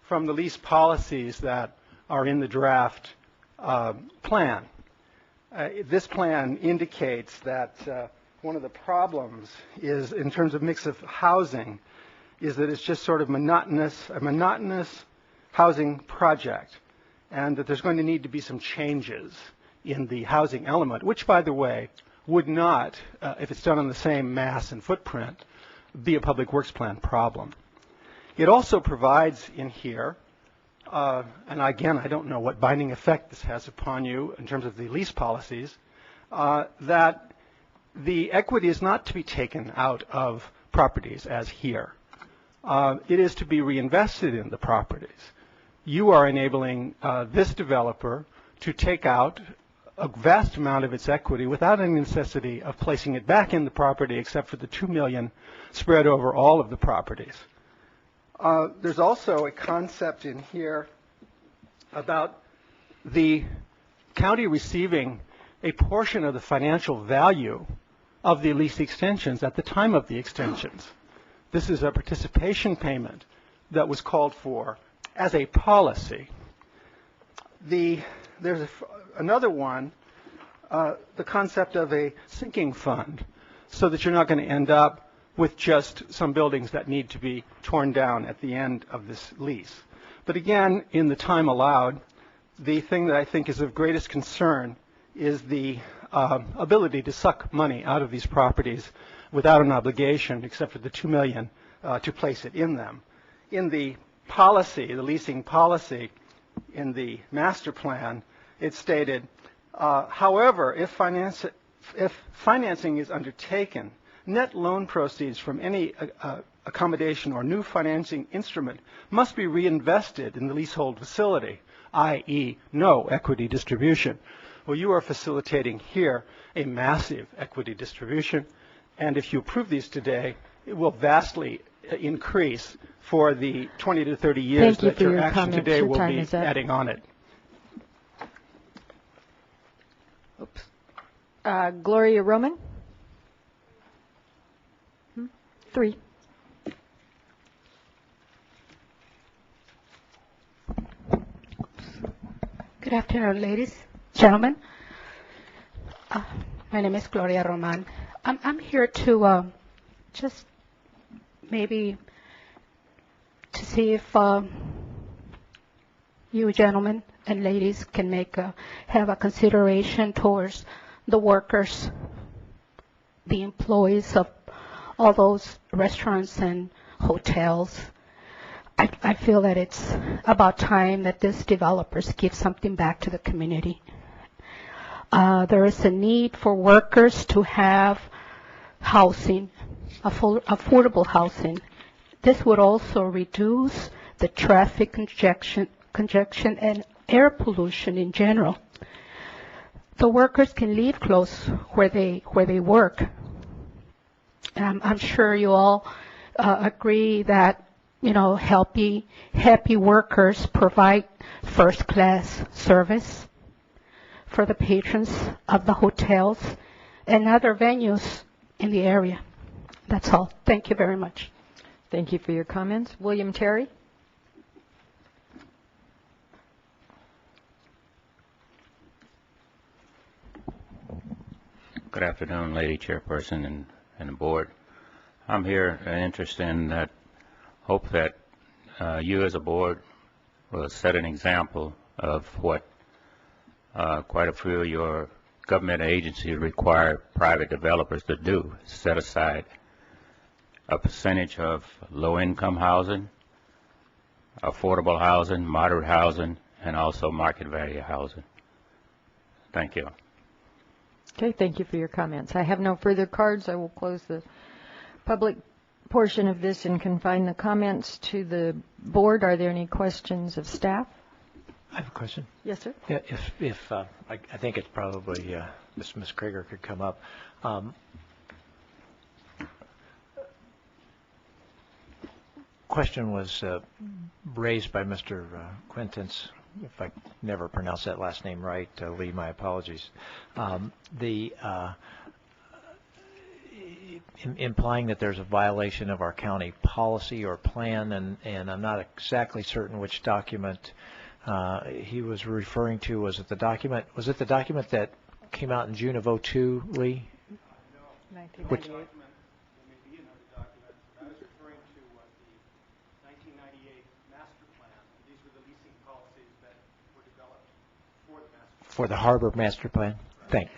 from the lease policies that are in the draft plan. This plan indicates that one of the problems is, in terms of mix of housing, is that it's just sort of a monotonous housing project, and that there's going to need to be some changes in the housing element, which, by the way, would not, if it's done on the same mass and footprint, be a public works plan problem. It also provides in here, and again, I don't know what binding effect this has upon you in terms of the lease policies, that the equity is not to be taken out of properties as here. It is to be reinvested in the properties. You are enabling this developer to take out a vast amount of its equity without any necessity of placing it back in the property, except for the $2 million spread over all of the properties. There's also a concept in here about the county receiving a portion of the financial value of the lease extensions at the time of the extensions. This is a participation payment that was called for as a policy. There's another one, the concept of a sinking fund, so that you're not going to end up with just some buildings that need to be torn down at the end of this lease. But again, in the time allowed, the thing that I think is of greatest concern is the ability to suck money out of these properties without an obligation, except for the $2 million, to place it in them. In the policy, the leasing policy, in the master plan, it stated, however, if financing is undertaken, net loan proceeds from any accommodation or new financing instrument must be reinvested in the leasehold facility, i.e., no equity distribution. Well, you are facilitating here a massive equity distribution, and if you approve these today, it will vastly increase for the 20 to 30 years that your action today will be adding on it. Oops. Gloria Roman? 3. Good afternoon, ladies, gentlemen. My name is Gloria Roman. I'm here to just maybe to see if you gentlemen and ladies can have a consideration towards the workers, the employees of all those restaurants and hotels. I feel that it's about time that these developers give something back to the community. There is a need for workers to have housing, affordable housing. This would also reduce the traffic congestion and air pollution in general. The workers can live close where they work. I'm sure you all agree that happy workers provide first-class service for the patrons of the hotels and other venues in the area. That's all. Thank you very much. Thank you for your comments. William Terry? Good afternoon, Lady Chairperson and the board. I'm here interested in that hope that you as a board will set an example of what quite a few of your government agencies require private developers to do: set aside a percentage of low-income housing, affordable housing, moderate housing, and also market value housing. Thank you. Okay, thank you for your comments. I have no further cards. I will close the public portion of this and confine the comments to the board. Are there any questions of staff? I have a question. Yes, sir. Yeah, if I think it's probably Ms. Krieger could come up. Question was raised by Mr. Quintance if I never pronounce that last name right, Lee, my apologies. Implying that there's a violation of our county policy or plan, and I'm not exactly certain which document he was referring to. Was it the document that came out in June of '02, Lee? No, 1998. For the harbor master plan?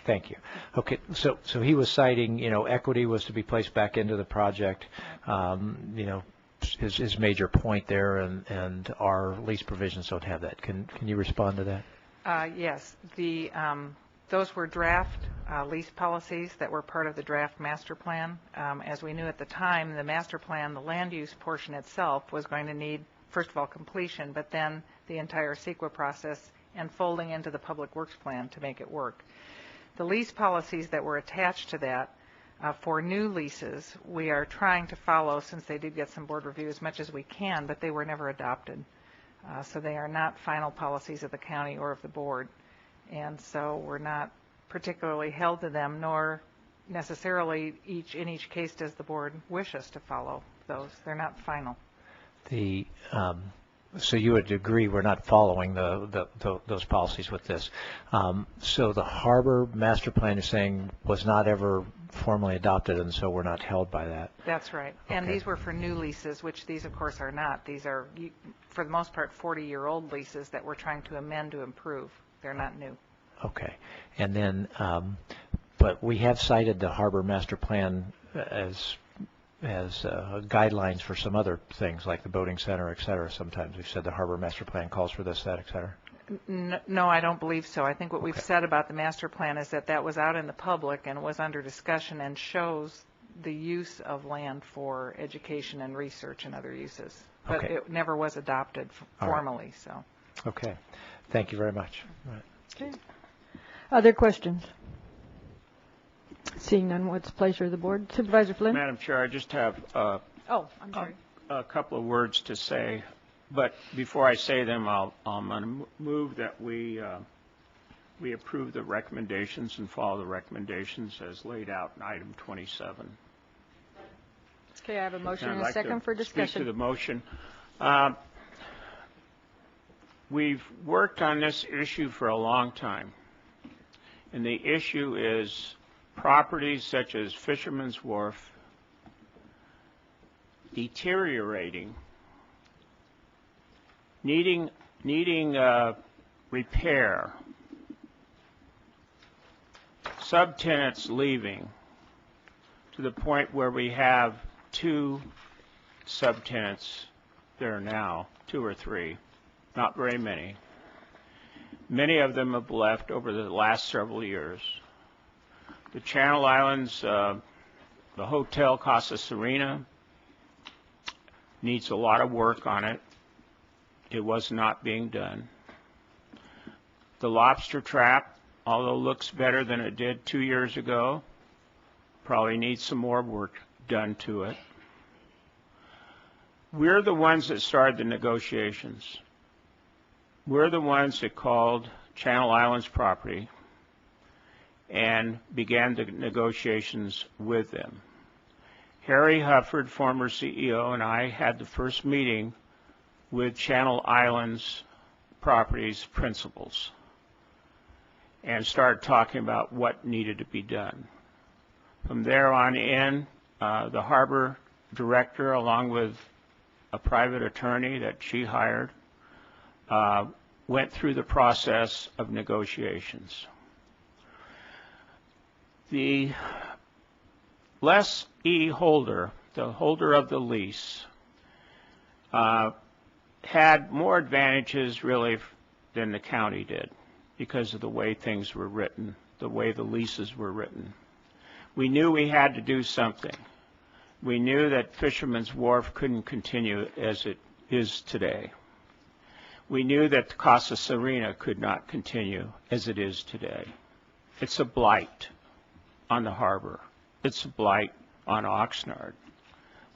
Thank you. Okay, so he was citing, equity was to be placed back into the project, his major point there, and our lease provisions don't have that. Can you respond to that? Yes. Those were draft lease policies that were part of the draft master plan. As we knew at the time, the master plan, the land use portion itself, was going to need, first of all, completion, but then the entire CEQA process and folding into the public works plan to make it work. The lease policies that were attached to that for new leases, we are trying to follow, since they did get some board review, as much as we can, but they were never adopted. So they are not final policies of the county or of the board. And so we're not particularly held to them, nor necessarily in each case does the board wish us to follow those. They're not final. So you would agree we're not following those policies with this. So the harbor master plan is saying was not ever formally adopted, and so we're not held by that. That's right. Okay. And these were for new leases, which these, of course, are not. These are, for the most part, 40-year-old leases that we're trying to amend to improve. They're not new. Okay. And then, but we have cited the harbor master plan as guidelines for some other things like the boating center, et cetera. Sometimes we've said the harbor master plan calls for this, that, et cetera. No, I don't believe so. I think what we've said about the master plan is that was out in the public and was under discussion and shows the use of land for education and research and other uses. But it never was adopted formally. Right. So. Okay. Thank you very much. Right. Okay. Other questions? Seeing none, what's the pleasure of the board? Supervisor Flynn? Madam Chair, I just have I'm sorry. A couple of words to say, but before I say them, I'm going to move that we approve the recommendations and follow the recommendations as laid out in item 27. Okay, I have a motion and a second for discussion. Speak to the motion. We've worked on this issue for a long time, and the issue is properties such as Fisherman's Wharf deteriorating, needing repair, subtenants leaving to the point where we have 2 subtenants there now, 2 or 3, not very many. Many of them have left over the last several years. The Channel Islands, the Hotel Casa Serena needs a lot of work on it. It was not being done. The Lobster Trap, although looks better than it did 2 years ago, probably needs some more work done to it. We're the ones that started the negotiations. We're the ones that called Channel Islands property and began the negotiations with them. Harry Hufford, former CEO, and I had the first meeting with Channel Islands Properties principals and started talking about what needed to be done. From there on in, the harbor director, along with a private attorney that she hired, went through the process of negotiations. The lessee holder, the holder of the lease, had more advantages really than the county did because of the way things were written, the way the leases were written. We knew we had to do something. We knew that Fisherman's Wharf couldn't continue as it is today. We knew that the Casa Serena could not continue as it is today. It's a blight on the harbor. It's a blight on Oxnard.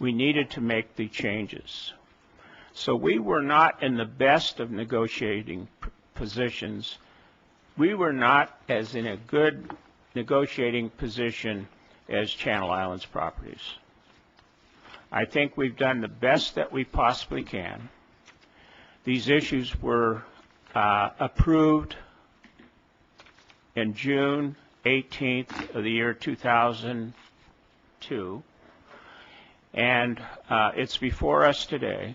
We needed to make the changes. So we were not in the best of negotiating positions. We were not as in a good negotiating position as Channel Islands Properties. I think we've done the best that we possibly can. These issues were approved in June 18th of the year 2002, and it's before us today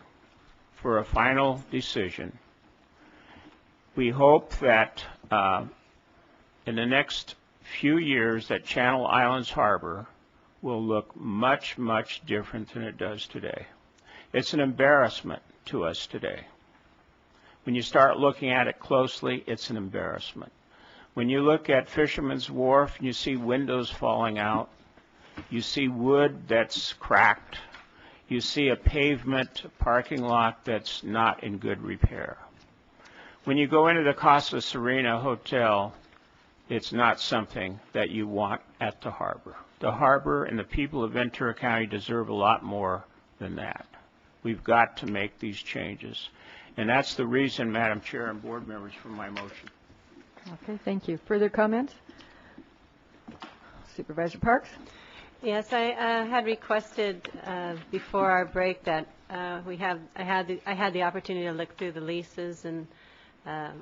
for a final decision. We hope that in the next few years that Channel Islands Harbor will look much, much different than it does today. It's an embarrassment to us today. When you start looking at it closely, it's an embarrassment. When you look at Fisherman's Wharf and you see windows falling out, you see wood that's cracked, you see a pavement parking lot that's not in good repair. When you go into the Casa Serena Hotel, it's not something that you want at the harbor. The harbor and the people of Ventura County deserve a lot more than that. We've got to make these changes. And that's the reason, Madam Chair and board members, for my motion. Okay, thank you. Further comments? Supervisor Parks? Yes, I had requested before our break that I had the opportunity to look through the leases, and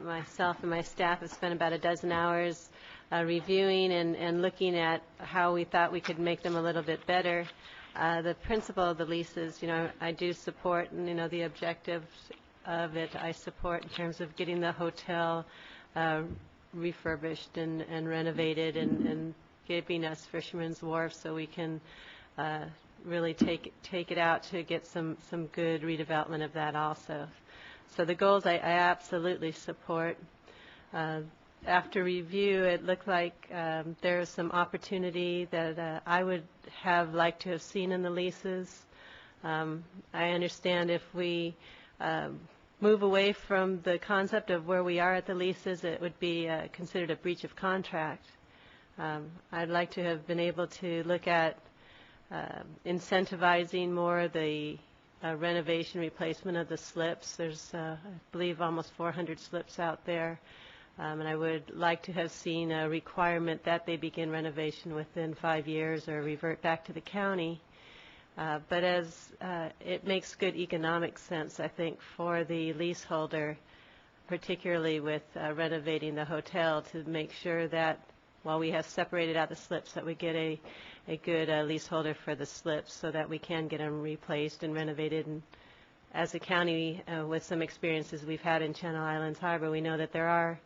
myself and my staff have spent about a dozen hours reviewing and looking at how we thought we could make them a little bit better. The principle of the leases, I do support, and the objectives of it I support in terms of getting the hotel refurbished and renovated and giving us Fisherman's Wharf so we can really take it out to get some good redevelopment of that also. So the goals I absolutely support. After review, it looked like there's some opportunity that I would have liked to have seen in the leases. I understand if we move away from the concept of where we are at the leases, it would be considered a breach of contract. I'd like to have been able to look at incentivizing more the renovation replacement of the slips. There's, I believe, almost 400 slips out there. And I would like to have seen a requirement that they begin renovation within 5 years or revert back to the county. But as it makes good economic sense, I think, for the leaseholder, particularly with renovating the hotel, to make sure that while we have separated out the slips, that we get a good leaseholder for the slips so that we can get them replaced and renovated. And as a county, with some experiences we've had in Channel Islands Harbor, we know that there are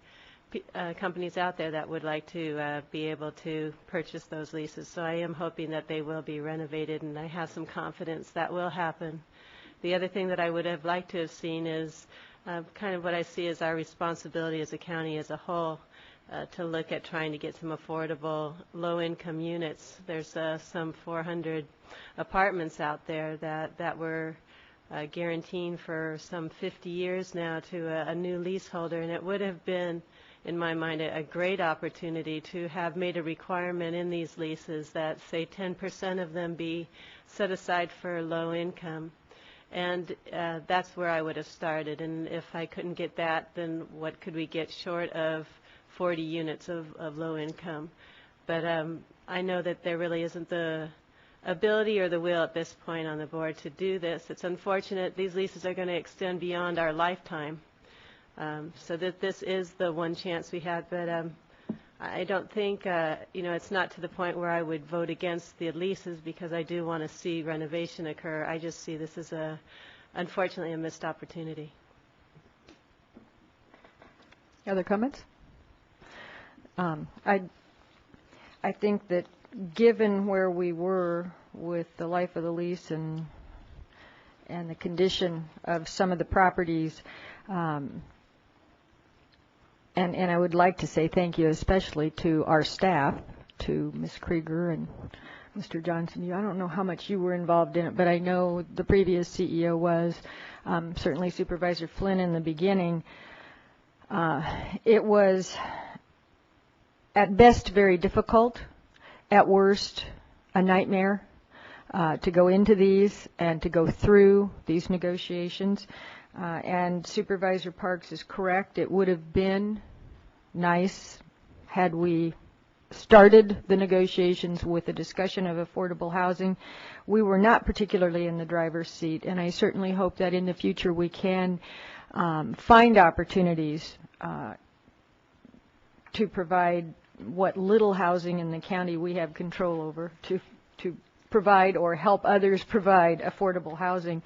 companies out there that would like to be able to purchase those leases. So I am hoping that they will be renovated, and I have some confidence that will happen. The other thing that I would have liked to have seen is kind of what I see as our responsibility as a county as a whole, to look at trying to get some affordable low-income units. There's some 400 apartments out there that we're guaranteeing for some 50 years now to a new leaseholder, and it would have been, in my mind, a great opportunity to have made a requirement in these leases that, say, 10% of them be set aside for low income. And that's where I would have started. And if I couldn't get that, then what could we get short of 40 units of low income? But I know that there really isn't the ability or the will at this point on the board to do this. It's unfortunate. These leases are going to extend beyond our lifetime. So that this is the one chance we had, but I don't think, it's not to the point where I would vote against the leases because I do want to see renovation occur. I just see this as unfortunately, a missed opportunity. Other comments? I think that given where we were with the life of the lease and the condition of some of the properties, and I would like to say thank you especially to our staff, to Ms. Krieger and Mr. Johnson. I don't know how much you were involved in it, but I know the previous CEO was, certainly Supervisor Flynn in the beginning. It was at best very difficult, at worst a nightmare. to go into these and to go through these negotiations. And Supervisor Parks is correct. It would have been nice had we started the negotiations with a discussion of affordable housing. We were not particularly in the driver's seat, and I certainly hope that in the future we can find opportunities to provide what little housing in the county we have control over, to provide or help others provide affordable housing.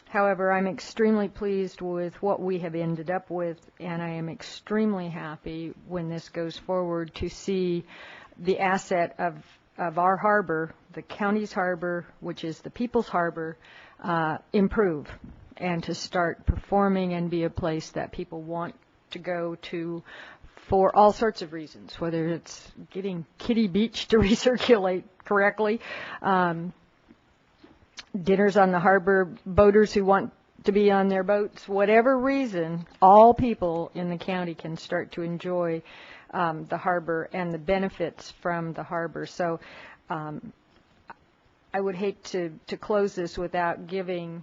However, I'm extremely pleased with what we have ended up with, and I am extremely happy when this goes forward to see the asset of our harbor, the county's harbor, which is the people's harbor, improve and to start performing and be a place that people want to go to for all sorts of reasons, whether it's getting Kitty Beach to recirculate correctly, dinners on the harbor, boaters who want to be on their boats, whatever reason, all people in the county can start to enjoy the harbor and the benefits from the harbor. So I would hate to close this without giving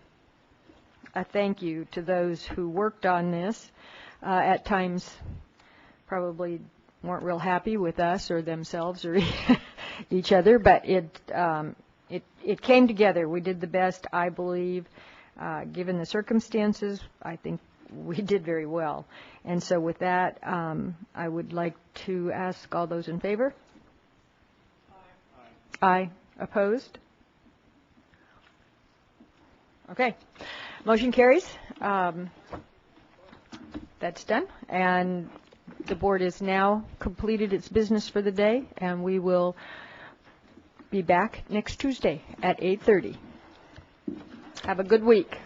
a thank you to those who worked on this. At times probably weren't real happy with us or themselves or each other, but it came together. We did the best, I believe, given the circumstances. I think we did very well. And so with that, I would like to ask all those in favor. Aye. Opposed? Okay. Motion carries. That's done. And the board has now completed its business for the day, and we will be back next Tuesday at 8:30. Have a good week.